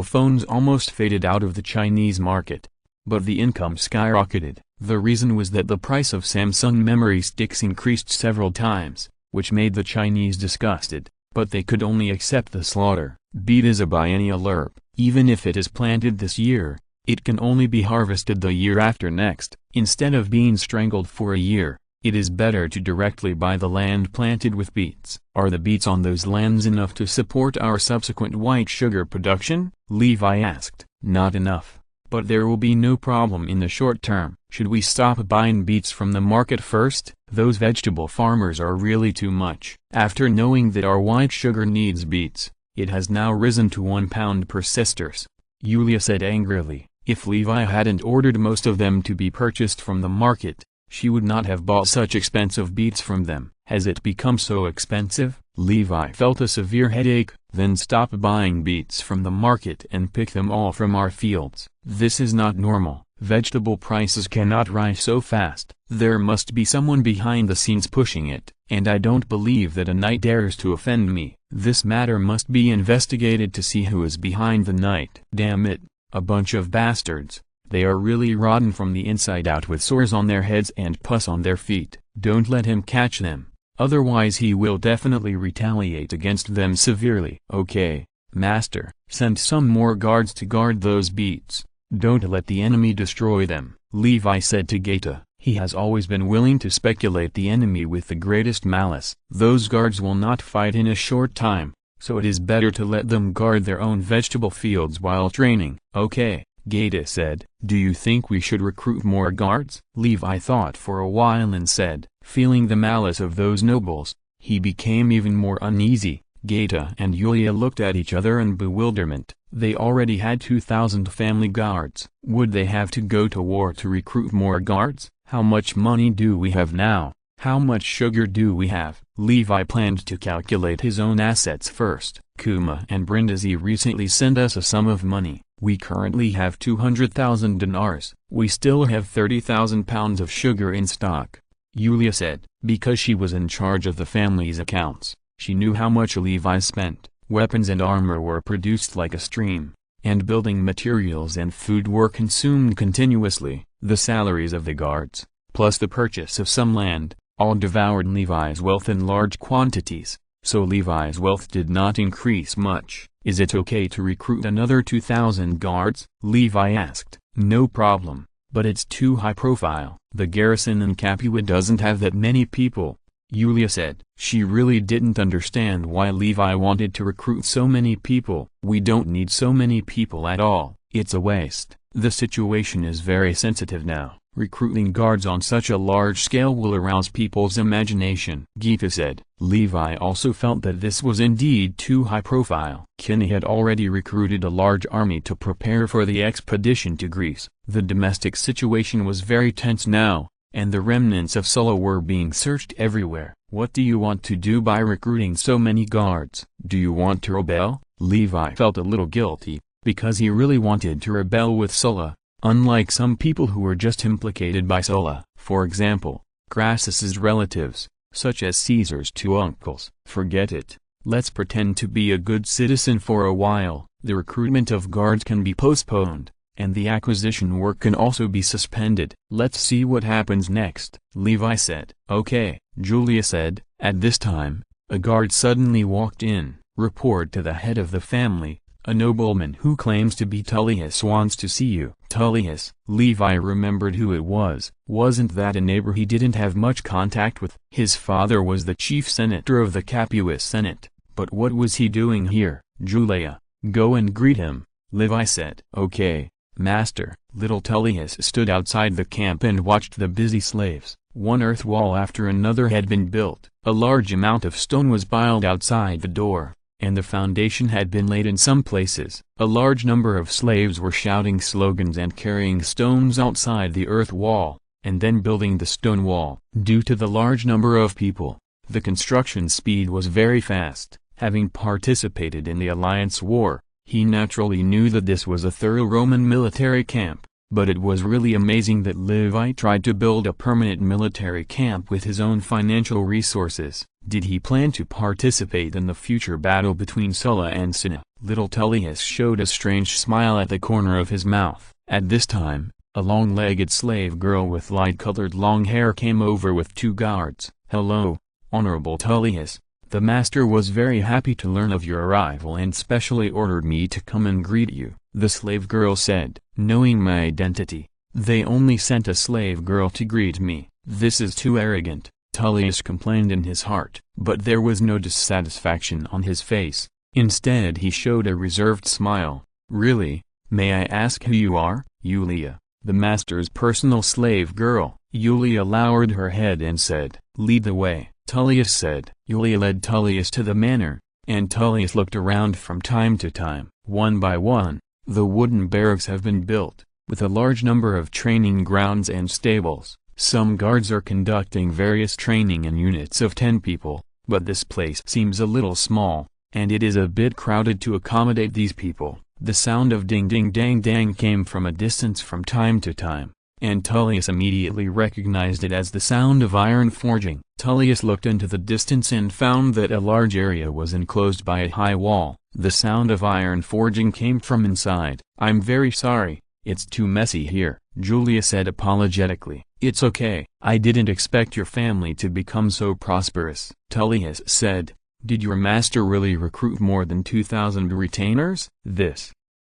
phones almost faded out of the Chinese market. But the income skyrocketed. The reason was that the price of Samsung memory sticks increased several times, which made the Chinese disgusted, but they could only accept the slaughter. Beet is a biennial herb. Even if it is planted this year, it can only be harvested the year after next. Instead of being strangled for a year, it is better to directly buy the land planted with beets. "Are the beets on those lands enough to support our subsequent white sugar production?" Levi asked. "Not enough. But there will be no problem in the short term." "Should we stop buying beets from the market first? Those vegetable farmers are really too much." After knowing that our white sugar needs beets, it has now risen to 1 pound per sesterce, Yulia said angrily. If Levi hadn't ordered most of them to be purchased from the market, she would not have bought such expensive beets from them. "Has it become so expensive?" Levi felt a severe headache. "Then stop buying beets from the market and pick them all from our fields." "This is not normal. Vegetable prices cannot rise so fast. There must be someone behind the scenes pushing it, and I don't believe that a knight dares to offend me. This matter must be investigated to see who is behind the knight." "Damn it, a bunch of bastards. They are really rotten from the inside out with sores on their heads and pus on their feet. Don't let him catch them, otherwise he will definitely retaliate against them severely." "Okay, master. Send some more guards to guard those beets. Don't let the enemy destroy them," Levi said to Geta. He has always been willing to speculate the enemy with the greatest malice. "Those guards will not fight in a short time, so it is better to let them guard their own vegetable fields while training." "Okay," Geta said. "Do you think we should recruit more guards?" Levi thought for a while and said, Feeling the malice of those nobles, he became even more uneasy. Geta and Yulia looked at each other in bewilderment. They already had 2,000 family guards. Would they have to go to war to recruit more guards? How much money do we have now? How much sugar do we have? Levi planned to calculate his own assets first. Kuma and Brindisi recently sent us a sum of money. We currently have 200,000 dinars. We still have 30,000 pounds of sugar in stock, Yulia said. Because she was in charge of the family's accounts, she knew how much Levi spent. Weapons and armor were produced like a stream, and building materials and food were consumed continuously. The salaries of the guards, plus the purchase of some land, all devoured Levi's wealth in large quantities, so Levi's wealth did not increase much. Is it okay to recruit another 2,000 guards? Levi asked. No problem, but it's too high profile. The garrison in Capua doesn't have that many people, Yulia said. She really didn't understand why Levi wanted to recruit so many people. We don't need so many people at all. It's a waste. The situation is very sensitive now. Recruiting guards on such a large scale will arouse people's imagination, Geta said. Levi also felt that this was indeed too high profile. Kinney had already recruited a large army to prepare for the expedition to Greece. The domestic situation was very tense now, and the remnants of Sulla were being searched everywhere. What do you want to do by recruiting so many guards? Do you want to rebel? Levi felt a little guilty, because he really wanted to rebel with Sulla, unlike some people who were just implicated by Sulla. For example, Crassus's relatives, such as Caesar's two uncles. Forget it. Let's pretend to be a good citizen for a while. The recruitment of guards can be postponed, and the acquisition work can also be suspended. Let's see what happens next, Levi said. Okay, Julia said. At this time, a guard suddenly walked in. Report to the head of the family, a nobleman who claims to be Tullius wants to see you. Tullius, Levi remembered who it was. Wasn't that a neighbor he didn't have much contact with? His father was the chief senator of the Capuan Senate, but what was he doing here? Julia, go and greet him, Levi said. Okay, master. Little Tullius stood outside the camp and watched the busy slaves. One earth wall after another had been built. A large amount of stone was piled outside the door, and the foundation had been laid in some places. A large number of slaves were shouting slogans and carrying stones outside the earth wall, and then building the stone wall. Due to the large number of people, the construction speed was very fast. Having participated in the Alliance War, he naturally knew that this was a thorough Roman military camp, but it was really amazing that Levi tried to build a permanent military camp with his own financial resources. Did he plan to participate in the future battle between Sulla and Cinna? Little Tullius showed a strange smile at the corner of his mouth. At this time, a long-legged slave girl with light-colored long hair came over with two guards. Hello, Honorable Tullius. The master was very happy to learn of your arrival and specially ordered me to come and greet you, the slave girl said. Knowing my identity, they only sent a slave girl to greet me. This is too arrogant, Tullius complained in his heart. But there was no dissatisfaction on his face. Instead he showed a reserved smile. Really? May I ask who you are? Yulia, the master's personal slave girl. Yulia lowered her head and said, lead the way, Tullius said. Yulia led Tullius to the manor, and Tullius looked around from time to time. One by one, the wooden barracks have been built, with a large number of training grounds and stables. Some guards are conducting various training in units of 10 people, but this place seems a little small, and it is a bit crowded to accommodate these people. The sound of ding ding dang dang came from a distance from time to time, and Tullius immediately recognized it as the sound of iron forging. Tullius looked into the distance and found that a large area was enclosed by a high wall. The sound of iron forging came from inside. I'm very sorry, it's too messy here, Julia said apologetically. It's okay. I didn't expect your family to become so prosperous, Tullius said. Did your master really recruit more than 2,000 retainers?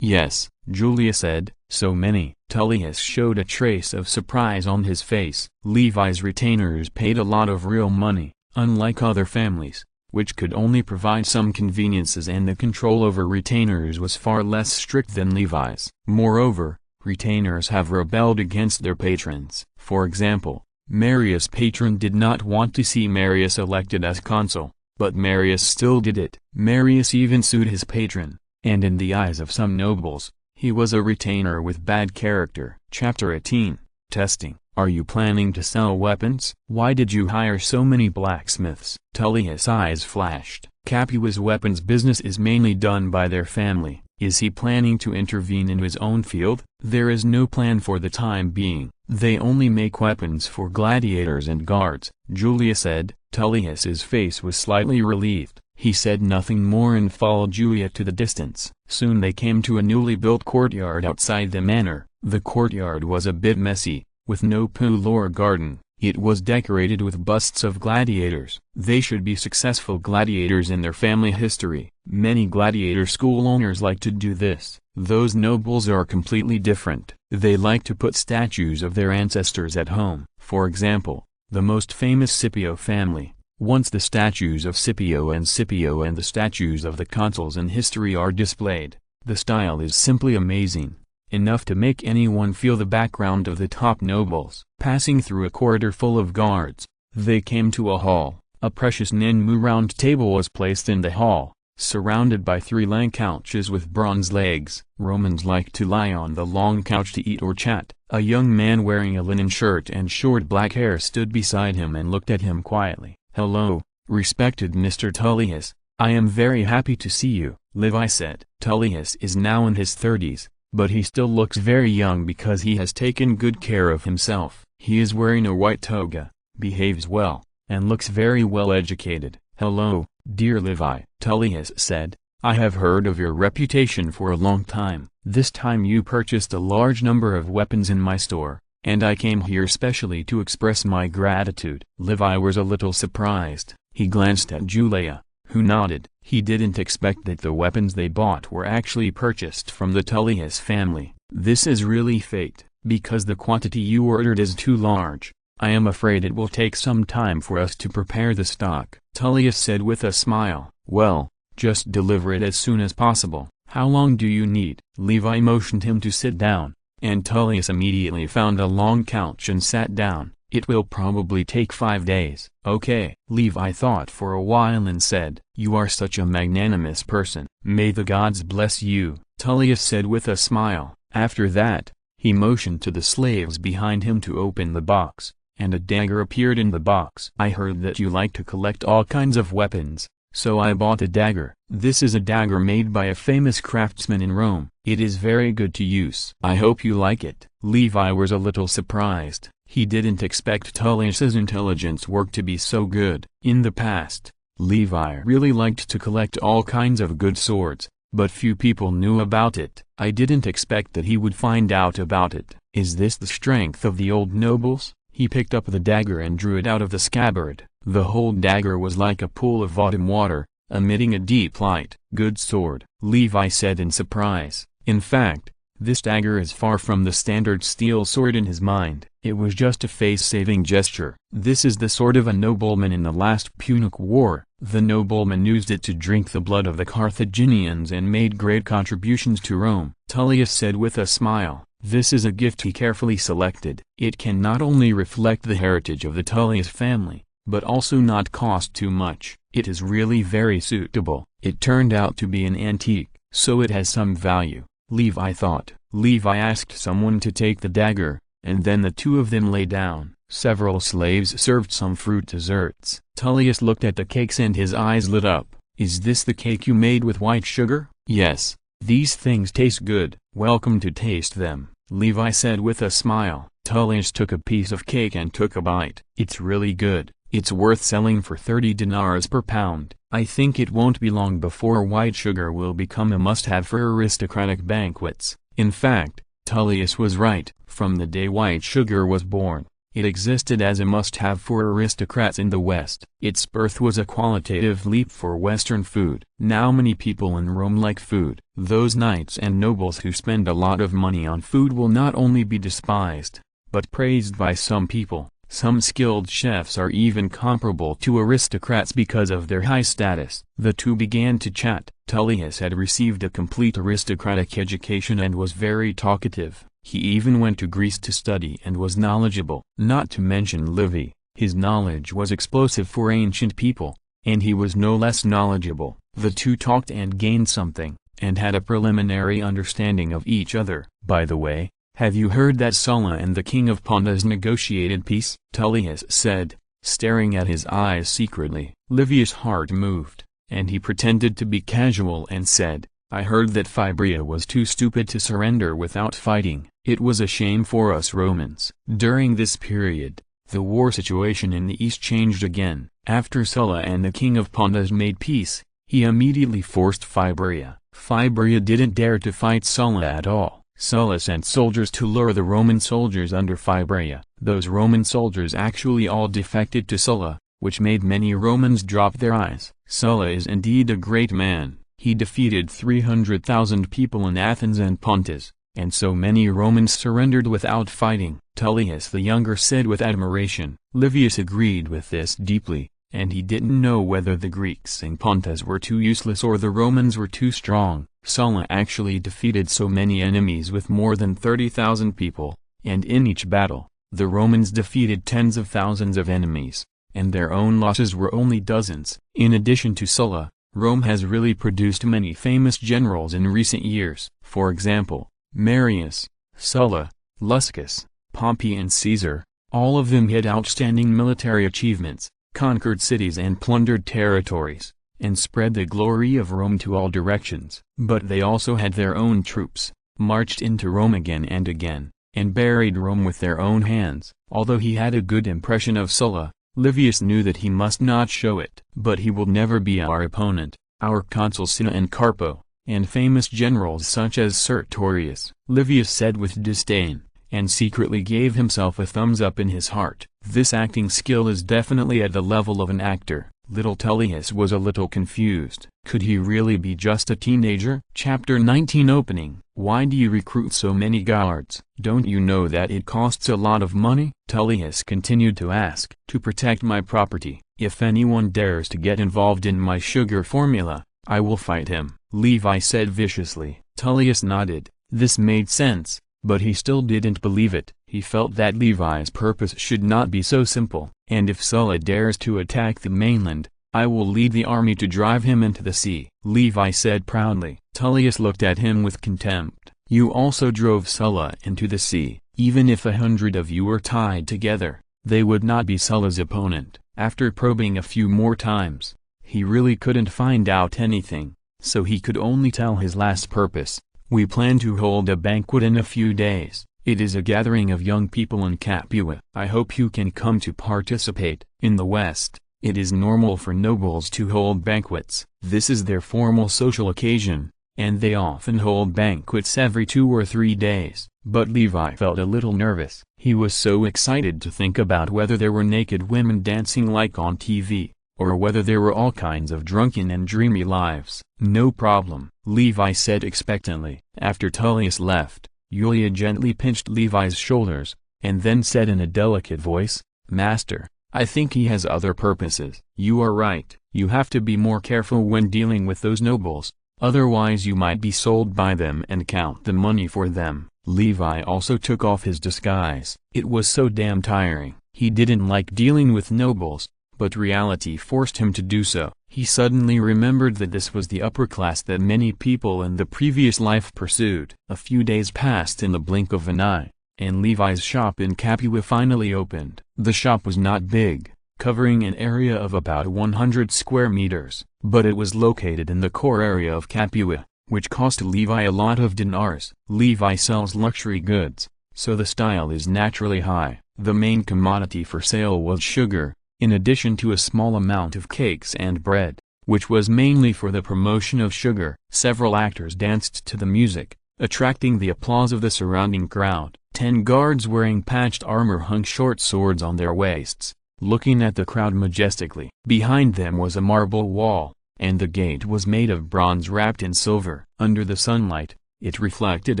Yes, Julia said. So many. Tullius showed a trace of surprise on his face. Levi's retainers paid a lot of real money, unlike other families, which could only provide some conveniences, and the control over retainers was far less strict than Levi's. Moreover, retainers have rebelled against their patrons. For example, Marius' patron did not want to see Marius elected as consul, but Marius still did it. Marius even sued his patron, and in the eyes of some nobles, he was a retainer with bad character. Chapter 18, Testing. Are you planning to sell weapons? Why did you hire so many blacksmiths? Tullius' eyes flashed. Capua's weapons business is mainly done by their family. Is he planning to intervene in his own field? There is no plan for the time being. They only make weapons for gladiators and guards, Julia said. Tullius's face was slightly relieved. He said nothing more and followed Julia to the distance. Soon they came to a newly built courtyard outside the manor. The courtyard was a bit messy, with no pool or garden. It was decorated with busts of gladiators. They should be successful gladiators in their family history. Many gladiator school owners like to do this. Those nobles are completely different. They like to put statues of their ancestors at home. For example, the most famous Scipio family. Once the statues of Scipio and the statues of the consuls in history are displayed, the style is simply amazing. Enough to make anyone feel the background of the top nobles. Passing through a corridor full of guards, they came to a hall. A precious Nenmu round table was placed in the hall, surrounded by 3 long couches with bronze legs. Romans like to lie on the long couch to eat or chat. A young man wearing a linen shirt and short black hair stood beside him and looked at him quietly. "Hello, respected Mr. Tullius, I am very happy to see you," Levi said. Tullius is now in his 30s. But he still looks very young because he has taken good care of himself. He is wearing a white toga, behaves well, and looks very well educated. "Hello, dear Levi," Tullius said. "I have heard of your reputation for a long time. This time you purchased a large number of weapons in my store, and I came here specially to express my gratitude." Levi was a little surprised. He glanced at Julia, who nodded. He didn't expect that the weapons they bought were actually purchased from the Tullius family. "This is really fate, because the quantity you ordered is too large. I am afraid it will take some time for us to prepare the stock," Tullius said with a smile. "Well, just deliver it as soon as possible. How long do you need?" Levi motioned him to sit down, and Tullius immediately found a long couch and sat down. "It will probably take 5 days." "Okay." Levi thought for a while and said, "You are such a magnanimous person. May the gods bless you," Tullius said with a smile. After that, he motioned to the slaves behind him to open the box, and a dagger appeared in the box. "I heard that you like to collect all kinds of weapons, so I bought a dagger. This is a dagger made by a famous craftsman in Rome. It is very good to use. I hope you like it." Levi was a little surprised. He didn't expect Tullius's intelligence work to be so good. In the past, Levi really liked to collect all kinds of good swords, but few people knew about it. "I didn't expect that he would find out about it." "Is this the strength of the old nobles?" He picked up the dagger and drew it out of the scabbard. The whole dagger was like a pool of autumn water, emitting a deep light. "Good sword," Levi said in surprise. In fact, this dagger is far from the standard steel sword in his mind. It was just a face-saving gesture. "This is the sword of a nobleman in the last Punic War. The nobleman used it to drink the blood of the Carthaginians and made great contributions to Rome," Tullius said with a smile. This is a gift he carefully selected. It can not only reflect the heritage of the Tullius family, but also not cost too much. It is really very suitable. It turned out to be an antique, so it has some value, Levi thought. Levi asked someone to take the dagger, and then the two of them lay down. Several slaves served some fruit desserts. Tullius looked at the cakes and his eyes lit up. "Is this the cake you made with white sugar?" "Yes. These things taste good. Welcome to taste them," Levi said with a smile. Tullius took a piece of cake and took a bite. "It's really good. It's worth selling for 30 dinars per pound. I think it won't be long before white sugar will become a must-have for aristocratic banquets." In fact, Tullius was right. From the day white sugar was born, it existed as a must-have for aristocrats in the West. Its birth was a qualitative leap for Western food. Now many people in Rome like food. Those knights and nobles who spend a lot of money on food will not only be despised, but praised by some people. Some skilled chefs are even comparable to aristocrats because of their high status. The two began to chat. Tullius had received a complete aristocratic education and was very talkative. He even went to Greece to study and was knowledgeable. Not to mention Levi, his knowledge was explosive for ancient people, and he was no less knowledgeable. The two talked and gained something, and had a preliminary understanding of each other. By the way, have you heard that Sulla and the king of Pontus negotiated peace? Tullius said, staring at his eyes secretly. Livius' heart moved, and he pretended to be casual and said, I heard that Fibria was too stupid to surrender without fighting. It was a shame for us Romans. During this period, the war situation in the east changed again. After Sulla and the king of Pontus made peace, he immediately forced Fibria. Fibria didn't dare to fight Sulla at all. Sulla sent soldiers to lure the Roman soldiers under Fibria. Those Roman soldiers actually all defected to Sulla, which made many Romans drop their eyes. Sulla is indeed a great man. He defeated 300,000 people in Athens and Pontus, and so many Romans surrendered without fighting. Tullius the Younger said with admiration. Livius agreed with this deeply, and he didn't know whether the Greeks in Pontus were too useless or the Romans were too strong. Sulla actually defeated so many enemies with more than 30,000 people, and in each battle, the Romans defeated tens of thousands of enemies, and their own losses were only dozens. In addition to Sulla, Rome has really produced many famous generals in recent years. For example, Marius, Sulla, Luscus, Pompey and Caesar, all of them had outstanding military achievements, conquered cities and plundered territories, and spread the glory of Rome to all directions. But they also had their own troops, marched into Rome again and again, and buried Rome with their own hands. Although he had a good impression of Sulla, Livius knew that he must not show it. But he will never be our opponent, our consuls Cinna and Carpo, and famous generals such as Sertorius, Livius said with disdain, and secretly gave himself a thumbs up in his heart. This acting skill is definitely at the level of an actor. Little Tullius was a little confused. Could he really be just a teenager? Chapter 19 Opening. Why do you recruit so many guards? Don't you know that it costs a lot of money? Tullius continued to ask. To protect my property. If anyone dares to get involved in my sugar formula, I will fight him, Levi said viciously. Tullius nodded. This made sense, but he still didn't believe it. He felt that Levi's purpose should not be so simple. And if Sulla dares to attack the mainland, I will lead the army to drive him into the sea, Levi said proudly. Tullius looked at him with contempt. You also drove Sulla into the sea. Even if 100 of you were tied together, they would not be Sulla's opponent. After probing a few more times, he really couldn't find out anything, so he could only tell his last purpose. We plan to hold a banquet in a few days. It is a gathering of young people in Capua. I hope you can come to participate. In the West, it is normal for nobles to hold banquets. This is their formal social occasion, and they often hold banquets every 2 or 3 days. But Levi felt a little nervous. He was so excited to think about whether there were naked women dancing like on TV, or whether there were all kinds of drunken and dreamy lives. No problem, Levi said expectantly. After Tullius left, Julia gently pinched Levi's shoulders, and then said in a delicate voice, Master, I think he has other purposes. You are right. You have to be more careful when dealing with those nobles, otherwise you might be sold by them and count the money for them. Levi also took off his disguise. It was so damn tiring. He didn't like dealing with nobles, but reality forced him to do so. He suddenly remembered that this was the upper class that many people in the previous life pursued. A few days passed in the blink of an eye, and Levi's shop in Capua finally opened. The shop was not big, covering an area of about 100 square meters, but it was located in the core area of Capua, which cost Levi a lot of dinars. Levi sells luxury goods, so the style is naturally high. The main commodity for sale was sugar, in addition to a small amount of cakes and bread, which was mainly for the promotion of sugar. Several actors danced to the music, attracting the applause of the surrounding crowd. 10 guards wearing patched armor hung short swords on their waists, looking at the crowd majestically. Behind them was a marble wall, and the gate was made of bronze wrapped in silver. Under the sunlight, it reflected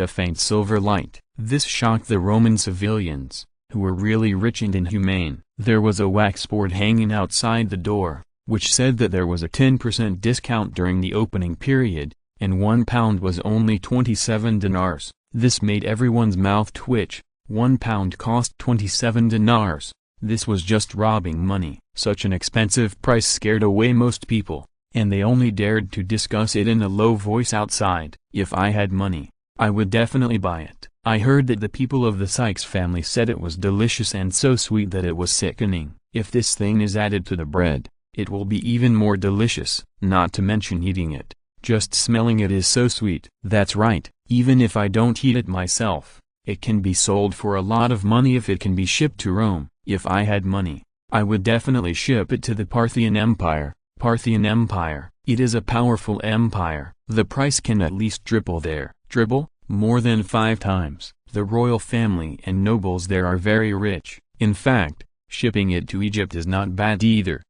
a faint silver light. This shocked the Roman civilians, who were really rich and inhumane. There was a wax board hanging outside the door, which said that there was a 10% discount during the opening period, and £1 was only 27 dinars. This made everyone's mouth twitch. 1 pound cost 27 dinars. This was just robbing money. Such an expensive price scared away most people, and they only dared to discuss it in a low voice outside. If I had money, I would definitely buy it. I heard that the people of the Sykes family said it was delicious and so sweet that it was sickening. If this thing is added to the bread, it will be even more delicious, not to mention eating it. Just smelling it is so sweet. That's right, even if I don't eat it myself, it can be sold for a lot of money if it can be shipped to Rome. If I had money, I would definitely ship it to the Parthian Empire. Parthian Empire, it is a powerful empire. The price can at least triple there. Triple? More than 5 times. The royal family and nobles there are very rich. In fact, shipping it to Egypt is not bad either.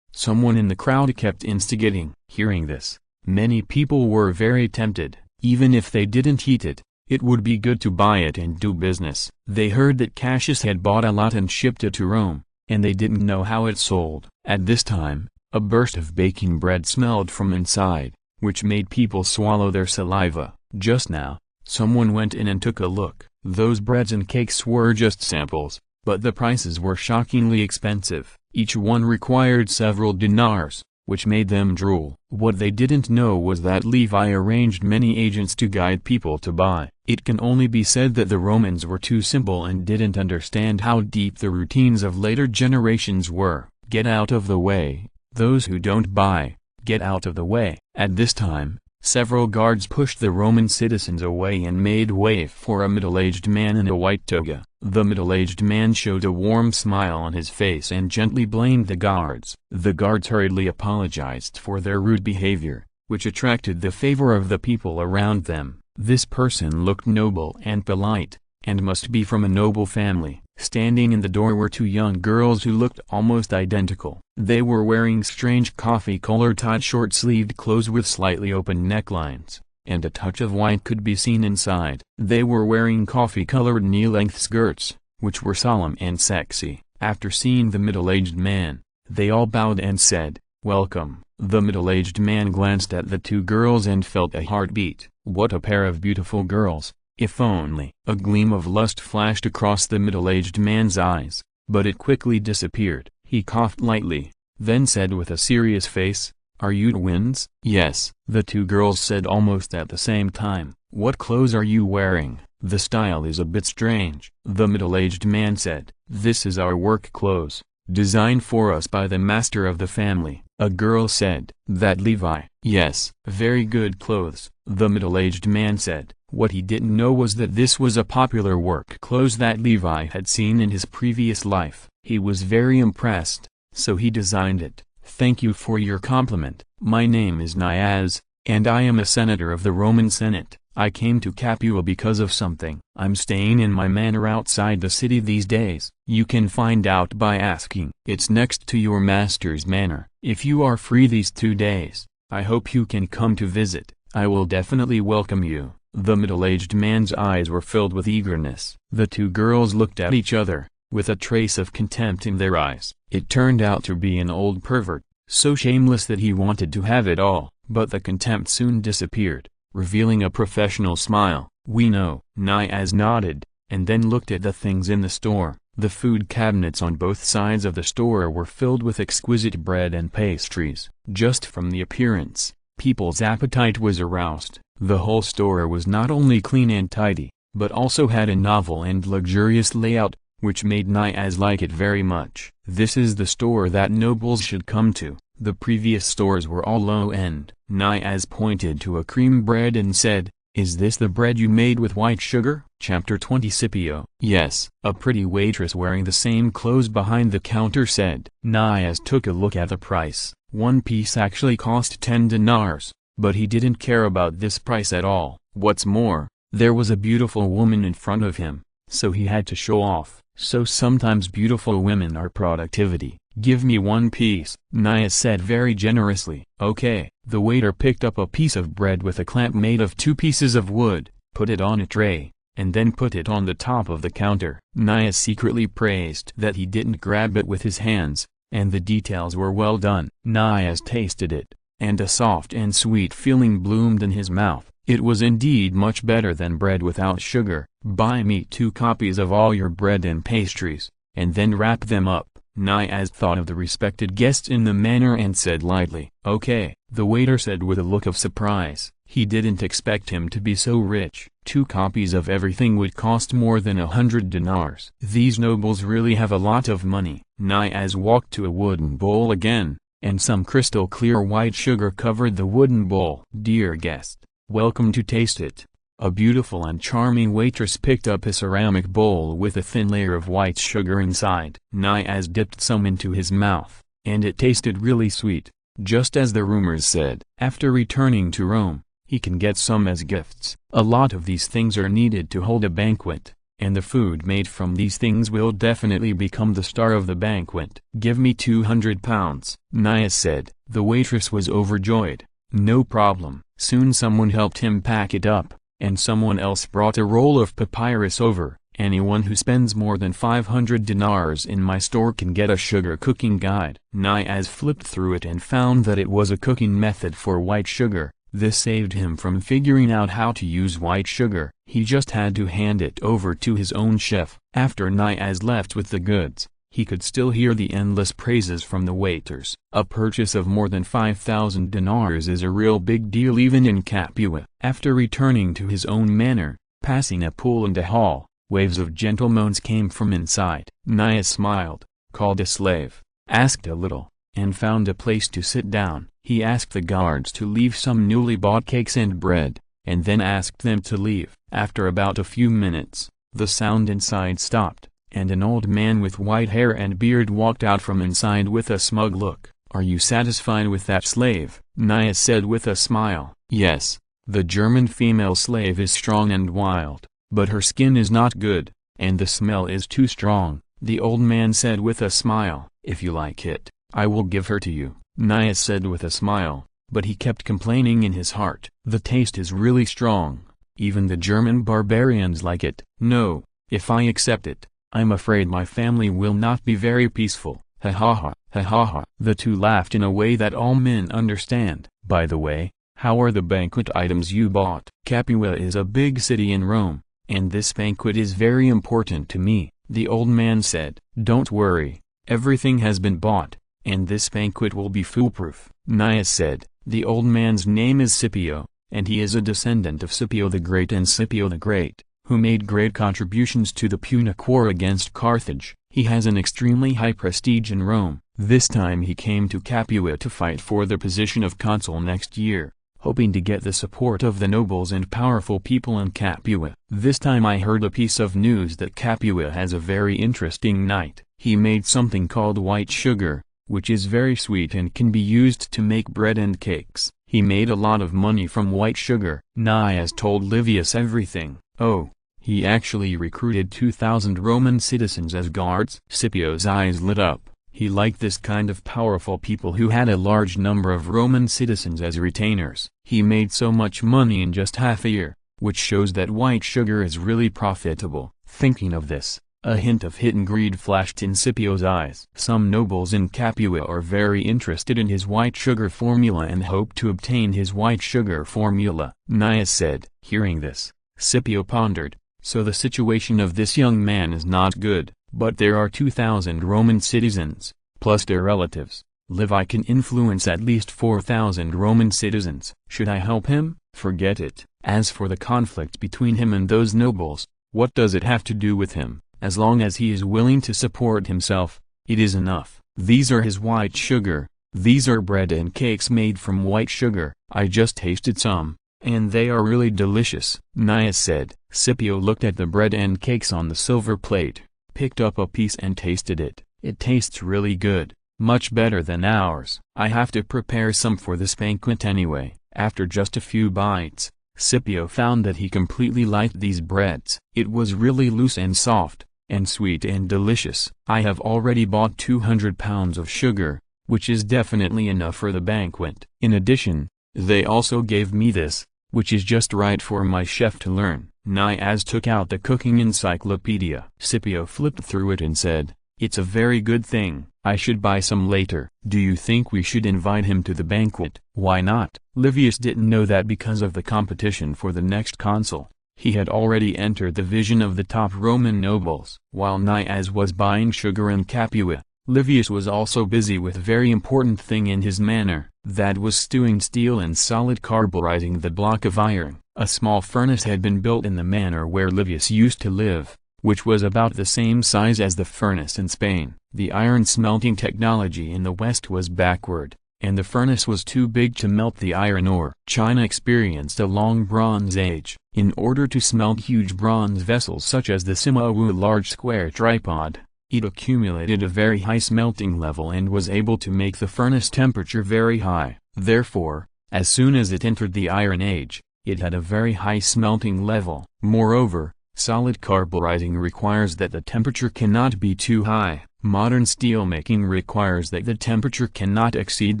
Someone in the crowd kept instigating. Hearing this, many people were very tempted. Even if they didn't eat it, it would be good to buy it and do business. They heard that Cassius had bought a lot and shipped it to Rome, and they didn't know how it sold. At this time, a burst of baking bread smelled from inside, which made people swallow their saliva. Just now, someone went in and took a look. Those breads and cakes were just samples, but the prices were shockingly expensive. Each one required several dinars, which made them drool. What they didn't know was that Levi arranged many agents to guide people to buy. It can only be said that the Romans were too simple and didn't understand how deep the routines of later generations were. Get out of the way, those who don't buy, get out of the way. At this time, several guards pushed the Roman citizens away and made way for a middle-aged man in a white toga. The middle-aged man showed a warm smile on his face and gently blamed the guards. The guards hurriedly apologized for their rude behavior, which attracted the favor of the people around them. This person looked noble and polite, and must be from a noble family. Standing in the door were 2 young girls who looked almost identical. They were wearing strange coffee-colored tight short-sleeved clothes with slightly open necklines, and a touch of white could be seen inside. They were wearing coffee-colored knee-length skirts, which were solemn and sexy. After seeing the middle-aged man, they all bowed and said, "Welcome." The middle-aged man glanced at the 2 girls and felt a heartbeat. What a pair of beautiful girls! If only. A gleam of lust flashed across the middle-aged man's eyes, but it quickly disappeared. He coughed lightly, then said with a serious face, "Are you twins?" "Yes," the 2 girls said almost at the same time. "What clothes are you wearing? The style is a bit strange." The middle-aged man said, "This is our work clothes, designed for us by the master of the family." A girl said, "That Levi?" "Yes." "Very good clothes," the middle-aged man said. What he didn't know was that this was a popular work clothes that Levi had seen in his previous life. He was very impressed, so he designed it. "Thank you for your compliment. My name is Niaz, and I am a senator of the Roman Senate. I came to Capua because of something. I'm staying in my manor outside the city these days. You can find out by asking. It's next to your master's manor. If you are free these 2 days, I hope you can come to visit. I will definitely welcome you." The middle-aged man's eyes were filled with eagerness. The 2 girls looked at each other, with a trace of contempt in their eyes. It turned out to be an old pervert, so shameless that he wanted to have it all, but the contempt soon disappeared, revealing a professional smile. "We know." Niaz nodded, and then looked at the things in the store. The food cabinets on both sides of the store were filled with exquisite bread and pastries. Just from the appearance, people's appetite was aroused. The whole store was not only clean and tidy, but also had a novel and luxurious layout, which made Niaz like it very much. This is the store that nobles should come to. The previous stores were all low-end. Niaz pointed to a cream bread and said, "Is this the bread you made with white sugar?" Chapter 20 Scipio. "Yes." A pretty waitress wearing the same clothes behind the counter said. Niaz took a look at the price. 1 piece actually cost 10 dinars. But he didn't care about this price at all. What's more, there was a beautiful woman in front of him, so he had to show off. So sometimes beautiful women are productivity. "Give me 1 piece, Niaz said very generously. "Okay." The waiter picked up a piece of bread with a clamp made of 2 pieces of wood, put it on a tray, and then put it on the top of the counter. Niaz secretly praised that he didn't grab it with his hands, and the details were well done. Niaz tasted it, and a soft and sweet feeling bloomed in his mouth. It was indeed much better than bread without sugar. Buy me 2 copies of all your bread and pastries, and then wrap them up. Niaz thought of the respected guests in the manner and said lightly, "Okay," the waiter said with a look of surprise. He didn't expect him to be so rich. 2 copies of everything would cost more than 100 dinars. These nobles really have a lot of money. Niaz walked to a wooden bowl again, and some crystal clear white sugar covered the wooden bowl. "Dear guest, welcome to taste it." A beautiful and charming waitress picked up a ceramic bowl with a thin layer of white sugar inside. Niaz dipped some into his mouth, and it tasted really sweet, just as the rumors said. After returning to Rome, he can get some as gifts. A lot of these things are needed to hold a banquet, and the food made from these things will definitely become the star of the banquet. "Give me 200 pounds, Niaz said. The waitress was overjoyed. "No problem." Soon someone helped him pack it up, and someone else brought a roll of papyrus over. "Anyone who spends more than 500 dinars in my store can get a sugar cooking guide." Niaz flipped through it and found that it was a cooking method for white sugar. This saved him from figuring out how to use white sugar. He just had to hand it over to his own chef. After Niaz left with the goods, he could still hear the endless praises from the waiters. A purchase of more than 5,000 dinars is a real big deal even in Capua. After returning to his own manor, passing a pool and a hall, waves of gentle moans came from inside. Niaz smiled, called a slave, asked a little, and found a place to sit down. He asked the guards to leave some newly bought cakes and bread, and then asked them to leave. After about a few minutes, the sound inside stopped, and an old man with white hair and beard walked out from inside with a smug look. "Are you satisfied with that slave?" Niaz said with a smile. "Yes, the German female slave is strong and wild, but her skin is not good, and the smell is too strong," the old man said with a smile. "If you like it, I will give her to you," Niaz said with a smile, but he kept complaining in his heart. "The taste is really strong, even the German barbarians like it. No, if I accept it, I'm afraid my family will not be very peaceful." "Ha ha ha, ha ha ha." The two laughed in a way that all men understand. "By the way, how are the banquet items you bought?" "Capua is a big city in Rome, and this banquet is very important to me," the old man said. "Don't worry, everything has been bought, and this banquet will be foolproof," Niaz said. The old man's name is Scipio, and he is a descendant of Scipio the Great and Scipio the Great, who made great contributions to the Punic War against Carthage. He has an extremely high prestige in Rome. This time he came to Capua to fight for the position of consul next year, hoping to get the support of the nobles and powerful people in Capua. "This time I heard a piece of news that Capua has a very interesting night. He made something called white sugar, which is very sweet and can be used to make bread and cakes. He made a lot of money from white sugar." Niaz told Livius everything. "Oh, he actually recruited 2,000 Roman citizens as guards?" Scipio's eyes lit up. He liked this kind of powerful people who had a large number of Roman citizens as retainers. He made so much money in just half a year, which shows that white sugar is really profitable. Thinking of this, a hint of hidden greed flashed in Scipio's eyes. Some nobles in Capua are very interested in his white sugar formula and hope to obtain his white sugar formula, Niaz said. Hearing this, Scipio pondered. So the situation of this young man is not good, but there are 2,000 Roman citizens, plus their relatives. Levi can influence at least 4,000 Roman citizens. Should I help him? Forget it. As for the conflict between him and those nobles, what does it have to do with him? As long as he is willing to support himself, it is enough. These are his white sugar. These are bread and cakes made from white sugar. I just tasted some, and they are really delicious, Niaz said. Scipio looked at the bread and cakes on the silver plate, picked up a piece and tasted it. It tastes really good, much better than ours. I have to prepare some for this banquet anyway. After just a few bites, Scipio found that he completely liked these breads. It was really loose and soft, and sweet and delicious. I have already bought 200 pounds of sugar, which is definitely enough for the banquet. In addition, they also gave me this, which is just right for my chef to learn. Niaz took out the cooking encyclopedia. Scipio flipped through it and said, "It's a very good thing. I should buy some later. Do you think we should invite him to the banquet? Why not? Livius didn't know that because of the competition for the next consul, he had already entered the vision of the top Roman nobles. While Nias was buying sugar in Capua, Livius was also busy with a very important thing in his manor, that was stewing steel and solid carburizing the block of iron. A small furnace had been built in the manor where Livius used to live, which was about the same size as the furnace in Spain. The iron smelting technology in the West was backward, and the furnace was too big to melt the iron ore. China experienced a long Bronze Age. In order to smelt huge bronze vessels such as the Simawu large square tripod, it accumulated a very high smelting level and was able to make the furnace temperature very high. Therefore, as soon as it entered the Iron Age, it had a very high smelting level. Moreover, solid carburizing requires that the temperature cannot be too high. Modern steelmaking requires that the temperature cannot exceed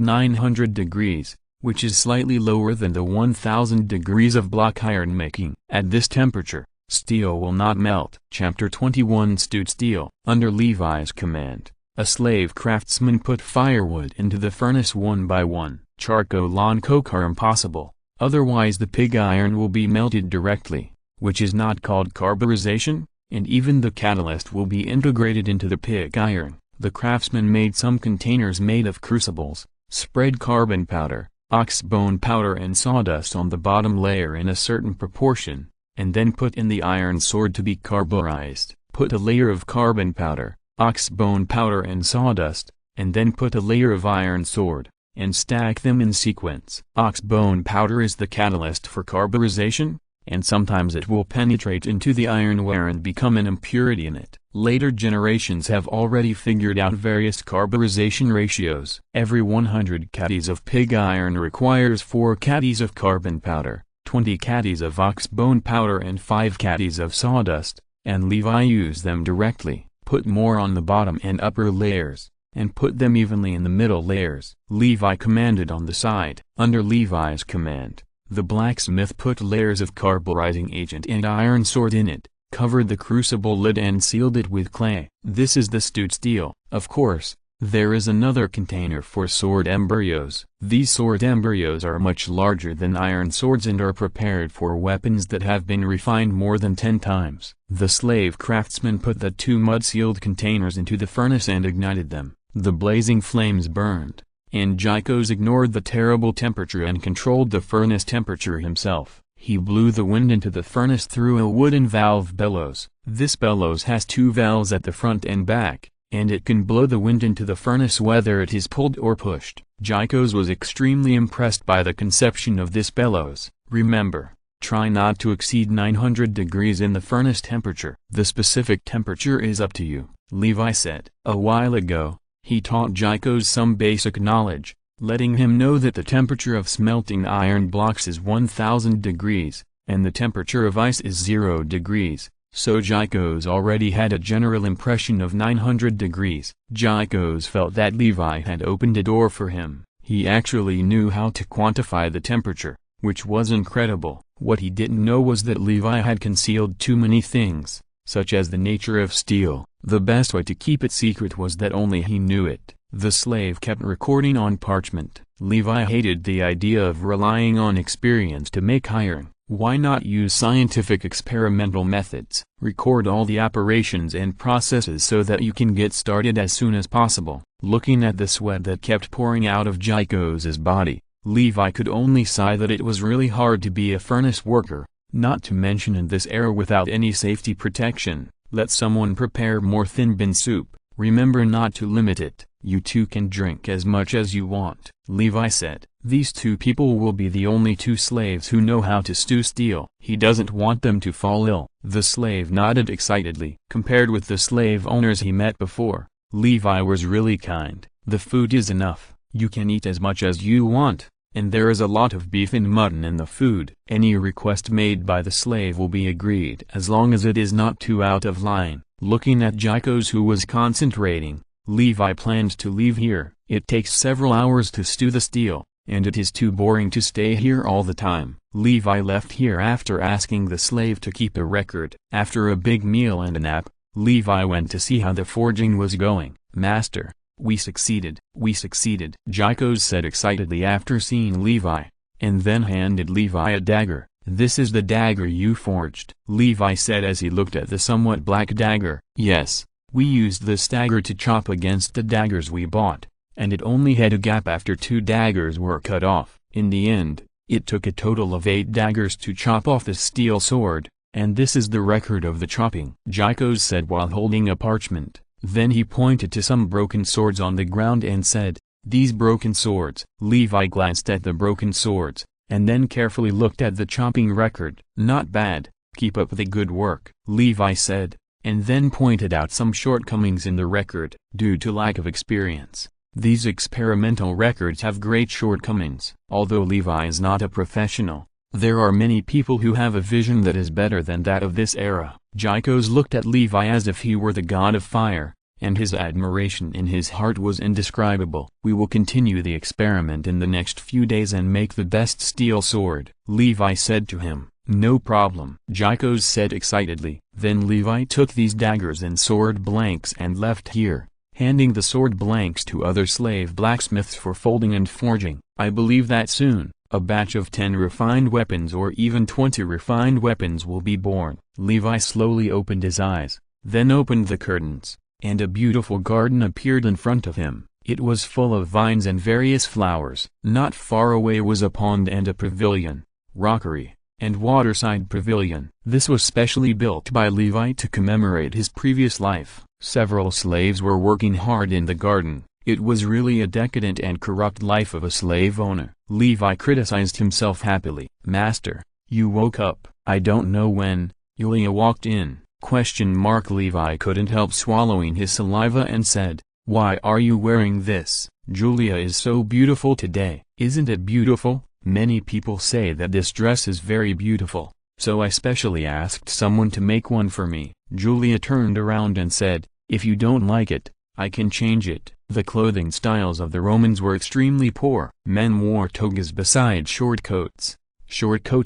900 degrees, which is slightly lower than the 1000 degrees of block iron making. At this temperature, steel will not melt. Chapter 21 Stewed Steel. Under Levi's command, a slave craftsman put firewood into the furnace one by one. Charcoal and coke are impossible, otherwise the pig iron will be melted directly, which is not called carburization, and even the catalyst will be integrated into the pig iron. The craftsman made some containers made of crucibles, spread carbon powder, ox bone powder and sawdust on the bottom layer in a certain proportion, and then put in the iron sword to be carburized. Put a layer of carbon powder, ox bone powder and sawdust, and then put a layer of iron sword, and stack them in sequence. Ox bone powder is the catalyst for carburization, and sometimes it will penetrate into the ironware and become an impurity in it. Later generations have already figured out various carburization ratios. Every 100 caddies of pig iron requires 4 caddies of carbon powder, 20 caddies of ox bone powder and 5 caddies of sawdust, and Levi used them directly. Put more on the bottom and upper layers, and put them evenly in the middle layers. Levi commanded on the side. Under Levi's command, the blacksmith put layers of carburizing agent and iron sword in it, covered the crucible lid and sealed it with clay. This is the stewed steel. Of course, there is another container for sword embryos. These sword embryos are much larger than iron swords and are prepared for weapons that have been refined more than 10 times. The slave craftsman put the 2 mud-sealed containers into the furnace and ignited them. The blazing flames burned, and Jikos ignored the terrible temperature and controlled the furnace temperature himself. He blew the wind into the furnace through a wooden valve bellows. This bellows has 2 valves at the front and back, and it can blow the wind into the furnace whether it is pulled or pushed. Jikos was extremely impressed by the conception of this bellows. Remember, try not to exceed 900 degrees in the furnace temperature. The specific temperature is up to you, Levi said. A while ago, he taught Jikos some basic knowledge, letting him know that the temperature of smelting iron blocks is 1000 degrees, and the temperature of ice is 0 degrees, so Jikos already had a general impression of 900 degrees. Jikos felt that Levi had opened a door for him. He actually knew how to quantify the temperature, which was incredible. What he didn't know was that Levi had concealed too many things, such as the nature of steel. The best way to keep it secret was that only he knew it. The slave kept recording on parchment. Levi hated the idea of relying on experience to make iron. Why not use scientific experimental methods? Record all the operations and processes so that you can get started as soon as possible. Looking at the sweat that kept pouring out of Jikos's body, Levi could only sigh that it was really hard to be a furnace worker, not to mention in this era without any safety protection. Let someone prepare more thin bean soup. Remember not to limit it. You too can drink as much as you want, Levi said. These 2 people will be the only 2 slaves who know how to stew steel. He doesn't want them to fall ill. The slave nodded excitedly. Compared with the slave owners he met before, Levi was really kind. The food is enough. You can eat as much as you want, and there is a lot of beef and mutton in the food. Any request made by the slave will be agreed as long as it is not too out of line. Looking at Jikos, who was concentrating, Levi planned to leave here. It takes several hours to stew the steel, and it is too boring to stay here all the time. Levi left here after asking the slave to keep a record. After a big meal and a nap, Levi went to see how the forging was going. Master, We succeeded, we succeeded," Jicos said excitedly after seeing Levi, and then handed Levi a dagger. "This is the dagger you forged," Levi said as he looked at the somewhat black dagger. "Yes, we used this dagger to chop against the daggers we bought, and it only had a gap after 2 daggers were cut off. In the end, it took a total of 8 daggers to chop off the steel sword, and this is the record of the chopping," Jicos said while holding a parchment. Then he pointed to some broken swords on the ground and said, "These broken swords." Levi glanced at the broken swords, and then carefully looked at the chopping record. "Not bad, keep up the good work," Levi said, and then pointed out some shortcomings in the record. Due to lack of experience, these experimental records have great shortcomings. Although Levi is not a professional, there are many people who have a vision that is better than that of this era. Jicos looked at Levi as if he were the god of fire, and his admiration in his heart was indescribable. "We will continue the experiment in the next few days and make the best steel sword," Levi said to him. "No problem," Jicos said excitedly. Then Levi took these daggers and sword blanks and left here, handing the sword blanks to other slave blacksmiths for folding and forging. "I believe that soon, a batch of 10 refined weapons or even 20 refined weapons will be born." Levi slowly opened his eyes, then opened the curtains, and a beautiful garden appeared in front of him. It was full of vines and various flowers. Not far away was a pond and a pavilion, rockery, and waterside pavilion. This was specially built by Levi to commemorate his previous life. Several slaves were working hard in the garden. It was really a decadent and corrupt life of a slave owner. Levi criticized himself happily. "Master, you woke up." "I don't know when." Julia walked in. Levi couldn't help swallowing his saliva and said, "Why are you wearing this?" "Julia is so beautiful today." "Isn't it beautiful? Many people say that this dress is very beautiful, so I specially asked someone to make one for me." Julia turned around and said, "If you don't like it, I can change it." The clothing styles of the Romans were extremely poor. Men wore togas beside short coats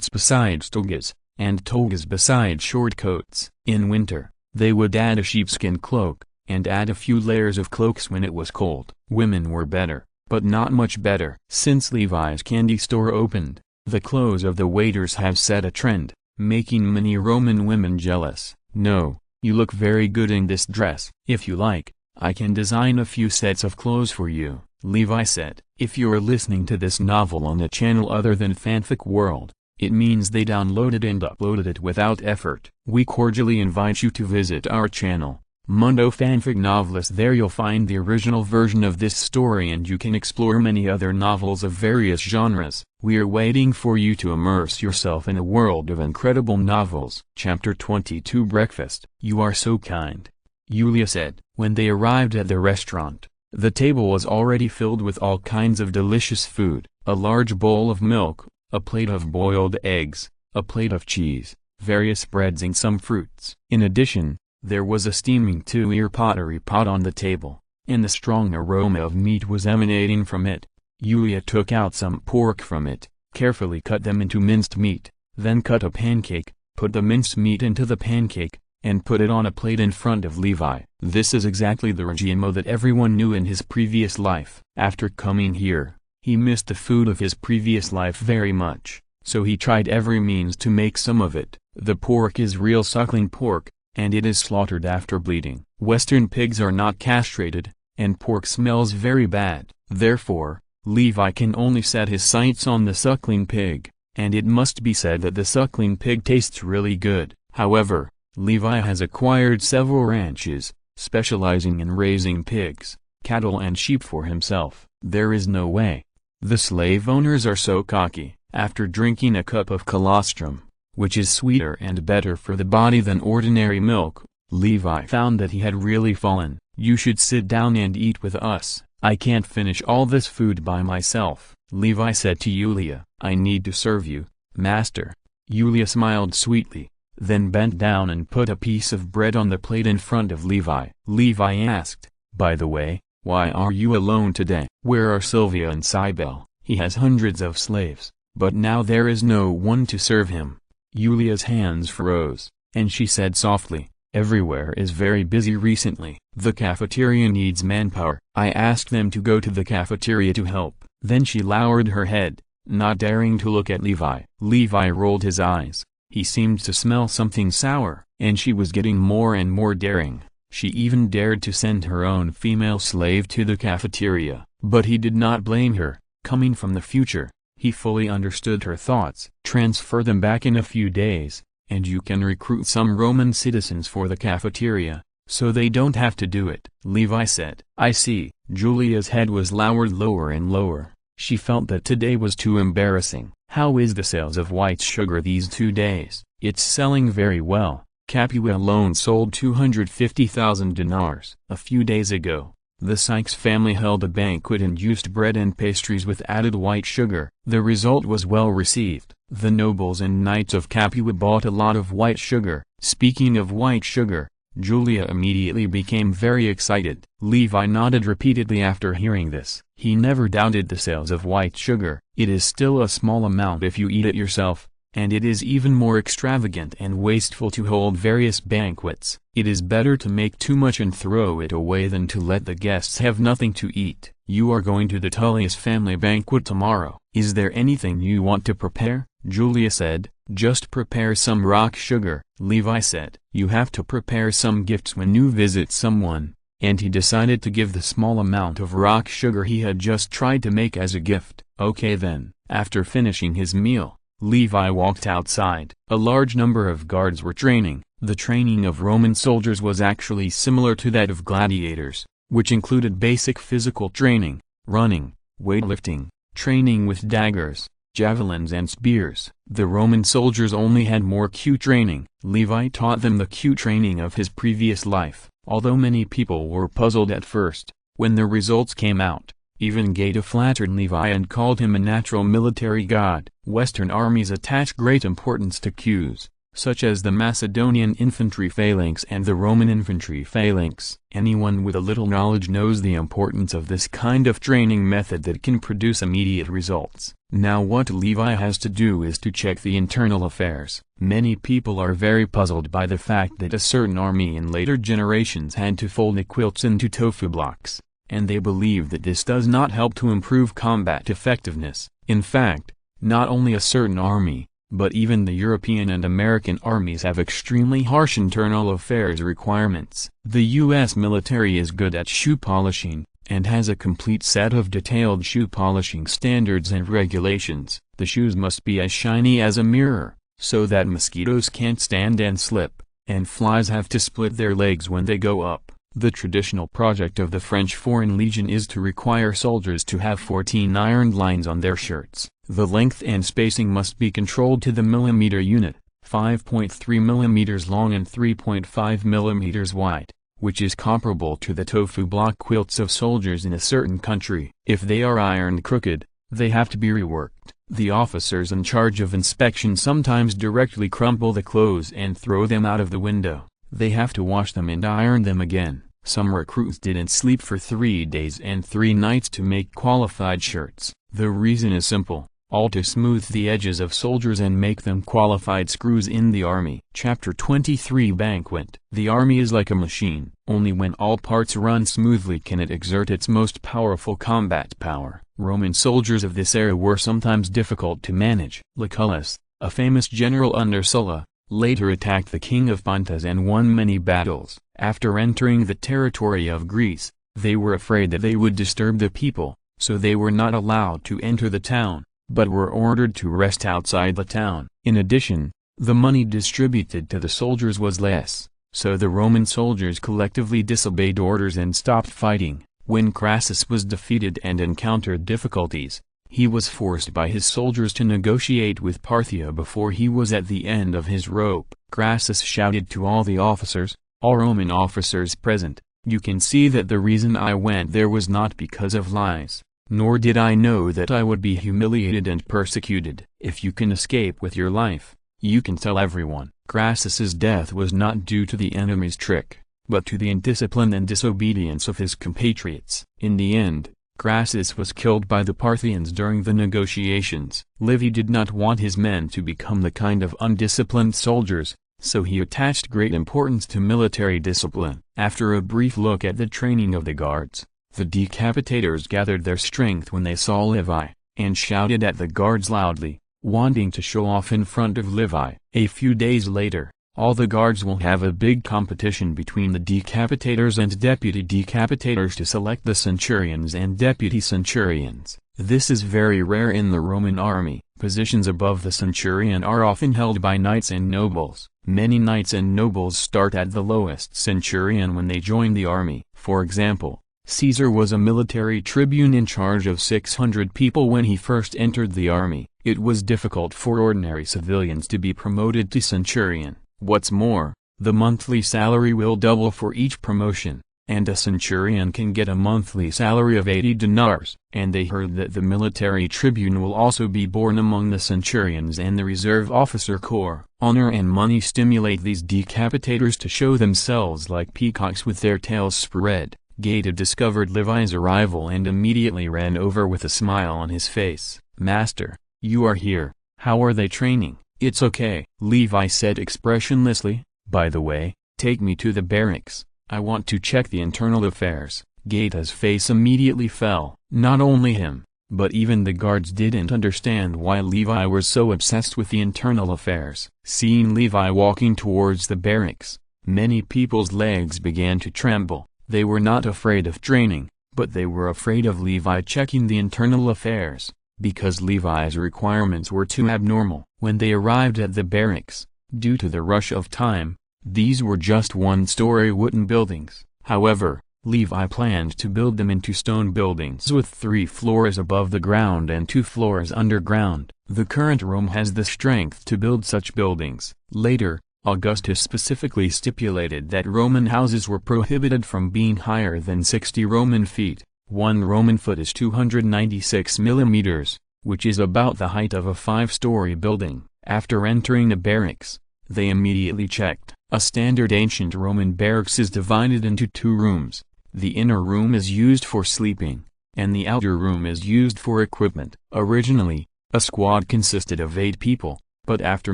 beside togas, and togas beside short coats. In winter, they would add a sheepskin cloak, and add a few layers of cloaks when it was cold. Women were better, but not much better. Since Levi's candy store opened, the clothes of the waiters have set a trend, making many Roman women jealous. "No, you look very good in this dress. If you like, I can design a few sets of clothes for you," Levi said. If you're listening to this novel on a channel other than Fanfic World, it means they downloaded and uploaded it without effort. We cordially invite you to visit our channel, Mundo Fanfic Novelist. There you'll find the original version of this story and you can explore many other novels of various genres. We are waiting for you to immerse yourself in a world of incredible novels. Chapter 22 Breakfast. "You are so kind," Julia said. When they arrived at the restaurant, the table was already filled with all kinds of delicious food. A large bowl of milk, a plate of boiled eggs, a plate of cheese, various breads and some fruits. In addition, there was a steaming 2-ear pottery pot on the table, and the strong aroma of meat was emanating from it. Julia took out some pork from it, carefully cut them into minced meat, then cut a pancake, put the minced meat into the pancake, and put it on a plate in front of Levi. This is exactly the regime that everyone knew in his previous life. After coming here, he missed the food of his previous life very much, so he tried every means to make some of it. The pork is real suckling pork, and it is slaughtered after bleeding. Western pigs are not castrated, and pork smells very bad. Therefore, Levi can only set his sights on the suckling pig, and it must be said that the suckling pig tastes really good. However, Levi has acquired several ranches, specializing in raising pigs, cattle and sheep for himself. There is no way. The slave owners are so cocky. After drinking a cup of colostrum, which is sweeter and better for the body than ordinary milk, Levi found that he had really fallen. "You should sit down and eat with us. I can't finish all this food by myself," Levi said to Julia. "I need to serve you, master." Julia smiled sweetly, then bent down and put a piece of bread on the plate in front of Levi. Levi asked, "By the way, why are you alone today? Where are Sylvia and Cybele? He has hundreds of slaves, but now there is no one to serve him." Julia's hands froze, and she said softly, Everywhere is very busy recently. The cafeteria needs manpower. I asked them to go to the cafeteria to help. Then she lowered her head, not daring to look at Levi. Levi rolled his eyes. He seemed to smell something sour, and she was getting more and more daring. She even dared to send her own female slave to the cafeteria. But he did not blame her. Coming from the future, he fully understood her thoughts. Transfer them back in a few days, and you can recruit some Roman citizens for the cafeteria, so they don't have to do it. Levi said. I see. Julia's head was lowered lower and lower. She felt that today was too embarrassing. How is the sales of white sugar these 2 days? It's selling very well. Capua alone sold 250,000 dinars. A few days ago, the Sykes family held a banquet and used bread and pastries with added white sugar. The result was well received. The nobles and knights of Capua bought a lot of white sugar. Speaking of white sugar, Julia immediately became very excited. Levi nodded repeatedly after hearing this. He never doubted the sales of white sugar. It is still a small amount if you eat it yourself, and it is even more extravagant and wasteful to hold various banquets. It is better to make too much and throw it away than to let the guests have nothing to eat. You are going to the Tullius family banquet tomorrow. Is there anything you want to prepare? Julia said. Just prepare some rock sugar. Levi said. You have to prepare some gifts when you visit someone, and he decided to give the small amount of rock sugar he had just tried to make as a gift. Okay then. After finishing his meal, Levi walked outside. A large number of guards were training. The training of Roman soldiers was actually similar to that of gladiators, which included basic physical training, running, weightlifting, training with daggers, javelins and spears. The Roman soldiers only had more Q training. Levi taught them the Q training of his previous life. Although many people were puzzled at first, when the results came out, even Geta flattered Levi and called him a natural military god. Western armies attach great importance to Qs, such as the Macedonian infantry phalanx and the Roman infantry phalanx. Anyone with a little knowledge knows the importance of this kind of training method that can produce immediate results. Now what Levi has to do is to check the internal affairs. Many people are very puzzled by the fact that a certain army in later generations had to fold the quilts into tofu blocks, and they believe that this does not help to improve combat effectiveness. In fact, not only a certain army, but even the European and American armies have extremely harsh internal affairs requirements. The U.S. military is good at shoe polishing, and has a complete set of detailed shoe polishing standards and regulations. The shoes must be as shiny as a mirror, so that mosquitoes can't stand and slip, and flies have to split their legs when they go up. The traditional project of the French Foreign Legion is to require soldiers to have 14 ironed lines on their shirts. The length and spacing must be controlled to the millimeter unit, 5.3 millimeters long and 3.5 millimeters wide, which is comparable to the tofu block quilts of soldiers in a certain country. If they are ironed crooked, they have to be reworked. The officers in charge of inspection sometimes directly crumple the clothes and throw them out of the window. They have to wash them and iron them again. Some recruits didn't sleep for 3 days and 3 nights to make qualified shirts. The reason is simple, all to smooth the edges of soldiers and make them qualified screws in the army. Chapter 23 Banquet. The army is like a machine. Only when all parts run smoothly can it exert its most powerful combat power. Roman soldiers of this era were sometimes difficult to manage. Lucullus, a famous general under Sulla, later attacked the king of Pontus and won many battles. After entering the territory of Greece, they were afraid that they would disturb the people, so they were not allowed to enter the town, but were ordered to rest outside the town. In addition, the money distributed to the soldiers was less, so the Roman soldiers collectively disobeyed orders and stopped fighting. When Crassus was defeated and encountered difficulties, he was forced by his soldiers to negotiate with Parthia before he was at the end of his rope. Crassus shouted to all the officers, all Roman officers present, "You can see that the reason I went there was not because of lies, nor did I know that I would be humiliated and persecuted. If you can escape with your life, you can tell everyone." Crassus's death was not due to the enemy's trick, but to the indiscipline and disobedience of his compatriots. In the end, Crassus was killed by the Parthians during the negotiations. Livy did not want his men to become the kind of undisciplined soldiers, so he attached great importance to military discipline. After a brief look at the training of the guards, the decapitators gathered their strength when they saw Levi, and shouted at the guards loudly, wanting to show off in front of Levi. A few days later, all the guards will have a big competition between the decapitators and deputy decapitators to select the centurions and deputy centurions. This is very rare in the Roman army. Positions above the centurion are often held by knights and nobles. Many knights and nobles start at the lowest centurion when they join the army. For example, Caesar was a military tribune in charge of 600 people when he first entered the army. It was difficult for ordinary civilians to be promoted to centurion. What's more, the monthly salary will double for each promotion, and a centurion can get a monthly salary of 80 dinars. And they heard that the military tribune will also be born among the centurions and the reserve officer corps. Honor and money stimulate these decapitators to show themselves like peacocks with their tails spread. Geta discovered Levi's arrival and immediately ran over with a smile on his face. "Master, you are here. How are they training?" "It's okay," Levi said expressionlessly. "By the way, take me to the barracks. I want to check the internal affairs." Geta's face immediately fell. Not only him, but even the guards didn't understand why Levi was so obsessed with the internal affairs. Seeing Levi walking towards the barracks, many people's legs began to tremble. They were not afraid of training, but they were afraid of Levi checking the internal affairs, because Levi's requirements were too abnormal. When they arrived at the barracks, due to the rush of time, these were just one-story wooden buildings. However, Levi planned to build them into stone buildings with 3 floors above the ground and 2 floors underground. The current Rome has the strength to build such buildings. Later, Augustus specifically stipulated that Roman houses were prohibited from being higher than 60 Roman feet. 1 Roman foot is 296 millimeters, which is about the height of a 5-story building. After entering the barracks, they immediately checked. A standard ancient Roman barracks is divided into 2 rooms. The inner room is used for sleeping, and the outer room is used for equipment. Originally, a squad consisted of 8 people, but after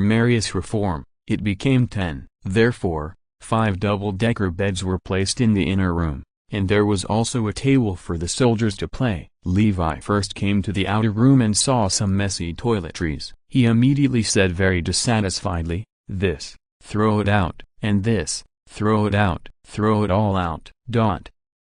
Marius' reform, it became 10. Therefore, 5 double-decker beds were placed in the inner room, and there was also a table for the soldiers to play. Levi first came to the outer room and saw some messy toiletries. He immediately said very dissatisfiedly, "This, throw it out, and this, throw it out, throw it all out."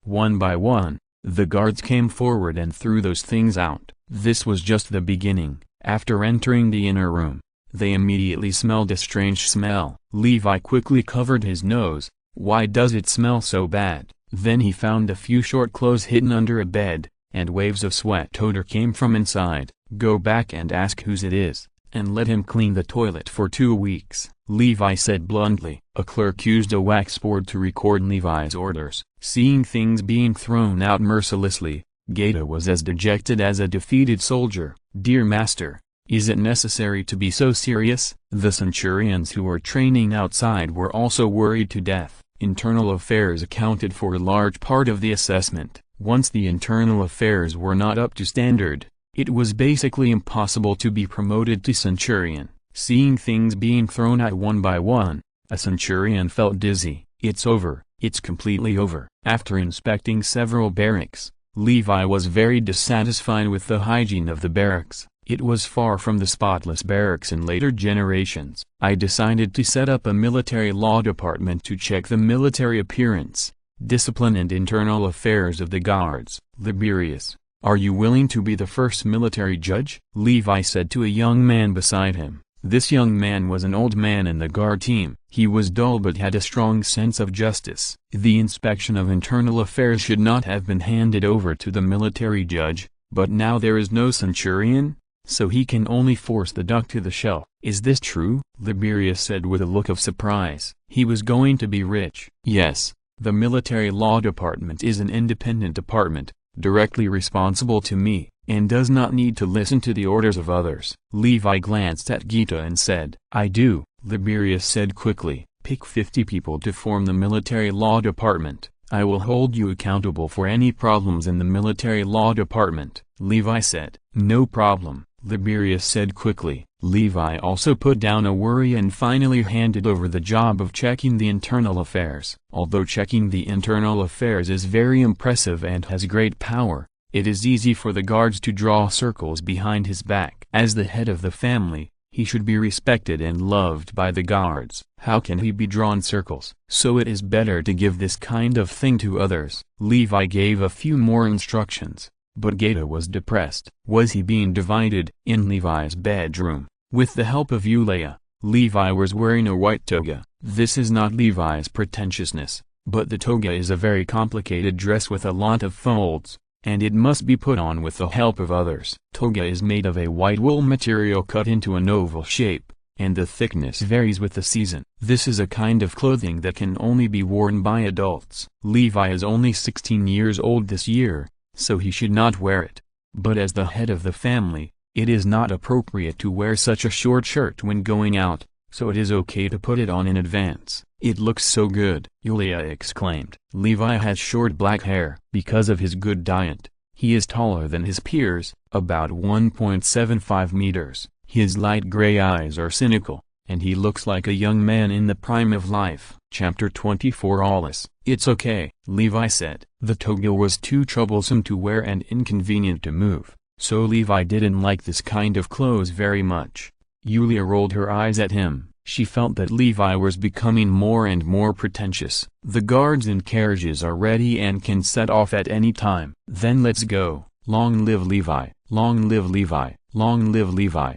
One by one, the guards came forward and threw those things out. This was just the beginning. After entering the inner room, they immediately smelled a strange smell. Levi quickly covered his nose. "Why does it smell so bad?" Then he found a few short clothes hidden under a bed, and waves of sweat odor came from inside. "Go back and ask whose it is, and let him clean the toilet for 2 weeks," Levi said bluntly. A clerk used a wax board to record Levi's orders. Seeing things being thrown out mercilessly, Geta was as dejected as a defeated soldier. "Dear master, is it necessary to be so serious?" The centurions who were training outside were also worried to death. Internal affairs accounted for a large part of the assessment. Once the internal affairs were not up to standard, it was basically impossible to be promoted to centurion. Seeing things being thrown out one by one, a centurion felt dizzy. "It's over, it's completely over." After inspecting several barracks, Levi was very dissatisfied with the hygiene of the barracks. It was far from the spotless barracks in later generations. "I decided to set up a military law department to check the military appearance, discipline and internal affairs of the guards." "Liberius, are you willing to be the first military judge?" Levi said to a young man beside him. This young man was an old man in the guard team. He was dull but had a strong sense of justice. The inspection of internal affairs should not have been handed over to the military judge, but now there is no centurion, so he can only force the duck to the shelf. "Is this true?" Liberius said with a look of surprise. He was going to be rich. "Yes, the military law department is an independent department, directly responsible to me, and does not need to listen to the orders of others." Levi glanced at Geta and said, "I do." Liberius said quickly, "Pick 50 people to form the military law department. I will hold you accountable for any problems in the military law department." Levi said, "No problem." Liberius said quickly. Levi also put down a worry and finally handed over the job of checking the internal affairs. Although checking the internal affairs is very impressive and has great power, it is easy for the guards to draw circles behind his back. As the head of the family, he should be respected and loved by the guards. How can he be drawn circles? So it is better to give this kind of thing to others. Levi gave a few more instructions, but Gaeta was depressed. Was he being divided? In Levi's bedroom, with the help of Yulia, Levi was wearing a white toga. This is not Levi's pretentiousness, but the toga is a very complicated dress with a lot of folds, and it must be put on with the help of others. Toga is made of a white wool material cut into an oval shape, and the thickness varies with the season. This is a kind of clothing that can only be worn by adults. Levi is only 16 years old this year, so he should not wear it. But as the head of the family, it is not appropriate to wear such a short shirt when going out, so it is okay to put it on in advance. It looks so good, Yulia exclaimed. Levi has short black hair. Because of his good diet, he is taller than his peers, about 1.75 meters. His light gray eyes are cynical, and he looks like a young man in the prime of life. Chapter 24. Alice. It's okay, Levi said. The toga was too troublesome to wear and inconvenient to move, so Levi didn't like this kind of clothes very much. Yulia rolled her eyes at him. She felt that Levi was becoming more and more pretentious. The guards and carriages are ready and can set off at any time. Then let's go. Long live Levi, long live Levi, long live Levi.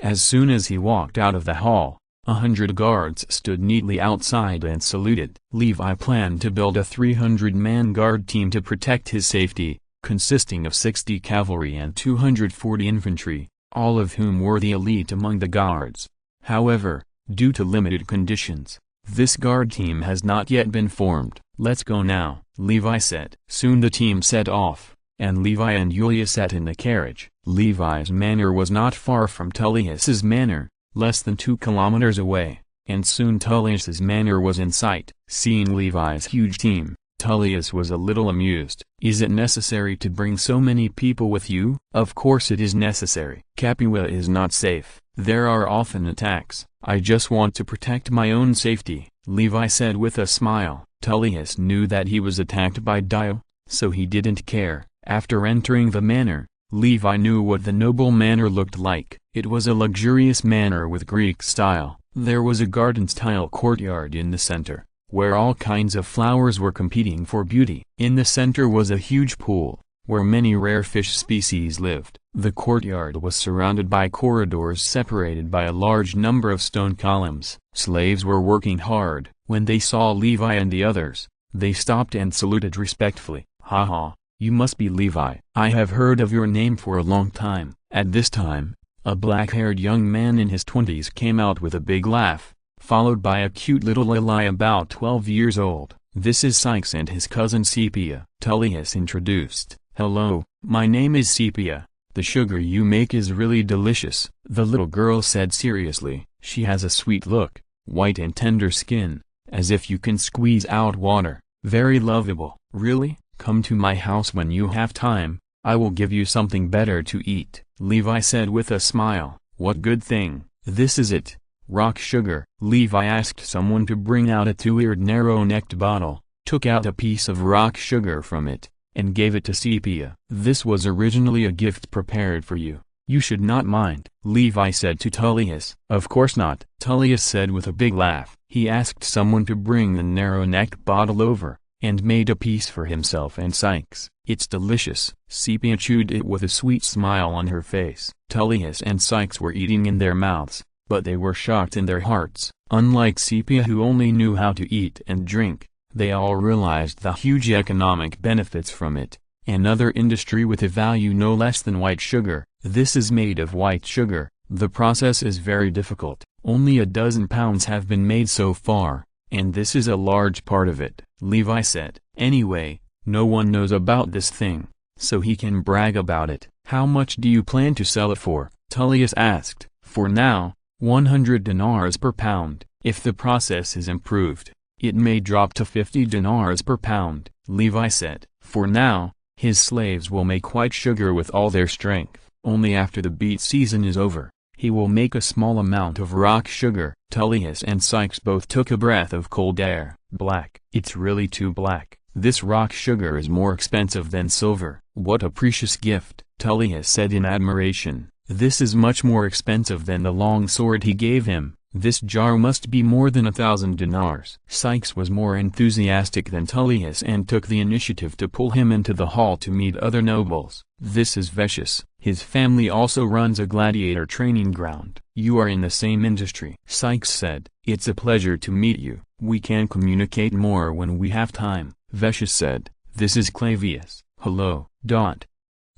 As soon as he walked out of the hall, 100 guards stood neatly outside and saluted. Levi planned to build a 300-man guard team to protect his safety, consisting of 60 cavalry and 240 infantry, all of whom were the elite among the guards. However, due to limited conditions, this guard team has not yet been formed. Let's go now, Levi said. Soon the team set off, and Levi and Yulia sat in the carriage. Levi's manor was not far from Tullius's manor, less than 2 kilometers away, and soon Tullius's manor was in sight. Seeing Levi's huge team, Tullius was a little amused. Is it necessary to bring so many people with you? Of course it is necessary. Capua is not safe. There are often attacks. I just want to protect my own safety, Levi said with a smile. Tullius knew that he was attacked by Dio, so he didn't care. After entering the manor, Levi knew what the noble manor looked like. It was a luxurious manor with Greek style. There was a garden-style courtyard in the center, where all kinds of flowers were competing for beauty. In the center was a huge pool, where many rare fish species lived. The courtyard was surrounded by corridors separated by a large number of stone columns. Slaves were working hard. When they saw Levi and the others, they stopped and saluted respectfully. Haha, you must be Levi. I have heard of your name for a long time. At this time, a black-haired young man in his 20s came out with a big laugh, followed by a cute little Levi about 12 years old. This is Sykes and his cousin Sepia. Tullius introduced. Hello, my name is Sepia. The sugar you make is really delicious, the little girl said seriously. She has a sweet look, white and tender skin, as if you can squeeze out water. Very lovable. Really? Come to my house when you have time, I will give you something better to eat, Levi said with a smile. What good thing? This is it. Rock sugar. Levi asked someone to bring out a 2-eared narrow-necked bottle, took out a piece of rock sugar from it, and gave it to Sepia. This was originally a gift prepared for you. You should not mind, Levi said to Tullius. Of course not, Tullius said with a big laugh. He asked someone to bring the narrow-necked bottle over, and made a piece for himself and Sykes. It's delicious. Sepia chewed it with a sweet smile on her face. Tullius and Sykes were eating in their mouths, but they were shocked in their hearts. Unlike Sepia, who only knew how to eat and drink, they all realized the huge economic benefits from it. Another industry with a value no less than white sugar. This is made of white sugar. The process is very difficult. Only a dozen pounds have been made so far, and this is a large part of it, Levi said. Anyway, no one knows about this thing, so he can brag about it. How much do you plan to sell it for? Tullius asked. For now, 100 dinars per pound. If the process is improved, it may drop to 50 dinars per pound, Levi said. For now, his slaves will make white sugar with all their strength. Only after the beet season is over, he will make a small amount of rock sugar. Tullius and Sykes both took a breath of cold air. Black. It's really too black. This rock sugar is more expensive than silver. What a precious gift, Tullius said in admiration. This is much more expensive than the long sword he gave him. This jar must be more than 1,000 dinars. Sykes was more enthusiastic than Tullius and took the initiative to pull him into the hall to meet other nobles. This is Vicious. His family also runs a gladiator training ground. You are in the same industry. Sykes said, it's a pleasure to meet you. We can communicate more when we have time. Vicious said, this is Clavius. Hello.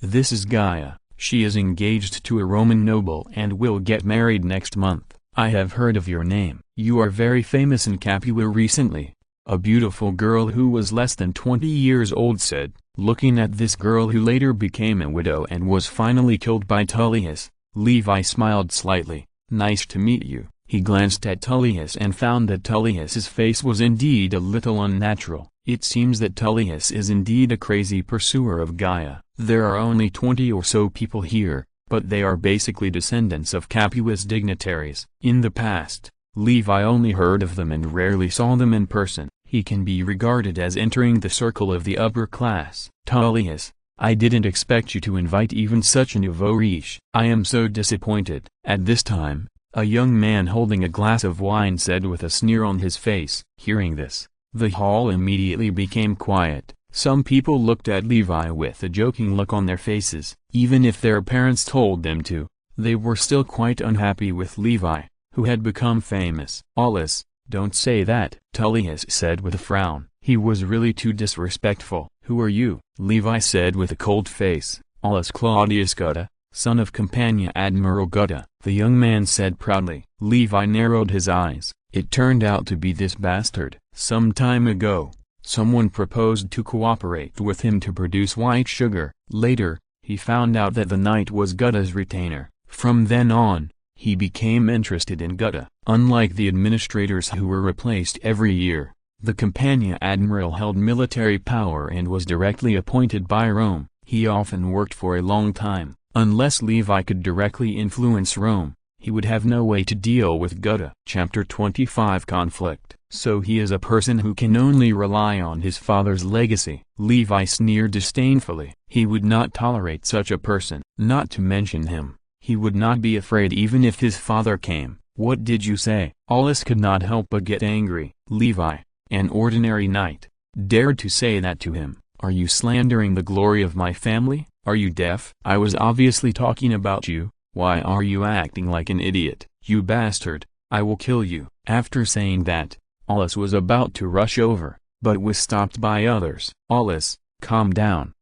This is Gaia. She is engaged to a Roman noble and will get married next month. I have heard of your name. You are very famous in Capua recently. A beautiful girl who was less than 20 years old said, looking at this girl who later became a widow and was finally killed by Tullius. Levi smiled slightly. Nice to meet you. He glanced at Tullius and found that Tullius's face was indeed a little unnatural. It seems that Tullius is indeed a crazy pursuer of Gaia. There are only 20 or so people here, but they are basically descendants of Capua's dignitaries. In the past, Levi only heard of them and rarely saw them in person. He can be regarded as entering the circle of the upper class. Tullius, I didn't expect you to invite even such a nouveau riche. I am so disappointed. At this time, a young man holding a glass of wine said with a sneer on his face. Hearing this, the hall immediately became quiet. Some people looked at Levi with a joking look on their faces. Even if their parents told them to, they were still quite unhappy with Levi, who had become famous. Aulus, don't say that, Tullius said with a frown. He was really too disrespectful. Who are you? Levi said with a cold face. Aulus Claudius Gutta, son of Campania Admiral Gutta. The young man said proudly. Levi narrowed his eyes. It turned out to be this bastard. Some time ago, someone proposed to cooperate with him to produce white sugar. Later, he found out that the knight was Gutta's retainer. From then on, he became interested in Gutta. Unlike the administrators who were replaced every year, the Campania admiral held military power and was directly appointed by Rome. He often worked for a long time. Unless Levi could directly influence Rome, he would have no way to deal with Gutta. Chapter 25 Conflict. So he is a person who can only rely on his father's legacy. Levi sneered disdainfully. He would not tolerate such a person. Not to mention him, he would not be afraid even if his father came. What did you say? Aulus could not help but get angry. Levi, an ordinary knight, dared to say that to him. Are you slandering the glory of my family? Are you deaf? I was obviously talking about you. Why are you acting like an idiot? You bastard, I will kill you. After saying that, Aulus was about to rush over, but was stopped by others. Aulus, calm down,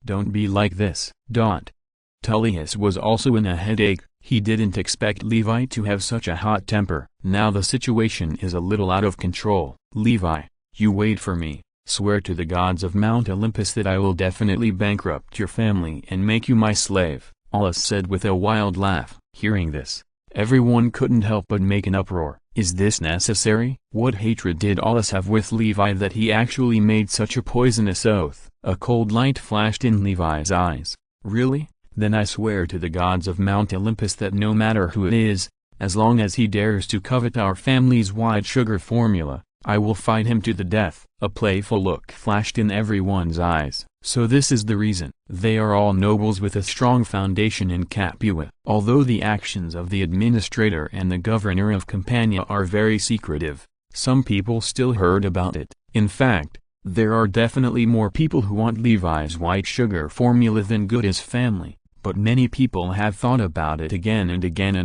don't be like this. Tullius was also in a headache. He didn't expect Levi to have such a hot temper. Now the situation is a little out of control. Levi, you wait for me. Swear to the gods of Mount Olympus that I will definitely bankrupt your family and make you my slave, Aulus said with a wild laugh. Hearing this, everyone couldn't help but make an uproar. Is this necessary? What hatred did Aulus have with Levi that he actually made such a poisonous oath? A cold light flashed in Levi's eyes. Really? Then I swear to the gods of Mount Olympus that no matter who it is, as long as he dares to covet our family's white sugar formula, I will fight him to the death. A playful look flashed in everyone's eyes. So this is the reason. They are all nobles with a strong foundation in Capua. Although the actions of the administrator and the governor of Campania are very secretive, some people still heard about it. In fact, there are definitely more people who want Levi's white sugar formula than Gutta's family. But many people have thought about it again and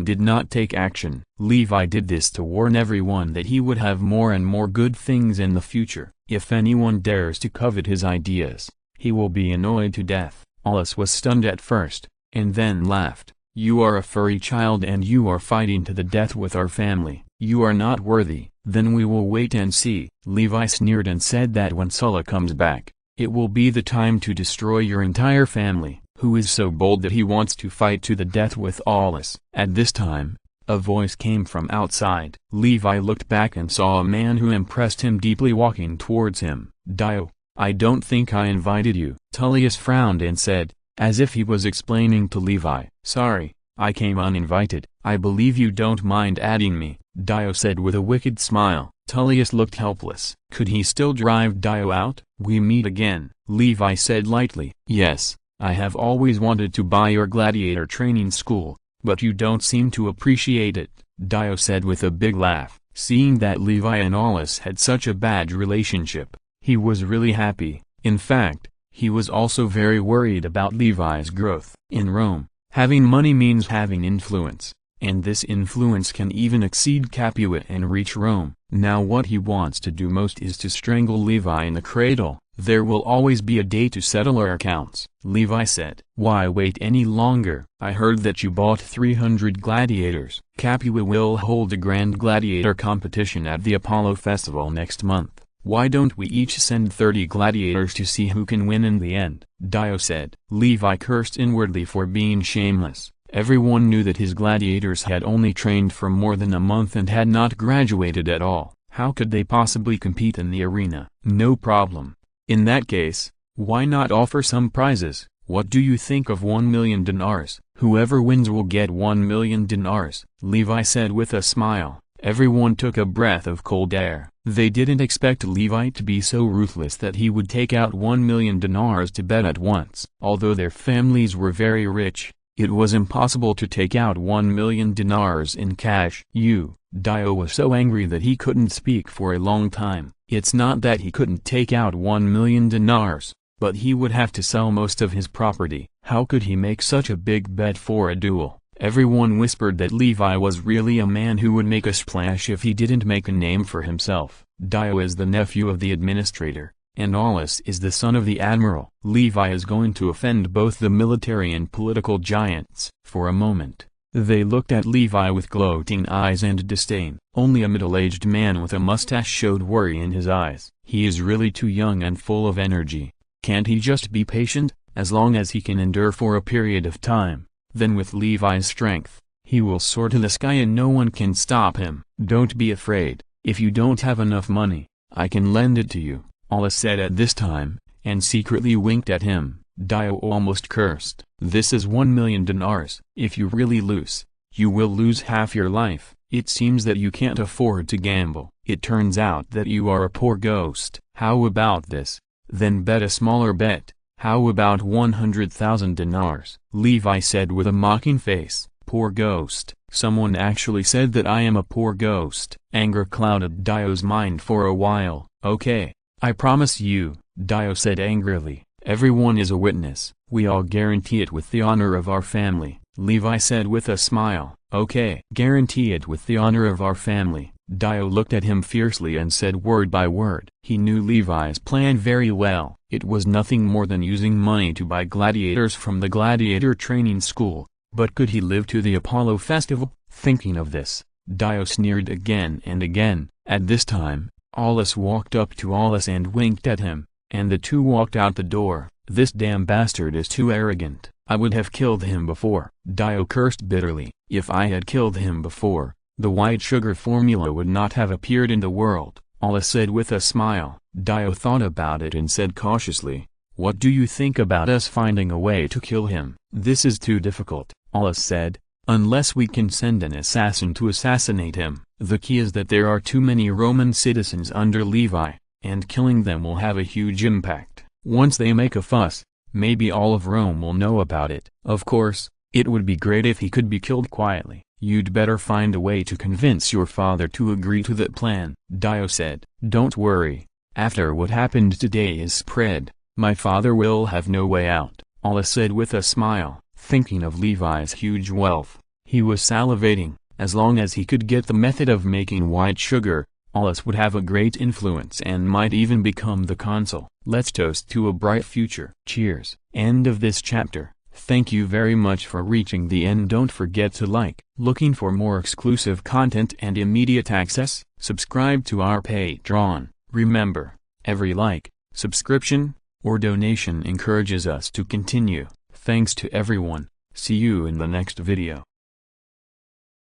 did not take action. Levi did this to warn everyone that he would have more and more good things in the future. If anyone dares to covet his ideas, he will be annoyed to death. Aulus was stunned at first, and then laughed. You are a furry child and you are fighting to the death with our family. You are not worthy. Then we will wait and see. Levi sneered and said that when Sulla comes back, it will be the time to destroy your entire family. Who is so bold that he wants to fight to the death with Aulus? At this time, a voice came from outside. Levi looked back and saw a man who impressed him deeply walking towards him. Dio, I don't think I invited you. Tullius frowned and said, as if he was explaining to Levi. "Sorry, I came uninvited. I believe you don't mind adding me," Dio said with a wicked smile. Tullius looked helpless. Could he still drive Dio out? "We meet again," Levi said lightly. "Yes, I have always wanted to buy your gladiator training school, but you don't seem to appreciate it," Dio said with a big laugh. Seeing that Levi and Aulus had such a bad relationship, he was really happy. In fact, he was also very worried about Levi's growth. In Rome, having money means having influence, and this influence can even exceed Capua and reach Rome. Now what he wants to do most is to strangle Levi in the cradle. "There will always be a day to settle our accounts," Levi said. "Why wait any longer? I heard that you bought 300 gladiators. Capua will hold a grand gladiator competition at the Apollo Festival next month. Why don't we each send 30 gladiators to see who can win in the end?" Dio said. Levi cursed inwardly for being shameless. Everyone knew that his gladiators had only trained for more than a month and had not graduated at all. How could they possibly compete in the arena? "No problem. In that case, why not offer some prizes? What do you think of 1,000,000 dinars? Whoever wins will get 1,000,000 dinars, Levi said with a smile. Everyone took a breath of cold air. They didn't expect Levi to be so ruthless that he would take out 1,000,000 dinars to bet at once. Although their families were very rich, it was impossible to take out 1,000,000 dinars in cash. Dio was so angry that he couldn't speak for a long time. It's not that he couldn't take out 1,000,000 dinars, but he would have to sell most of his property. How could he make such a big bet for a duel? Everyone whispered that Levi was really a man who would make a splash if he didn't make a name for himself. Dio is the nephew of the administrator, and Aulus is the son of the admiral. Levi is going to offend both the military and political giants. For a moment, they looked at Levi with gloating eyes and disdain. Only a middle-aged man with a mustache showed worry in his eyes. He is really too young and full of energy. Can't he just be patient, as long as he can endure for a period of time? Then with Levi's strength, he will soar to the sky and no one can stop him. "Don't be afraid. If you don't have enough money, I can lend it to you," Aulus said at this time, and secretly winked at him. Dio almost cursed. "This is 1,000,000 dinars. If you really lose, you will lose half your life. It seems that you can't afford to gamble. It turns out that you are a poor ghost. How about this? Then bet a smaller bet. How about 100,000 dinars? Levi said with a mocking face. "Poor ghost. Someone actually said that I am a poor ghost." Anger clouded Dio's mind for a while. "Okay, I promise you," Dio said angrily. "Everyone is a witness. We all guarantee it with the honor of our family," Levi said with a smile. "Okay, guarantee it with the honor of our family." Dio looked at him fiercely and said word by word. He knew Levi's plan very well. It was nothing more than using money to buy gladiators from the gladiator training school. But could he live to the Apollo festival? Thinking of this, Dio sneered again and again. At this time, Aulus walked up to Aulus and winked at him, and the two walked out the door. "This damn bastard is too arrogant. I would have killed him before." Dio cursed bitterly. "If I had killed him before, the white sugar formula would not have appeared in the world," Aulus said with a smile. Dio thought about it and said cautiously, "What do you think about us finding a way to kill him?" "This is too difficult," Aulus said, "unless we can send an assassin to assassinate him. The key is that there are too many Roman citizens under Levi, and killing them will have a huge impact. Once they make a fuss, maybe all of Rome will know about it. Of course, it would be great if he could be killed quietly. You'd better find a way to convince your father to agree to that plan," Dio said. "Don't worry. After what happened today is spread, my father will have no way out," Aulus said with a smile. Thinking of Levi's huge wealth, he was salivating. As long as he could get the method of making white sugar, Aulus would have a great influence and might even become the consul. Let's toast to a bright future. Cheers. End of this chapter. Thank you very much for reaching the end. Don't forget to like. Looking for more exclusive content and immediate access? Subscribe to our Patreon. Remember, every like, subscription, or donation encourages us to continue. Thanks to everyone. See you in the next video.